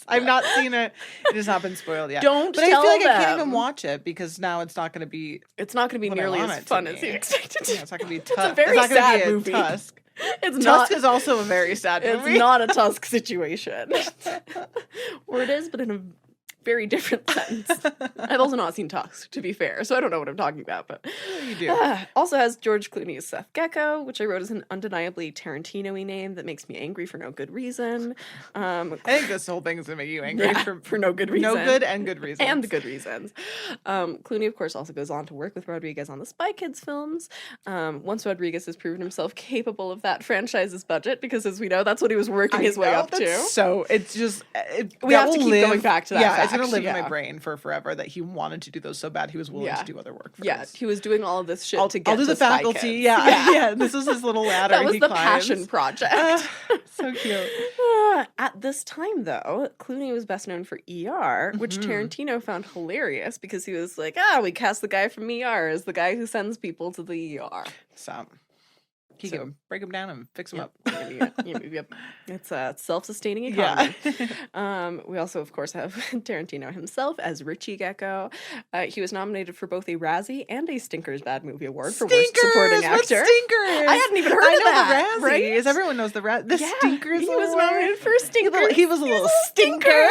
I've not seen it. It has not been spoiled yet. Don't But I tell feel like I can't them. even watch it because now it's not going to be. It's not going to be what I nearly want as it to fun be. as you expected. Yeah, it's not going to be It's a Tusk. very it's not gonna sad be a movie. Tusk. It's Tusk not. is also a very sad movie. It's not a Tusk situation. Or it is, but in a very different sense. I've also not seen Tusk, to be fair, so I don't know what I'm talking about. But You do. Also has George Clooney as Seth Gecko, which I wrote as an undeniably Tarantino-y name that makes me angry for no good reason. I think this whole thing is going to make you angry for no good reason. No good and good reasons. And good reasons. Clooney, of course, also goes on to work with Rodriguez on the Spy Kids films. Once Rodriguez has proven himself capable of that franchise's budget, because as we know, that's what he was working his way up to. So it's just we have to keep going back to that. Yeah, fact. it's gonna live in my brain for forever that he wanted to do those so bad he was willing to do other work. Yeah, he was doing all of this shit to get I'll do to the Spy faculty. Kids. Yeah. This was his little ladder. That was he the climbs. passion project. So cute. At this time, though, Clooney was best known for ER, which Tarantino found hilarious because he was like, we cast the guy from ER as the guy who sends people to the ER. Stop. He can break them down and fix them up. Yep. It's a self-sustaining economy. We also, of course, have Tarantino himself as Richie Gecko. He was nominated for both a Razzie and a Stinkers Bad Movie Award for Worst Supporting Actor. Stinkers? I hadn't even heard of that. The Razzies. Right? Everyone knows the Razzie. The Stinkers. He was nominated for a Stinker. He was a little stinker.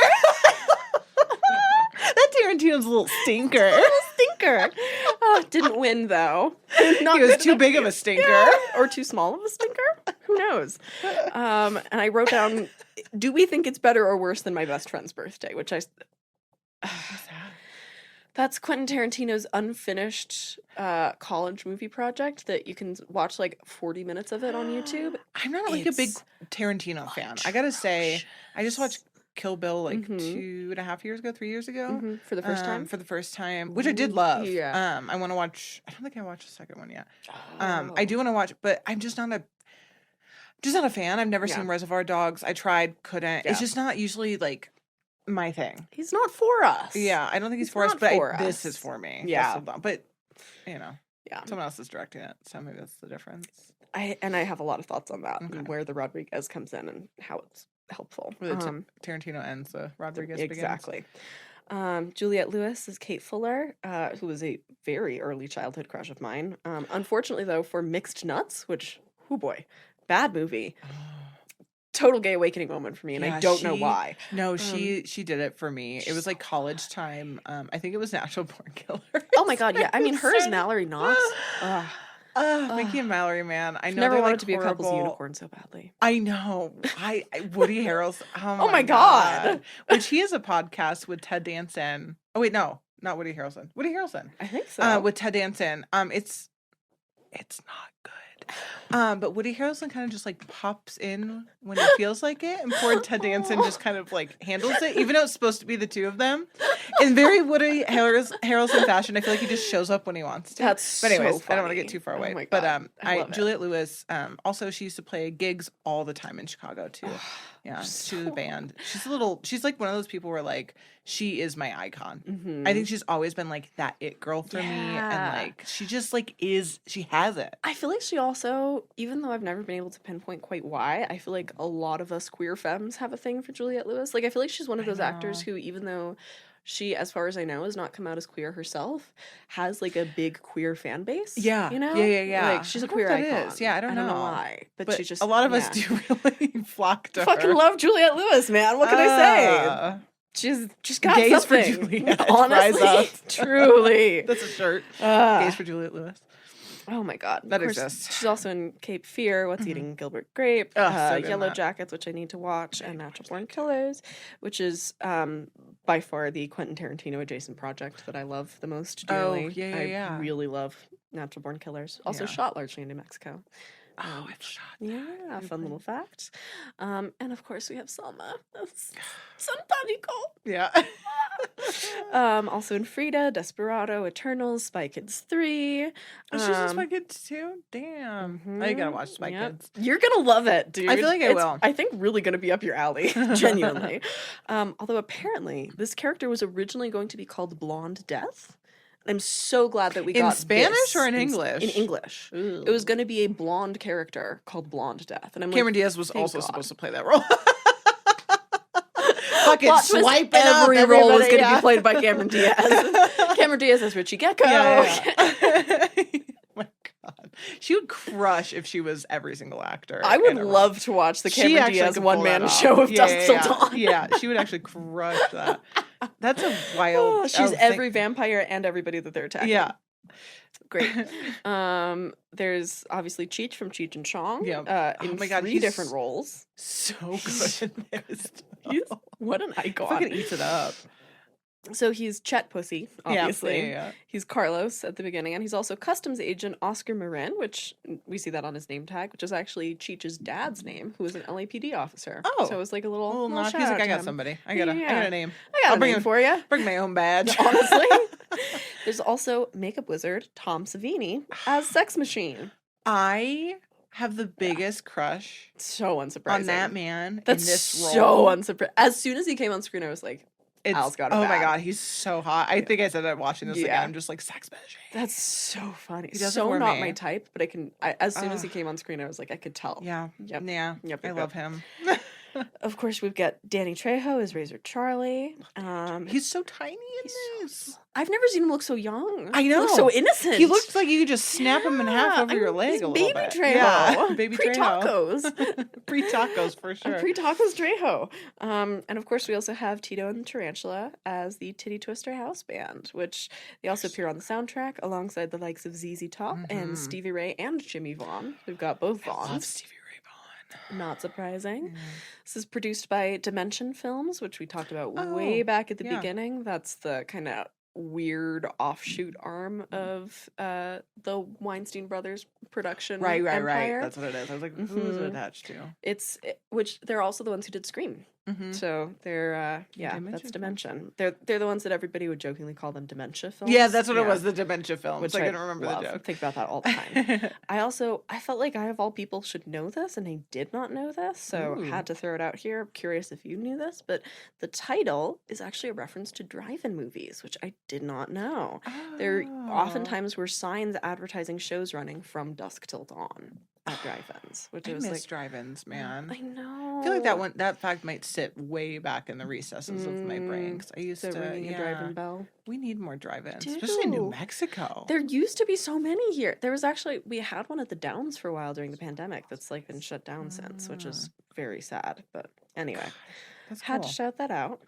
That Tarantino's a little stinker. Stinker. Didn't win, though. He was too big of a stinker. Yeah. Or too small of a stinker? Who knows? And I wrote down, do we think it's better or worse than My Best Friend's Birthday? Which that's Quentin Tarantino's unfinished college movie project that you can watch like 40 minutes of it on YouTube. I'm not like a big Tarantino fan. I gotta say, I just watched Kill Bill like 2.5 years ago, 3 years ago. For the first time? For the first time, which I did love. Yeah. I want to watch, I don't think I watched the second one yet. I do want to watch, but I'm just not a fan. I've never seen Reservoir Dogs. I tried, couldn't. It's just not usually like my thing. He's not for us. Yeah, I don't think he's for us, but this is for me. Yeah. But, someone else is directing it, so maybe that's the difference. I have a lot of thoughts on that, and where the Rodriguez comes in and how it's helpful. Where the Tarantino ends, the Rodriguez begins. Exactly. Juliette Lewis is Kate Fuller, who was a very early childhood crush of mine. Unfortunately, though, for Mixed Nuts, which, bad movie. Total gay awakening moment for me, and I don't know why. No, she did it for me. It was like college time. I think it was Natural Born Killers. Oh my god, yeah. I mean, her as Mallory Knox. Mickey and Mallory, man. I know never wanted like to be horrible. a couple's unicorn so badly. I know. I Woody Harrelson. Oh my god. Which he has a podcast with Ted Danson. Oh wait, no, not Woody Harrelson. Woody Harrelson. I think so. With Ted Danson. It's not good. But Woody Harrelson kind of just like pops in when he feels like it, and poor Ted Danson just kind of like handles it, even though it's supposed to be the two of them. In very Woody Harrelson fashion, I feel like he just shows up when he wants to. But anyways, so funny. I don't want to get too far away. Oh my God. But Juliette Lewis, also she used to play gigs all the time in Chicago too. Yeah, she was a band. She's like one of those people where like she is my icon. I think she's always been like that it girl for me, and like she just like she has it. I feel like she also, even though I've never been able to pinpoint quite why, I feel like a lot of us queer femmes have a thing for Juliette Lewis. Like I feel like she's one of those actors who, even though she, as far as I know, has not come out as queer herself, has like a big queer fan base. Yeah. You know? Yeah. Like she's a queer icon. Yeah, I don't know why. But she just, a lot of us do really flock to her. Fucking love Juliette Lewis, man. What can I say? She's got Gays something. for Juliette. Honestly, Rise up. Truly. That's a shirt. Gays for Juliette Lewis. Oh my god. That of course, exists. She's also in Cape Fear, What's Eating Gilbert Grape, so good in Yellow that. Jackets, which I need to watch, and Natural Born Killers, which is by far the Quentin Tarantino adjacent project that I love the most dearly. I really love Natural Born Killers. Also shot largely in New Mexico. It's shot. Yeah, fun little fact. And of course we have Selma. Santanico. Yeah. Also in Frida, Desperado, Eternals, Spy Kids 3. She's in Spy Kids too? Damn. I gotta watch Spy Kids. You're gonna love it, dude. I feel like I will. I think really gonna be up your alley, genuinely. Although apparently this character was originally going to be called Blonde Death. I'm so glad that we got in Spanish this or in English? In English. Ooh. It was going to be a blonde character called Blonde Death, and I'm Cameron like, Diaz was thank also God. supposed to play that role. Fucking Plot twist, swipe it every up, role is everybody, going to be played by Cameron Diaz. Cameron Diaz as Richie Gecko. Oh my God. She would crush if she was every single actor. I would love to watch the Cameron Diaz one-man show of Dusk Till Dawn. Yeah, she would actually crush that. That's a wild. She's every vampire and everybody that they're attacking. Yeah. Great. There's obviously Cheech from Cheech and Chong. Yeah. In oh my God, 3 different roles. So good in this. What an icon. Fucking eats it up. So he's Chet Pussy, obviously. Yeah. He's Carlos at the beginning, and he's also customs agent Oscar Marin, which we see that on his name tag, which is actually Cheech's dad's name, who was an LAPD officer. Oh. So it was like a little notch. shout He's out like, I to got him. somebody. I got a name. I got a name for you. Bring my own badge. Honestly. There's also makeup wizard Tom Savini as Sex Machine. I have the biggest crush So unsurprising. on that man That's in this role. so unsurprising. As soon as he came on screen, I was like, Al's got it oh bad. my God, he's so hot. I think I said that watching this again. I'm just like, Sex Machine. That's so funny. He does it So for not me. my type, but as soon as he came on screen, I was like, I could tell. Yeah. Yep. Yeah. Yep. I love him. Of course, we've got Danny Trejo as Razor Charlie. He's so tiny in this. I've never seen him look so young. I He know. looks so innocent. He looks like you could just snap him in half over your leg he's a little baby bit. Trejo. Yeah, baby Pre-tacos. Pre-tacos for sure. Pre-tacos Trejo. And of course, we also have Tito and the Tarantula as the Titty Twister House Band, which they also appear on the soundtrack alongside the likes of ZZ Top and Stevie Ray and Jimmy Vaughn. We've got both I love Vaughns. Stevie Ray Vaughan. Not surprising. This is produced by Dimension Films, which we talked about way back at the beginning. That's the kind of weird offshoot arm of the Weinstein Brothers production empire. That's what it is. I was like, who is it attached to? Which they're also the ones who did Scream. So they're that's Dimension. They're the ones that everybody would jokingly call them dementia films. Yeah, that's what it was, the dementia films. Which I I didn't remember love. the joke. Think about that all the time. I felt like I of all people should know this, and I did not know this, so had to throw it out here. I'm curious if you knew this, but the title is actually a reference to drive-in movies, which I did not know. There oftentimes were signs advertising shows running from dusk till dawn at drive-ins, which I was miss like drive-ins, man. I know. I feel like that fact might sit way back in the recesses of my brain. 'Cause I used to ringing a drive-in bell. We need more drive-ins, especially in New Do. Mexico. There used to be so many here. There was actually we had one at the Downs for a while during the pandemic that's like been shut down since, which is very sad. But anyway, That's had cool. to shout that out.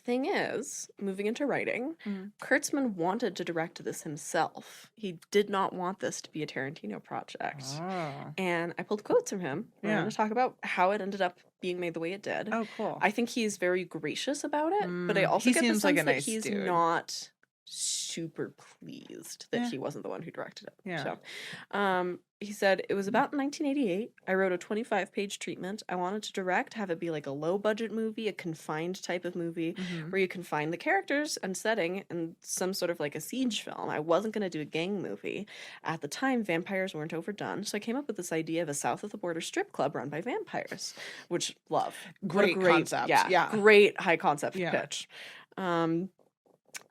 Thing is, moving into writing, Kurtzman wanted to direct this himself. He did not want this to be a Tarantino project. Oh. And I pulled quotes from him. We're going to talk about how it ended up being made the way it did. Oh, cool. I think he's very gracious about it, but I also He get the seems sense like a that nice he's dude. not super pleased that he wasn't the one who directed it. Yeah. So, he said, it was about 1988. I wrote a 25-page treatment. I wanted to direct, have it be like a low-budget movie, a confined type of movie, where you confine the characters and setting and some sort of like a siege film. I wasn't going to do a gang movie. At the time, vampires weren't overdone, so I came up with this idea of a south-of-the-border strip club run by vampires, which love. What a Great concept. Yeah. Great high-concept Yeah. pitch.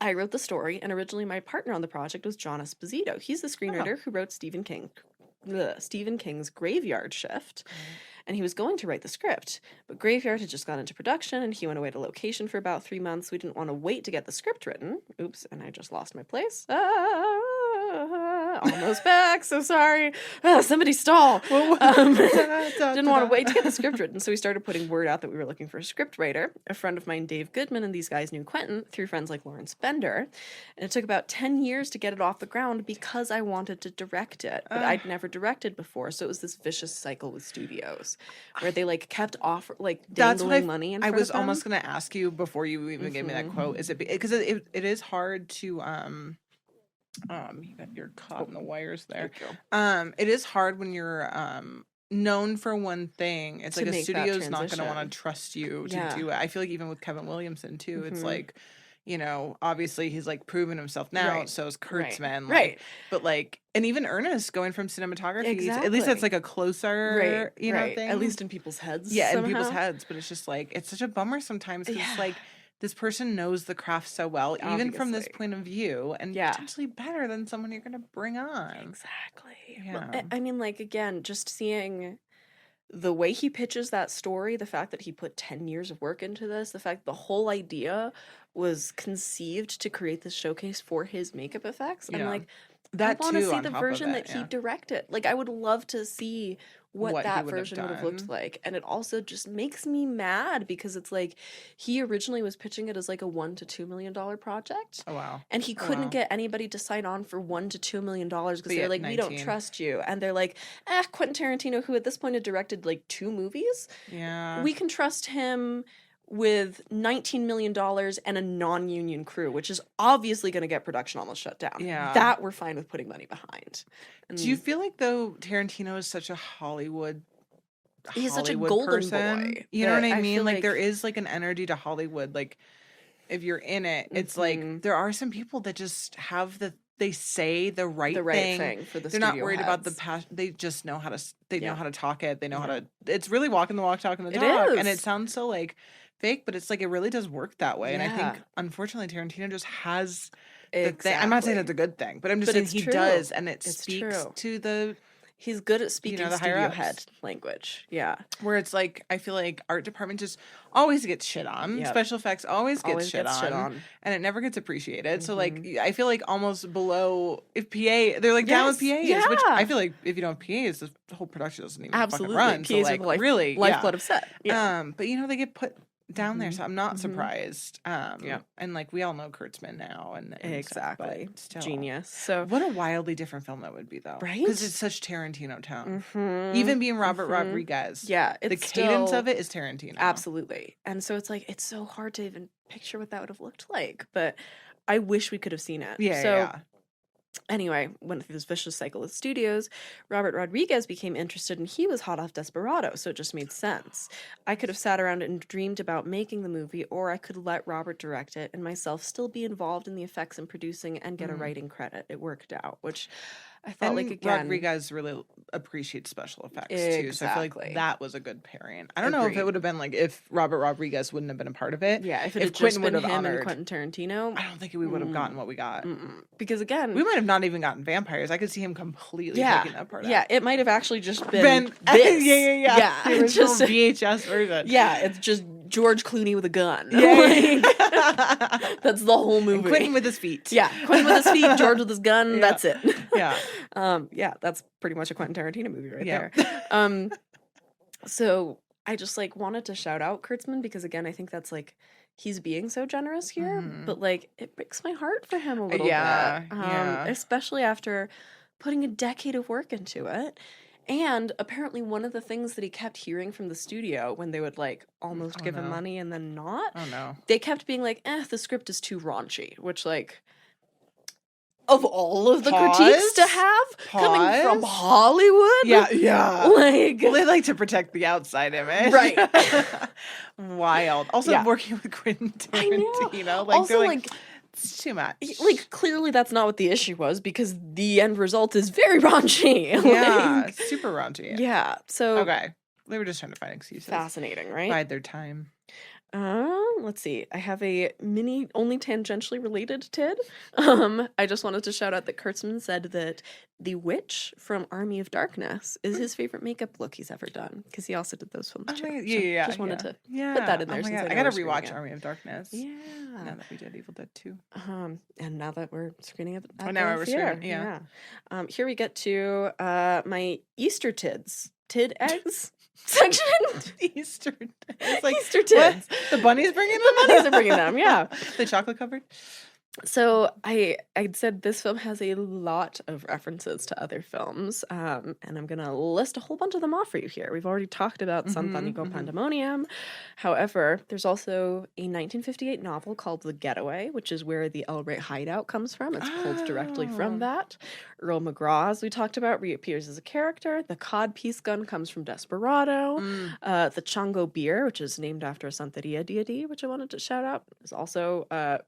I wrote the story, and originally my partner on the project was John Esposito. He's the screenwriter who wrote Stephen King's Graveyard Shift, and he was going to write the script, but Graveyard had just gone into production, and he went away to location for about 3 months. We didn't want to wait to get the script written. Oops, and I just lost my place. Almost back, so sorry. Somebody stall. Didn't want to wait to get the script written, so we started putting word out that we were looking for a script writer. A friend of mine, Dave Goodman, and these guys knew Quentin through friends like Lawrence Bender, and it took about 10 years to get it off the ground because I wanted to direct it, but I'd never directed before, so it was this vicious cycle with studios where they like kept dangling money in front I was of them. almost going to ask you before you even gave me that quote. Is it because it is hard to you got your caught in the wires there. It is hard when you're known for one thing. It's To like a make that studio's not going to transition. want to trust you to Yeah. do it. I feel like even with Kevin Williamson too, it's like, obviously he's like proven himself now. Right. So is Kurtzman, Right. But like, and even Ernest going from cinematography, at least Exactly. that's like a closer, thing. At least in people's heads. Yeah, somehow. in people's heads. But it's just like, it's such a bummer sometimes because it's like, this person knows the craft so well, even from this Obviously. point of view, and Yeah. potentially better than someone you're going to bring on. Exactly. Yeah. Well, I mean, like, again, just seeing the way he pitches that story, the fact that he put 10 years of work into this, the fact the whole idea was conceived to create this showcase for his makeup effects. I'm Yeah. like, That I want to too, see on the top of version it, that he yeah. directed. Like, I would love to see what What he that would have version would have looked done. like. And it also just makes me mad because it's like he originally was pitching it as like a $1 to $2 million project. Oh, wow. And he Oh, couldn't wow. get anybody to sign on for $1 to $2 million because But they're yet like, we don't 19. trust you. And they're like, Quentin Tarantino, who at this point had directed like 2 movies, Yeah. we can trust him with $19 million and a non-union crew, which is obviously going to get production almost shut down. Yeah. That we're fine with putting money behind. And Do you feel like, though, Tarantino is such a he's such a Hollywood golden person? boy You know what that I I mean? feel Like, like- there is like an energy to Hollywood. Like, if you're in it, it's like there are some people that just have they say the right thing for the They're not studio worried about the heads. passion. They just know how to. They know Yeah. how to talk it. They know how Yeah. to. It's really walking the walk, talking the It talk, and it is. sounds so like fake, but it's like it really does work that way. And I think, Yeah. unfortunately, Tarantino just has the thing. I'm not saying that's a good thing, but I'm just But saying it's he true. does, and it It's speaks true. to the He's good at speaking the higher studio ups. head language. Yeah. where it's like I feel like art department just always gets shit on. Yep. Special effects always gets shit shit on, on. and it never gets appreciated. So like I feel like almost below if PA they're like down with PAs, Yes, which yeah. I feel like if you don't have PAs, the whole production doesn't even Absolutely. fucking run. PAs So are like the really lifeblood of set. Yeah. but you know they get put down there, so I'm not Mhm. surprised. Yeah. And like we all know Kurtzman now, and stuff, Exactly. but still. Genius. So What a wildly different film that would be, though, Right? Because it's such Tarantino tone. Mhm. Even being Robert Mhm. Rodriguez, Yeah, the it's cadence still- of it is Tarantino. Absolutely. And so it's like it's so hard to even picture what that would have looked like, but I wish we could have seen it. Yeah, So yeah. anyway, went through this vicious cycle of studios. Robert Rodriguez became interested and he was hot off Desperado, so it just made sense. I could have sat around and dreamed about making the movie, or I could let Robert direct it and myself still be involved in the effects and producing and get a writing credit. It worked out, which I felt like, again, Rodriguez really appreciates special effects too, so I feel Exactly. like that was a good pairing. I don't know if Agreed. it would have been like if Robert Rodriguez wouldn't have been a part of it. yeah, if it if had just Quentin been would have him and honored- Quentin Tarantino, I don't think we would have gotten what we got. because again, We might have not even gotten vampires. I could see him completely yeah, taking that part yeah, out. it might have actually just been Yeah, this. yeah. The it's original just VHS version. yeah, it's just George Clooney with a gun. Yeah. Like, that's the whole movie. And Quentin with his feet. yeah, Quentin with his feet, George with his gun. Yeah. That's it. Yeah. Yeah, that's pretty much a Quentin Tarantino movie right Yeah. there. So I just like wanted to shout out Kurtzman because again, I think that's like he's being so generous here, but like it breaks my heart for him a little Yeah, bit. yeah. Especially after putting a decade of work into it. And apparently one of the things that he kept hearing from the studio when they would like almost give him no. money and then not, Oh no. they kept being like, the script is too raunchy, which like of all of the critiques to Pause. have coming from Pause. Hollywood. Yeah. Like Well, they like to protect the outside image. Right. Wild. Also Yeah. working with Quentin I know. Tarantino. Like Also, they're like, it's too much. like clearly that's not what the issue was because the end result is very raunchy. Yeah. Like, Super raunchy. yeah. So Okay. They were just trying to find excuses. fascinating, right? Bide their time. Let's see. I have a mini, only tangentially related tid. I just wanted to shout out that Kurtzman said that the witch from Army of Darkness is his favorite makeup look he's ever done because he also did those films Oh too. my God. So Yeah. Just wanted to yeah. put that in there Oh my since God. I I know gotta we're screening rewatch it. Army of Darkness. Yeah. Now that we did Evil Dead 2. And now that we're screening it at now the we're theater, screening, yeah. Here we get to my Easter tids. Tid eggs section. Easter. It's like Easter what? tids. The bunnies bringing them. The bunnies are bringing them, yeah. The chocolate covered. So I'd said this film has a lot of references to other films, and I'm gonna list a whole bunch of them off for you here. We've already talked about Santanico Pandemonium. However, there's also a 1958 novel called The Getaway, which is where the El Rey hideout comes from. It's pulled directly from that. Earl McGraw, as we talked about, reappears as a character. The codpiece gun comes from Desperado. The Chango beer, which is named after a Santeria deity, which I wanted to shout out, is also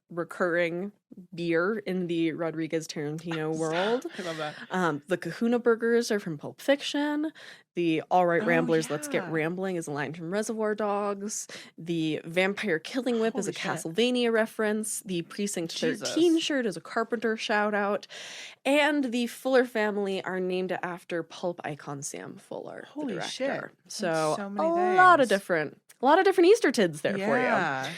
recurring beer in the Rodriguez Tarantino world. I love that. The Kahuna burgers are from Pulp Fiction. The All Right Ramblers, Let's Get yeah. Rambling is a line from Reservoir Dogs. The Vampire Killing Whip is a Holy shit. Castlevania reference. The Precinct Jesus. 13 shirt is a Carpenter shout out. And the Fuller family are named after pulp icon Sam Fuller, Holy the shit. director. That's So, so many a lot of things. different Easter tids there for you. Yeah.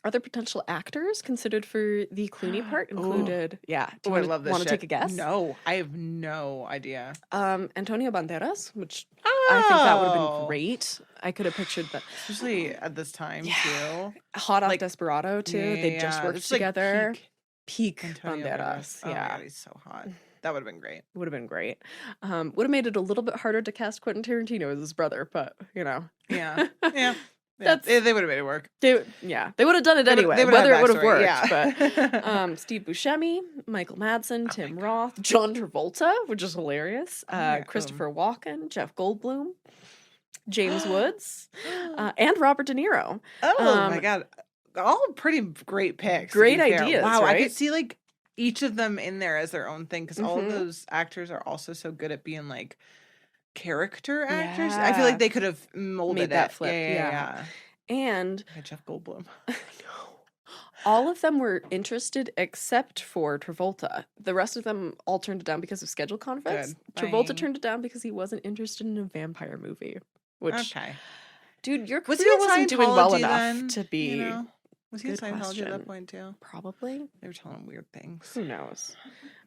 Other potential actors considered for for the Clooney part included, Do I love this want to shit. take a guess? No, I have no idea. Antonio Banderas, which I think that would have been great. I could have pictured that. Especially at this time, too. Hot off Desperado, too. They just worked It's like together. Peak Antonio Banderas. Oh my God, he's so hot. That would have been great. Would have been great. Would have made it a little bit harder to cast Quentin Tarantino as his brother, but, you know. Yeah. They would have made it work. They would have done it anyway, whether it would have worked. Yeah. But Steve Buscemi, Michael Madsen, Tim Roth, John Travolta, which is hilarious, Christopher Walken, Jeff Goldblum, James Woods, and Robert De Niro. Oh my God. All pretty great picks. Great ideas. Wow, right? I could see like each of them in there as their own thing because all of those actors are also so good at being like character actors. I feel like they could have molded that it. flip. Yeah. And Jeff Goldblum. all of them were interested except for Travolta. The rest of them all turned it down because of schedule conflicts. Travolta turned it down because he wasn't interested in a vampire movie. Which, dude, your career wasn't doing well enough to be. You know? Was he in Scientology at that point too? Probably. They were telling him weird things. Who knows?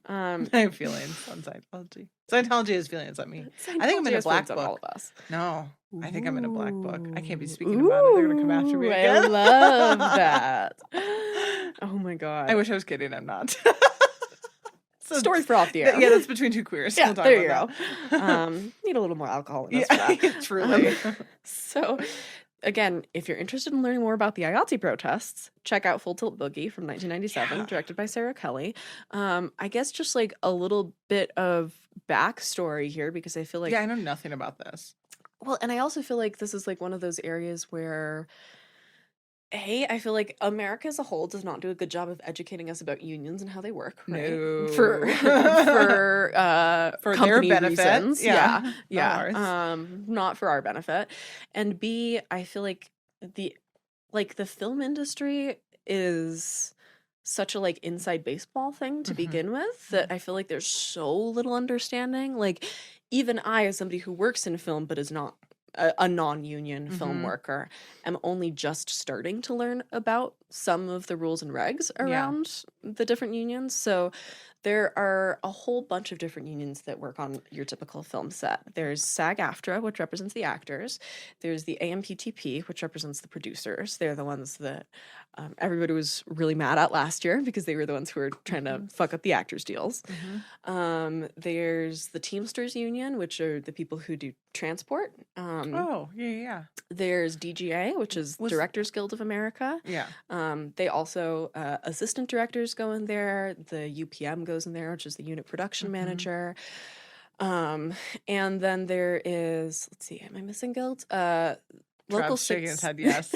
I have feelings on Scientology. Scientology has feelings on me. I think I'm in a black book. All of us. No, I think I'm in a black book. I can't be speaking about it. They're gonna come after me again. I love that. Oh my God. I wish I was kidding. I'm not. Story for off the air. Yeah, that's between two queers. Yeah, there you go. Need a little more alcohol in this for that. Truly. So, again, if you're interested in learning more about the IATSE protests, check out Full Tilt Boogie from 1997, directed by Sarah Kelly. I guess just like a little bit of backstory here because I feel like... Yeah, I know nothing about this. Well, and I also feel like this is like one of those areas where... I feel like America as a whole does not do a good job of educating us about unions and how they work. Right? No. For company their benefit. reasons. Yeah. Not for our benefit. And B, I feel like the film industry is such a like inside baseball thing to begin with that I feel like there's so little understanding. Like even I, as somebody who works in film but is not a non-union film worker, am only just starting to learn about some of the rules and regs around the different unions. So there are a whole bunch of different unions that work on your typical film set. There's SAG-AFTRA, which represents the actors. There's the AMPTP, which represents the producers. They're the ones that everybody was really mad at last year because they were the ones who were trying to fuck up the actors' deals. There's the Teamsters Union, which are the people who do transport. There's DGA, which is Directors Guild of America. They also, assistant directors go in there. The UPM goes in there, which is the unit production manager. And then there is, let's see, am I missing guilds? Local shaking his head, yes.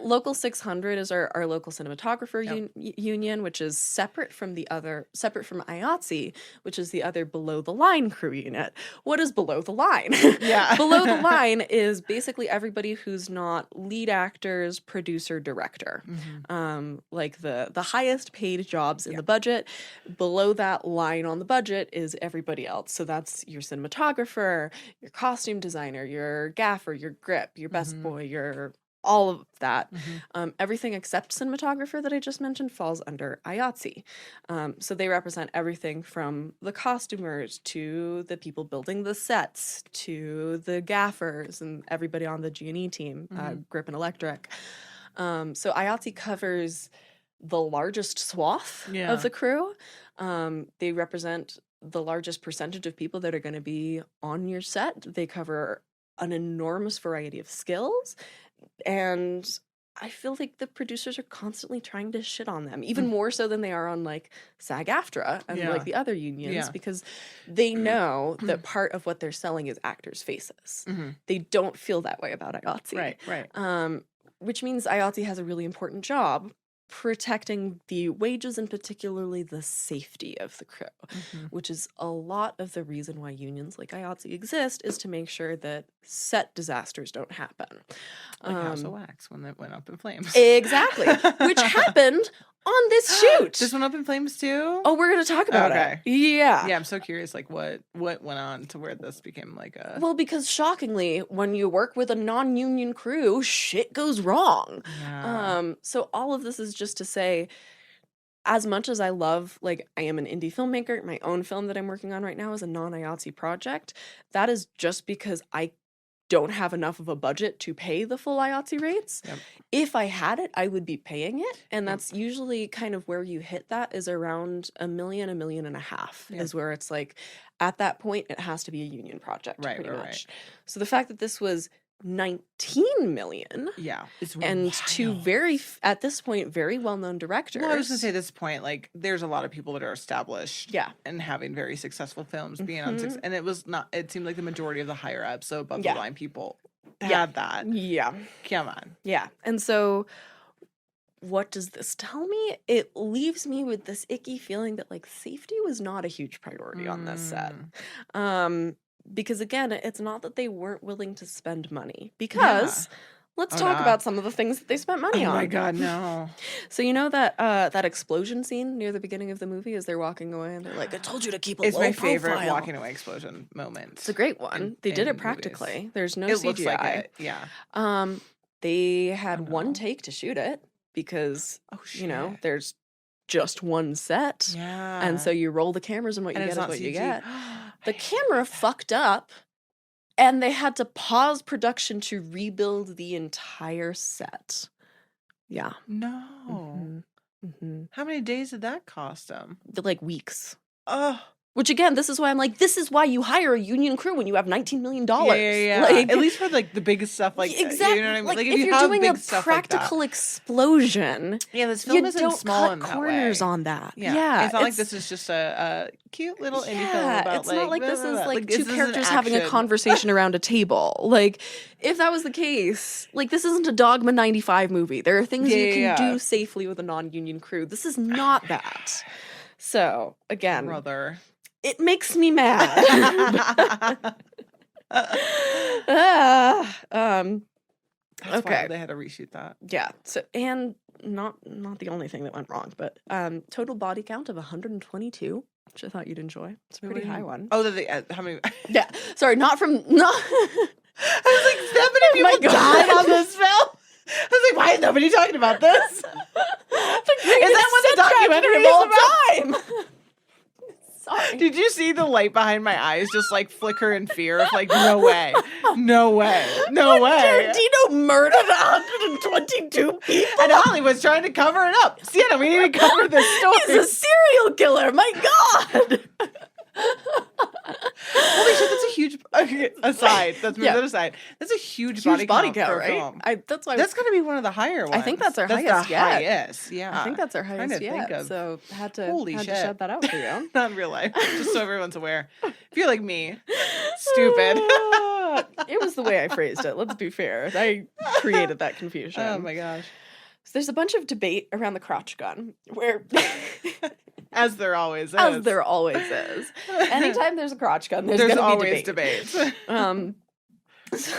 Local 600 is our local cinematographer union, which is separate from IATSE, which is the other below the line crew unit. What is below the line? Below the line is basically everybody who's not lead actors, producer, director. Like the highest paid jobs in the budget. Below that line on the budget is everybody else. So that's your cinematographer, your costume designer, your gaffer, your grip, your best boy, your all of that. Everything except cinematographer that I just mentioned falls under IATSE. So they represent everything from the costumers to the people building the sets to the gaffers and everybody on the G&E team, grip and electric. So IATSE covers the largest swath of the crew. They represent the largest percentage of people that are going to be on your set. They cover an enormous variety of skills, and I feel like the producers are constantly trying to shit on them, even more so than they are on like SAG-AFTRA and like the other unions, because they know that part of what they're selling is actors' faces. They don't feel that way about IATSE. Right. Which means IATSE has a really important job protecting the wages and particularly the safety of the crew, which is a lot of the reason why unions like IATSE exist, is to make sure that set disasters don't happen. Like House of Wax when it went up in flames. Exactly. Which happened on this shoot. This went up in flames too? Oh, we're going to talk about it. Yeah. Yeah, I'm so curious, like what went on to where this became like a... Well, because shockingly, when you work with a non-union crew, shit goes wrong. So all of this is just to say, as much as I love, like, I am an indie filmmaker, my own film that I'm working on right now is a non-IATSE project. That is just because I don't have enough of a budget to pay the full IATSE rates. Yep. If I had it, I would be paying it. And that's usually kind of where you hit that is around $1 million, $1.5 million is where it's like, at that point, it has to be a union project, pretty much. So the fact that this was 19 million. Yeah. It's and wild. two at this point, very well-known directors. Well, I was going to say at this point, like, there's a lot of people that are established. Yeah. And having very successful films being on six. And it seemed like the majority of the higher ups, so above the line people had that. Yeah. Come on. Yeah. And so what does this tell me? It leaves me with this icky feeling that, like, safety was not a huge priority on this set. Because again, it's not that they weren't willing to spend money. Because let's talk about some of the things that they spent money on. Oh my God, no. So you know that that explosion scene near the beginning of the movie as they're walking away and they're like, I told you to keep a It's low my favorite profile. walking away explosion moment. It's a great one. They did it practically. Movies. There's no it CGI. Looks like it. Yeah. They had one take to shoot it because you know, there's just one set. Yeah. And so you roll the cameras and what you get is what CG. you get. The camera fucked up and they had to pause production to rebuild the entire set. Yeah. No. How many days did that cost them? Like weeks. Oh. Which again, this is why I'm like, this is why you hire a union crew when you have $19 million. Yeah. Like, at least for like the biggest stuff, like exactly. You know what I mean? Like if you're have doing a big practical explosion, this film you isn't don't small cut in that corners way. on that. Yeah. It's not like this is just a cute little indie film about it's not like this is like two this is characters an having a action. conversation around a table. Like, if that was the case, like this isn't a Dogma 95 movie. There are things you can do safely with a non-union crew. This is not that. So again, brother. It makes me mad. That's why they had to reshoot that. Yeah. So and not the only thing that went wrong, but total body count of 122, which I thought you'd enjoy. It's a pretty high one. Oh, how many? Yeah. Sorry, not from I was like, that many people died on this film. I was like, why is nobody talking about this? Is that what the documentary is about? Sorry. Did you see the light behind my eyes just like flicker in fear of like, no way, no way, no way. Tarantino murdered 122 people. And Hollywood's trying to cover it up. Sienna, we need to cover this story. He's a serial killer. My God. Holy shit, that's a huge aside. Let's move that aside. That's a huge body count for a film. That's why that's going to be one of the higher ones. I think that's our the highest yet. Highest, yeah. I think that's our highest yet. So had to shut that out for you. Not in real life, just so everyone's aware. If you're like me, stupid. It was the way I phrased it. Let's be fair. I created that confusion. Oh my gosh. So there's a bunch of debate around the crotch gun where as there always is. As there always is. Anytime there's a crotch gun, there's gonna always be debate. This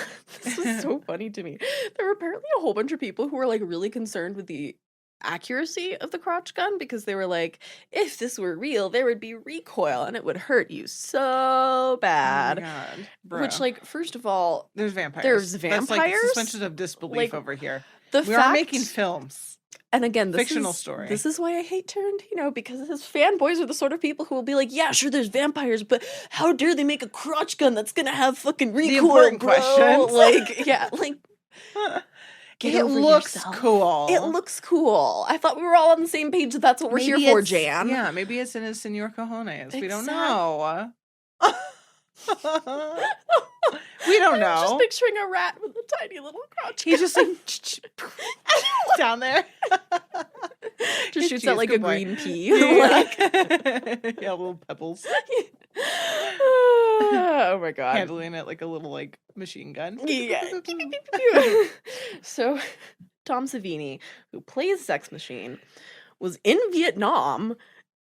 was so funny to me. There were apparently a whole bunch of people who were like really concerned with the accuracy of the crotch gun because they were like, if this were real, there would be recoil and it would hurt you so bad. Oh my God, bro. Which, like, first of all, there's vampires. There's vampires. That's like suspension of disbelief like, over here. We are making films. And again, this fictional story. This is why I hate Tarantino, because his fanboys are the sort of people who will be like, yeah, sure, there's vampires, but how dare they make a crotch gun that's gonna have fucking recoil, the important questions. Like, yeah, like, it looks cool. It looks cool. I thought we were all on the same page that that's what we're here for, Jan. Yeah, maybe it's in his Senor Cojones. We don't know. We don't know. I'm just picturing a rat with a tiny little crotch gun. He's just like down there. Just shoots out like a green pea. Yeah. Yeah, little pebbles. Oh my God. Handling it like a little like machine gun. Yeah. So Tom Savini, who plays Sex Machine, was in Vietnam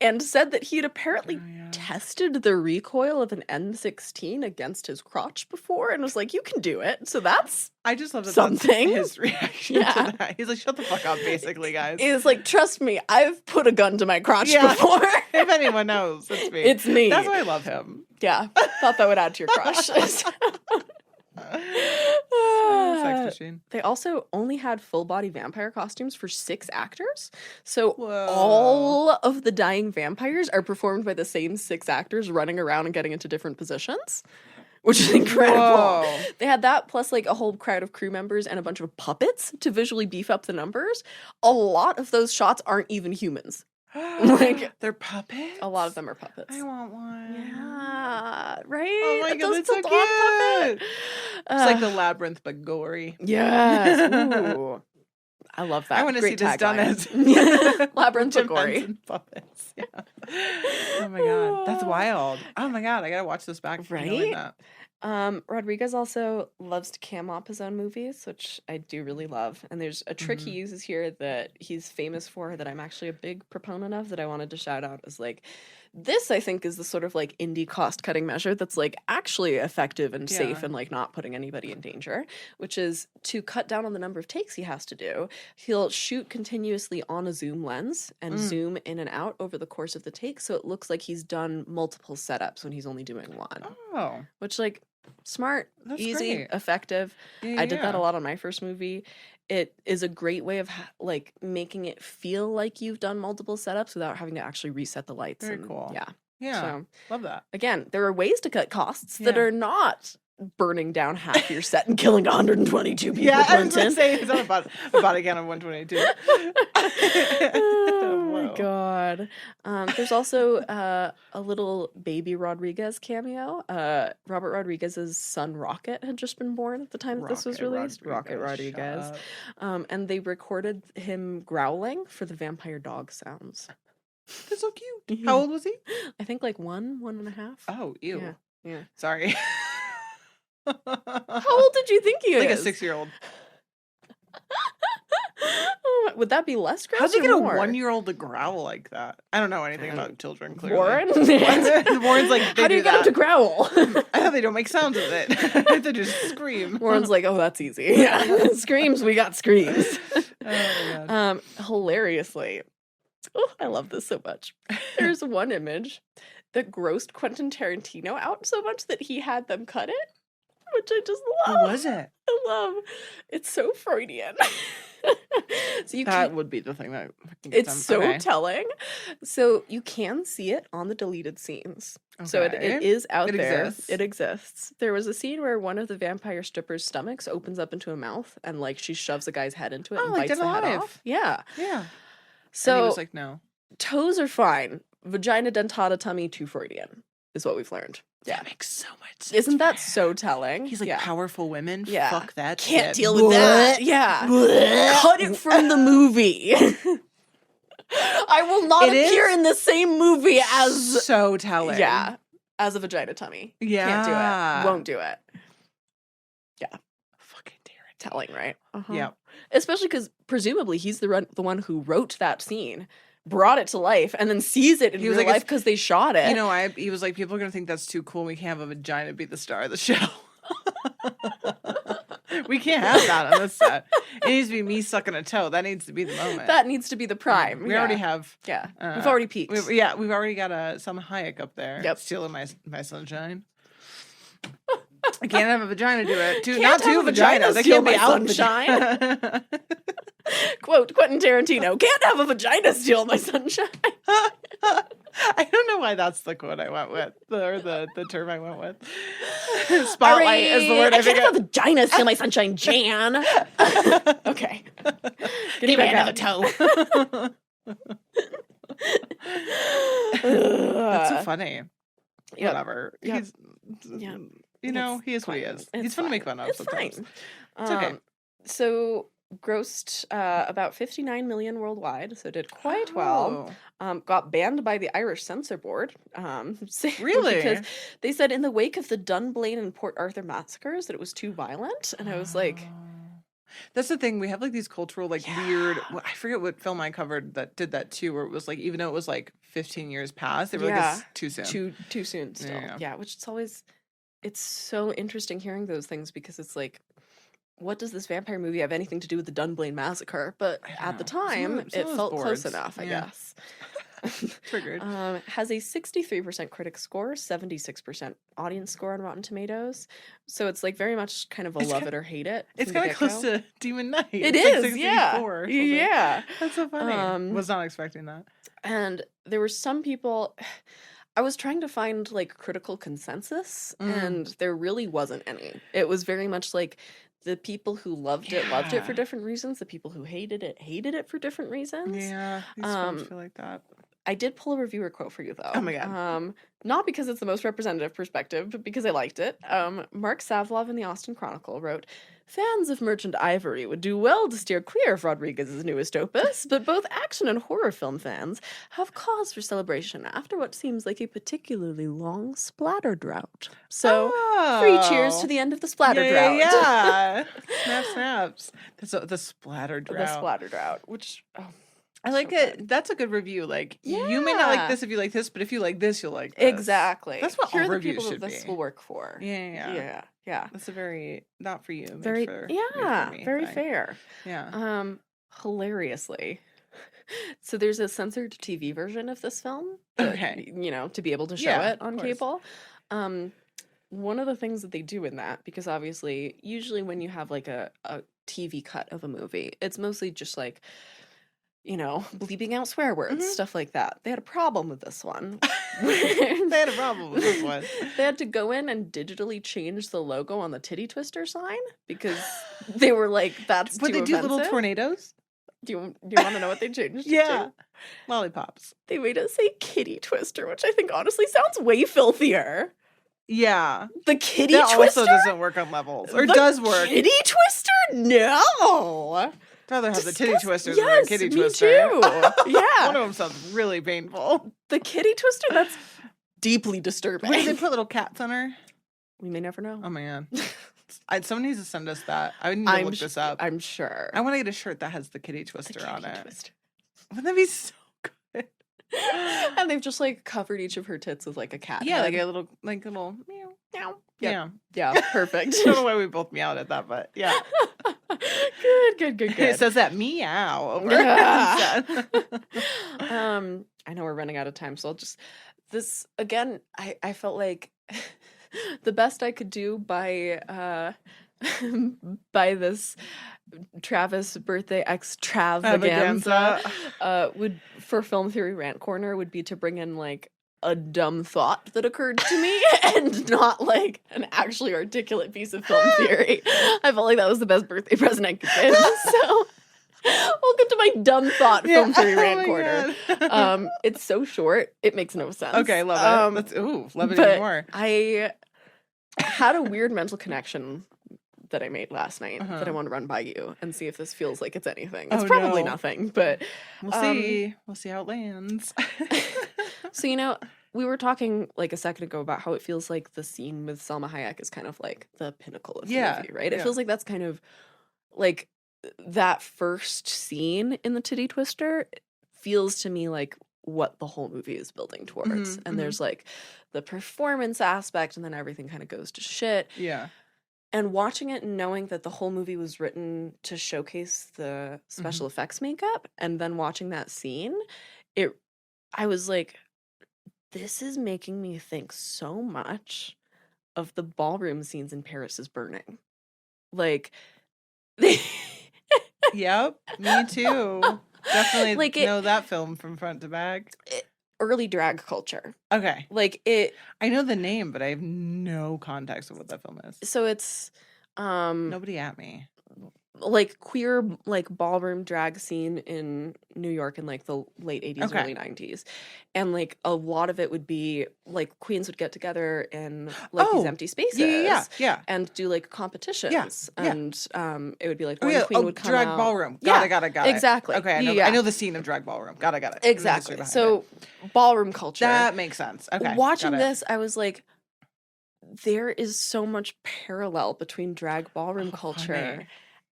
and said that he had apparently tested the recoil of an N16 against his crotch before and was like, you can do it. So that's I just love that something. That's his reaction to that. He's like, shut the fuck up, basically, guys. He's like, trust me, I've put a gun to my crotch before. If anyone knows, it's me. It's me. That's why I love him. Yeah. Thought that would add to your crush. Sex Machine. they also only had full body vampire costumes for 6 actors. So Whoa. all of the dying vampires are performed by the same 6 actors running around and getting into different positions, which is incredible. Whoa. They had that plus like a whole crowd of crew members and a bunch of puppets to visually beef up the numbers. A lot of those shots aren't even humans. Like, they're puppets? A lot of them are puppets. I want one. Yeah, right? Oh my god, that's so Tilt-a-dog puppet. cute. It's like the labyrinth, but gory. Yes. Ooh. I love that. I want to see Great this done tagline. as Labyrinth but gory. chimpanzee puppets. Yeah. Oh my god, that's wild. Oh my god, I gotta watch this back. Right? That. Rodriguez also loves to cam op his own movies, which I do really love. And there's a trick he uses here that he's famous for that I'm actually a big proponent of that I wanted to shout out as like, this I think is the sort of like indie cost cutting measure that's like actually effective and safe and like not putting anybody in danger, which is to cut down on the number of takes he has to do. He'll shoot continuously on a zoom lens and zoom in and out over the course of the take. So it looks like he's done multiple setups when he's only doing one. Oh. Which like smart, That's easy, great. effective. Yeah, I did that a lot on my first movie. It is a great way of like making it feel like you've done multiple setups without having to actually reset the lights. Very cool. Yeah. Yeah. So Love that. again, there are ways to cut costs that Yeah. are not burning down half your set and killing 122 people. Yeah, I was Clinton. gonna say it's not about a body count of 122. Oh my Whoa. god. There's also a little baby Rodriguez cameo. Robert Rodriguez's son Rocket had just been born at the time that this was released. Rocket Rodriguez. And they recorded him growling for the vampire dog sounds. That's so cute. How old was he? I think like 1.5. Oh, ew. Yeah. Sorry. How old did you think he Like is? a 6-year-old. Oh, would that be less gross? How'd you or get a more? 1-year-old to growl like that? I don't know anything about children, clearly. Warren? Warren's like, they How do you get him to growl? I thought they don't make sounds with it. They just scream. Warren's like, oh, that's easy. Yeah. Screams, we got screams. Oh my god. Hilariously. Oh, I love this so much. There's one image that grossed Quentin Tarantino out so much that he had them cut it, which I just love. What was it? I love. It's so Freudian. So you That can, would be the thing that can get it's them. so Okay. telling. So you can see it on the deleted scenes. So it Okay. is out It there. exists. It exists. There was a scene where one of the vampire strippers' stomachs opens up into a mouth and like she shoves a guy's head into it Oh, and like bites Dead the head Alive. off. Yeah. Yeah. So and he was like, no. toes are fine. Vagina dentata tummy too Freudian is what we've learned. Yeah. That makes so much sense. Isn't for that him. so telling? He's like, yeah. powerful women? Yeah. Fuck that Can't shit. deal with that. Yeah. Cut it from the movie. I will not It appear is in the same movie as so telling. yeah, as a vagina tummy. Yeah. Can't do it. Won't do it. Fucking Darren. Telling, right? Uh-huh. Yeah. Especially because presumably he's the one who wrote that scene, brought it to life, and then sees it in He was real like, life because they shot it. You know, he was like, people are going to think that's too cool. We can't have a vagina be the star of the show. We can't have that on this set. It needs to be me sucking a toe. That needs to be the moment. that needs to be the prime. We yeah. already have. Yeah, we've already peaked. We've already got Salma Hayek up there. Yep. Stealing my sunshine. I can't have a vagina do it. Can't Not have two a vagina vaginas. They steal can't be my out sunshine. Quote Quentin Tarantino: "Can't have a vagina steal my sunshine." I don't know why that's the quote I went with, or the term I went with. Spotlight is the word I can't think. have a vagina steal my sunshine, Jan. Okay, give me another toe. That's so funny. Yep. Whatever. Yep. He's, Yeah. you know, It's he is what he fine. is. It's He's fun to make fine. fun of It's sometimes. fine. It's okay. So grossed about 59 million worldwide, so did quite well. Got banned by the Irish censor board. Really? Because they said in the wake of the Dunblane and Port Arthur massacres that it was too violent, and I was like, that's the thing. We have like these cultural, like Yeah. weird. I forget what film I covered that did that too, where it was like, even though it was like 15 years past, they were like, Yeah. it's too soon. too soon still. Yeah. Yeah, which it's always, it's so interesting hearing those things because it's like, what does this vampire movie have anything to do with the Dunblane massacre? But at the time, it felt close enough, I guess. Triggered. Has a 63% critic score, 76% audience score on Rotten Tomatoes. So it's like very much kind of a love it or hate it. It's kind of close to Demon Knight. It it's is, like 64 yeah. or something. Yeah. That's so funny. Was not expecting that. And there were some people... I was trying to find like critical consensus, and there really wasn't any. It was very much like the people who loved it for different reasons. The people who hated it for different reasons. Yeah, these films feel like that. I did pull a reviewer quote for you though. Oh my god. Not because it's the most representative perspective, but because I liked it. Mark Savlov in the Austin Chronicle wrote, "Fans of Merchant Ivory would do well to steer clear of Rodriguez's newest opus, but both action and horror film fans have cause for celebration after what seems like a particularly long splatter drought." So, free cheers to the end of the splatter drought. Yeah. Snaps. The splatter drought. The splatter drought, which... I like it. That's a good review. Like, you may not like this if you like this, but if you like this, you'll like this. Exactly. That's what Here all are the reviews people should that this be. will work for. Yeah. Yeah. That's a very, not for you. Made Very, for me very thing. fair. Yeah. Hilariously. So there's a censored TV version of this film. Okay. You know, to be able to show it on cable. One of the things that they do in that, because obviously, usually when you have like a TV cut of a movie, it's mostly just like, you know, bleeping out swear words, stuff like that. They had a problem with this one. They had a problem with this one. They had to go in and digitally change the logo on the titty twister sign because they were like, that's Would too they do offensive. little tornadoes? Do you want to know what they changed it to? Lollipops. They made it say kitty twister, which I think honestly sounds way filthier. Yeah. The kitty that twister? also doesn't work on levels. Or The does work. Kitty twister? No. I'd rather have the titty twister Yes, than the kitty me twister. too. Yeah. One of them sounds really painful. The kitty twister, that's deeply disturbing. What, did they put little cats on her? We may never know. Oh my god. Someone needs to send us that. I need to look this up. I'm sure. I want to get a shirt that has the kitty twister on Kitty it. twister. Wouldn't that be so good? And they've just like covered each of her tits with like a cat. Yeah, head. like a little meow. Meow. Yeah. Yeah, perfect. I don't know why we both meowed at that, but yeah. Good. It says that meow over. Yeah. I know we're running out of time, so I'll just this again. I felt like the best I could do by this Travis birthday ex-TRAV-aganza would for Film Theory Rant Corner would be to bring in like a dumb thought that occurred to me and not like an actually articulate piece of film theory. I felt like that was the best birthday present I could give. So welcome to my dumb thought film theory rant corner. It's so short, it makes no sense. Okay, love it. Love it even more. I had a weird mental connection that I made last night that I want to run by you and see if this feels like it's anything. It's probably nothing, but we'll see. We'll see how it lands. So, you know, we were talking like a second ago about how it feels like the scene with Salma Hayek is kind of like the pinnacle of the movie, right? It feels like that's kind of like that first scene in the titty twister feels to me like what the whole movie is building towards. And there's like the performance aspect and then everything kind of goes to shit. Yeah. And watching it and knowing that the whole movie was written to showcase the special effects makeup and then watching that scene, I was like, this is making me think so much of the ballroom scenes in Paris is Burning. Like, yep, me too. Definitely like know that film from front to back. Early drag culture. Okay. Like it. I know the name, but I have no context of what that film is. So it's nobody at me. Like queer like ballroom drag scene in New York in like the late 80s, early 90s. And like a lot of it would be like queens would get together in like these empty spaces. Yeah. And do like competitions. Yeah. And it would be like one queen would come drag out. ballroom. Got it. Exactly. Okay, I know the scene of drag ballroom. Got it. Exactly. So ballroom culture. That makes sense. Okay. Watching this, I was like, there is so much parallel between drag ballroom culture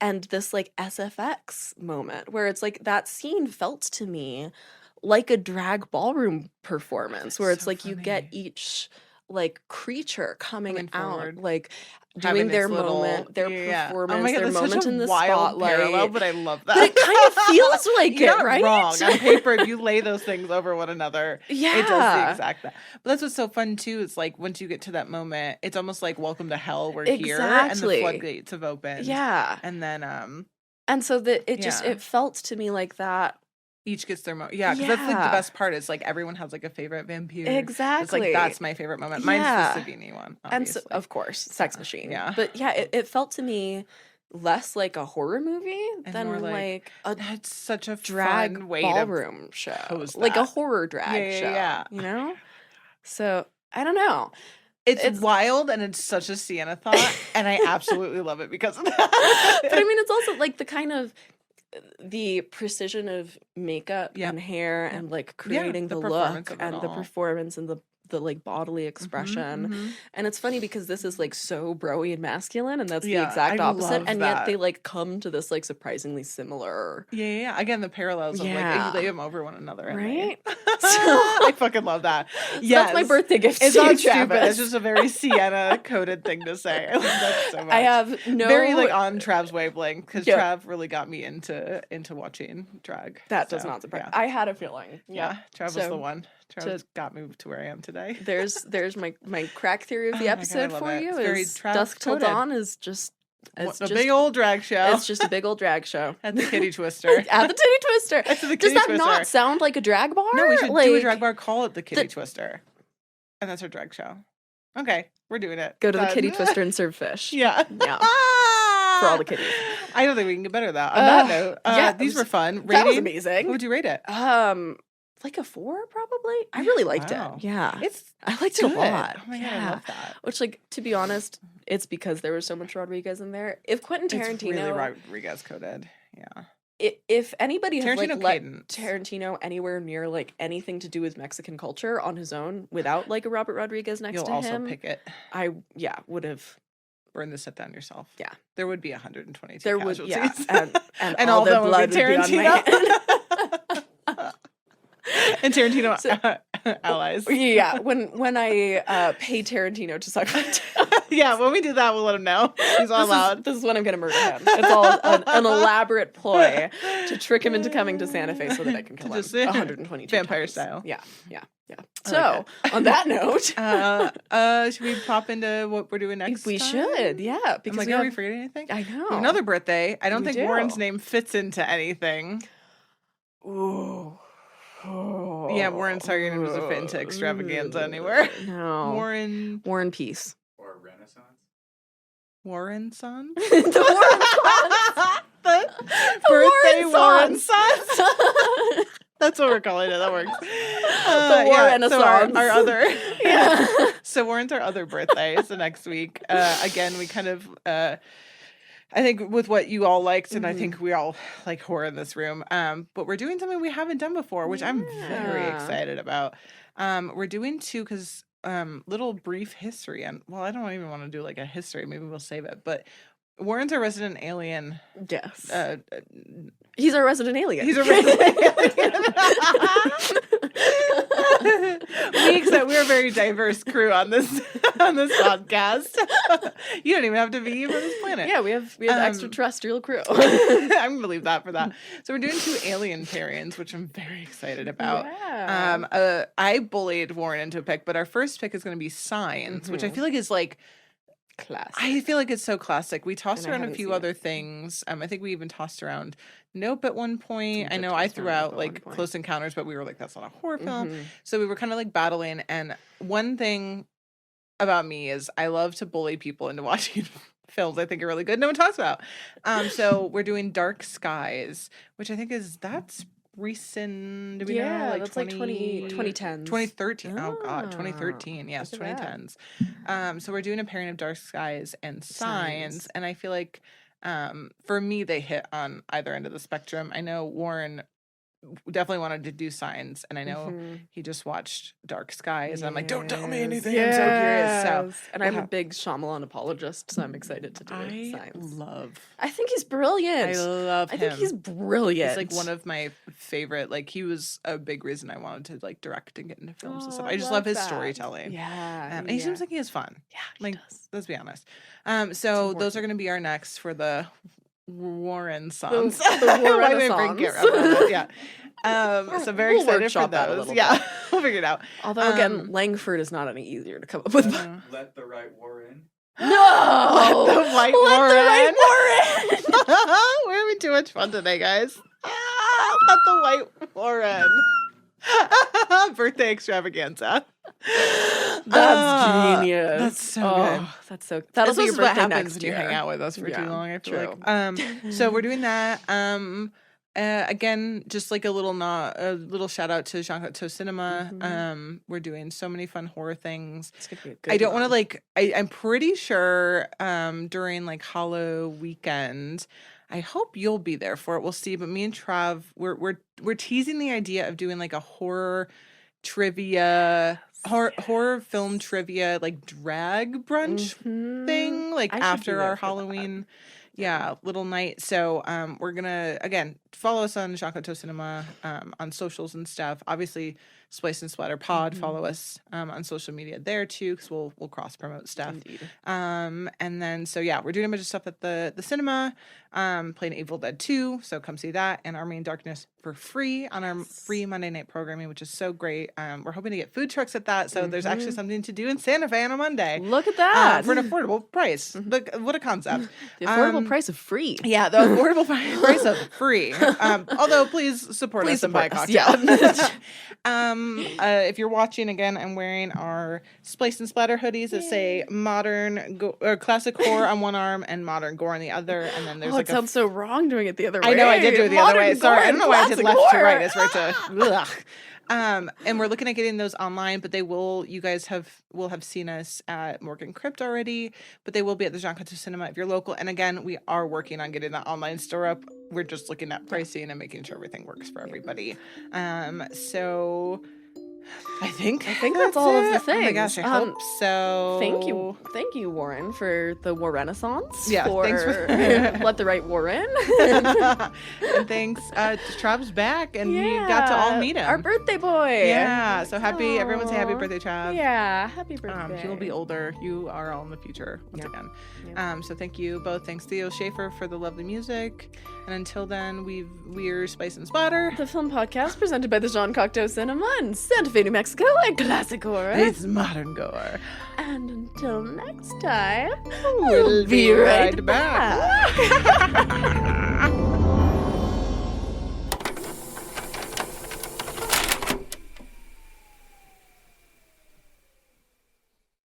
and this like SFX moment where it's like that scene felt to me like a drag ballroom performance where it's like you get each like creature coming out, forward. like Having doing their this little- moment, their yeah. performance, Oh my God, their that's such moment a in the wild spotlight. parallel, but I love that. But it kind of feels like You're it, not right? wrong. On paper, if you lay those things over one another, it does the Yeah. exact that. But that's what's so fun too. It's like once you get to that moment, it's almost like welcome to hell. We're here, and the Exactly. floodgates have opened. Yeah. And then And so that it just Yeah. it felt to me like that. each gets their moment. Yeah, because that's like the Yeah. best part. Is like everyone has like a favorite vampire. It's Exactly. like that's my favorite moment. Mine's Yeah. the Savini one, And so, obviously. of course, Sex Machine. Yeah. But yeah, it felt to me less like a horror movie And than more like a That's such a drag fun way ballroom to show. pose Like a that. horror drag Yeah, show. yeah. You know? So I don't know. It's wild and it's such a Sienna thought, and I absolutely love it because of that. But I mean, it's also like the kind of the precision of makeup Yeah. and hair and like creating the the performance look of it and the all. performance and the like bodily expression. And it's funny because this is like so broy and masculine, and that's the Yeah, exact I opposite. love And yet they that. like come to this like surprisingly similar. Yeah. Again, the parallels of like Yeah. you lay them over one another, and Right? I fucking love that. So Yes. that's my birthday gift. It's to you, not stupid. Travis. It's just a very Sienna coded thing to say. I love that so much. I have no very like on Trav's wavelength because Yeah. Trav really got me into watching drag. that does So, not surprise. Yeah. I had a feeling. Yeah, Trav was So, the one. Trav got me to where I am today. There's my crack theory of Oh the my God, I episode love for it. you. It's very Is Trav Dusk Till coded. Dawn is just it's a just big old drag show. it's just a big old drag show at the Kitty Twister. at the Titty Twister. At the Does Kitty that Twister. not sound like a drag bar? No, we should do a Like, drag bar. Call it the Kitty Twister, and that's our drag show. Okay, we're doing it. Go to the Done. Kitty Twister and serve fish. Yeah. Yeah. For all the kitties. I don't think we can get better than that. On that note, yeah, these were fun. That was Rating? amazing. What would you rate it? Like a 4 probably. I really liked Wow. it. Yeah. It's I liked it a good. lot. Oh my God, yeah. I love that. Which, like, to be honest, it's because there was so much Rodriguez in there. If Quentin It's Tarantino, really Rodriguez coded. Yeah. If anybody had like Tarantino let cadence. Tarantino anywhere near like anything to do with Mexican culture on his own without like a Robert Rodriguez next You'll to also him, pick it. I would have. Burn the set down yourself. Yeah. There would be 122 There would, casualties. yeah, and all all the that would blood be would be on my Tarantino. hand. And Tarantino So- allies. Yeah, when I pay Tarantino to suck my dick. Yeah, when we do that, we'll let him know. He's all loud. This is when I'm gonna murder him. It's all an elaborate ploy to trick him into coming to Santa Fe so that I can kill him Just 122 vampire times. style. Yeah. I So like on that note, should we pop into what we're doing next? we time? should, yeah, Because because are we forgetting anything? I know Another birthday. I don't We think Warren's do. name fits into anything. Ooh. Yeah, Warren Sargent doesn't fit into extravaganza anywhere. No. Warren Peace. Or Renaissance. Warren's son? The The birthday Warren son. That's what we're calling it. That works. The Warren so our Renaissance. other Yeah. So Warren's our other birthday. So next week. Again, we kind of I think with what you all liked, and I think we all like horror in this room. But we're doing something we haven't done before, which I'm very Yeah. excited about. We're doing 2 because little brief history, and well, I don't even want to do like a history. Maybe we'll save it. But Warren's our resident alien. Yes. He's He's our resident alien. a resident alien. We're a very diverse crew on this podcast. You don't even have to be from this planet. Yeah, we have extraterrestrial crew. I'm gonna believe that for that. So we're doing 2 alien pairings, which I'm very excited about. Yeah. I bullied Warren into a pick, but our first pick is gonna be Signs, which I feel like is like Classic. I feel like it's so classic. We tossed And I around a haven't few seen other it. things. I think we even tossed around Nope at one point. I did know I toss threw around Nope out at one like point. Close Encounters, but we were like, that's not a horror film. Mhm. So we were kind of like battling. And one thing about me is I love to bully people into watching films I think are really good. No one talks about. So we're doing Dark Skies, which I think that's recent. Do we know? Yeah, Like that's like 2010s. 2013. Oh God, Ah, 2013. Yes, look at that. 2010s. So we're doing a pairing of Dark Skies and Signs, Signs. and I feel like for me they hit on either end of the spectrum. I know Warren definitely wanted to do Signs, and I know he just watched Dark Skies, and I'm like, don't tell me anything. Yes. I'm so curious. So, and I'm a big Shyamalan apologist, so I'm excited to do I Signs. I think he's brilliant. I love him. I think he's brilliant. He's like one of my favorite. Like he was a big reason I wanted to like direct and get into films and stuff. I just love his storytelling. Yeah, and he seems like he has fun. Yeah, he like does. let's be honest. So those are going to be our next for the Warren sons. The Warren yeah. So very excited for those. Yeah, we'll figure it out. Although again, Langford is not any easier to come up with. Let the right war in. No, let the white Warren. Warren. We're having too much fun today, guys. Let the white Warren. Birthday extravaganza. That's genius. That's so good. That's so. That'll be your birthday what happens next when year. you hang out with us for too long. I feel true. like. So we're doing that. Again, just like a little shout out to Jean Cocteau Cinema. We're doing so many fun horror things. It's gonna be a good I don't want one. to I'm pretty sure during like Hollow weekend. I hope you'll be there for it. We'll see. But me and Trav, we're teasing the idea of doing like a horror trivia, horror film trivia, like drag brunch thing, like after our Halloween, little night. So we're gonna again follow us on Jean Cocteau Cinema on socials and stuff. Obviously, Splice Splatter Pod. Follow us on social media there too, because we'll cross promote stuff. Indeed. And then we're doing a bunch of stuff at the cinema. Playing Evil Dead 2, so come see that, and Army in Darkness for free on our free Monday night programming, which is so great. We're hoping to get food trucks at that, so there's actually something to do in Santa Fe on a Monday. Look at that for an affordable price. What a concept! The affordable price of free. Yeah, the affordable price of free. Although please support us and buy a cocktail. If you're watching again, I'm wearing our Splice and Splatter hoodies that say modern or classic horror on one arm and modern gore on the other, and then there's it sounds so wrong doing it the other way. I know I did do it the other way. Sorry, I don't know why I did left to right. It's right to. And we're looking at getting those online, but you guys will have seen us at Morgan Crypt already, but they will be at the Jean Cocteau Cinema if you're local. And again, we are working on getting that online store up. We're just looking at pricing and making sure everything works for everybody. So I think that's all of the things. Oh my gosh, I hope so. Thank you, Warren, for the War Renaissance. Yeah, thanks for Let the right war in. And thanks to Trav's back, and we got to all meet him. Our birthday boy. Yeah, so happy! Everyone say happy birthday, Trav. Yeah, happy birthday. He will be older. You are all in the future once again. Yep. So thank you both. Thanks Theo Schaefer for the lovely music. And until then, we're Spice and Splatter, the film podcast presented by the Jean Cocteau Cinema in Santa Fe, New Mexico, and classic horror. It's modern gore. And until next time, we'll be right back.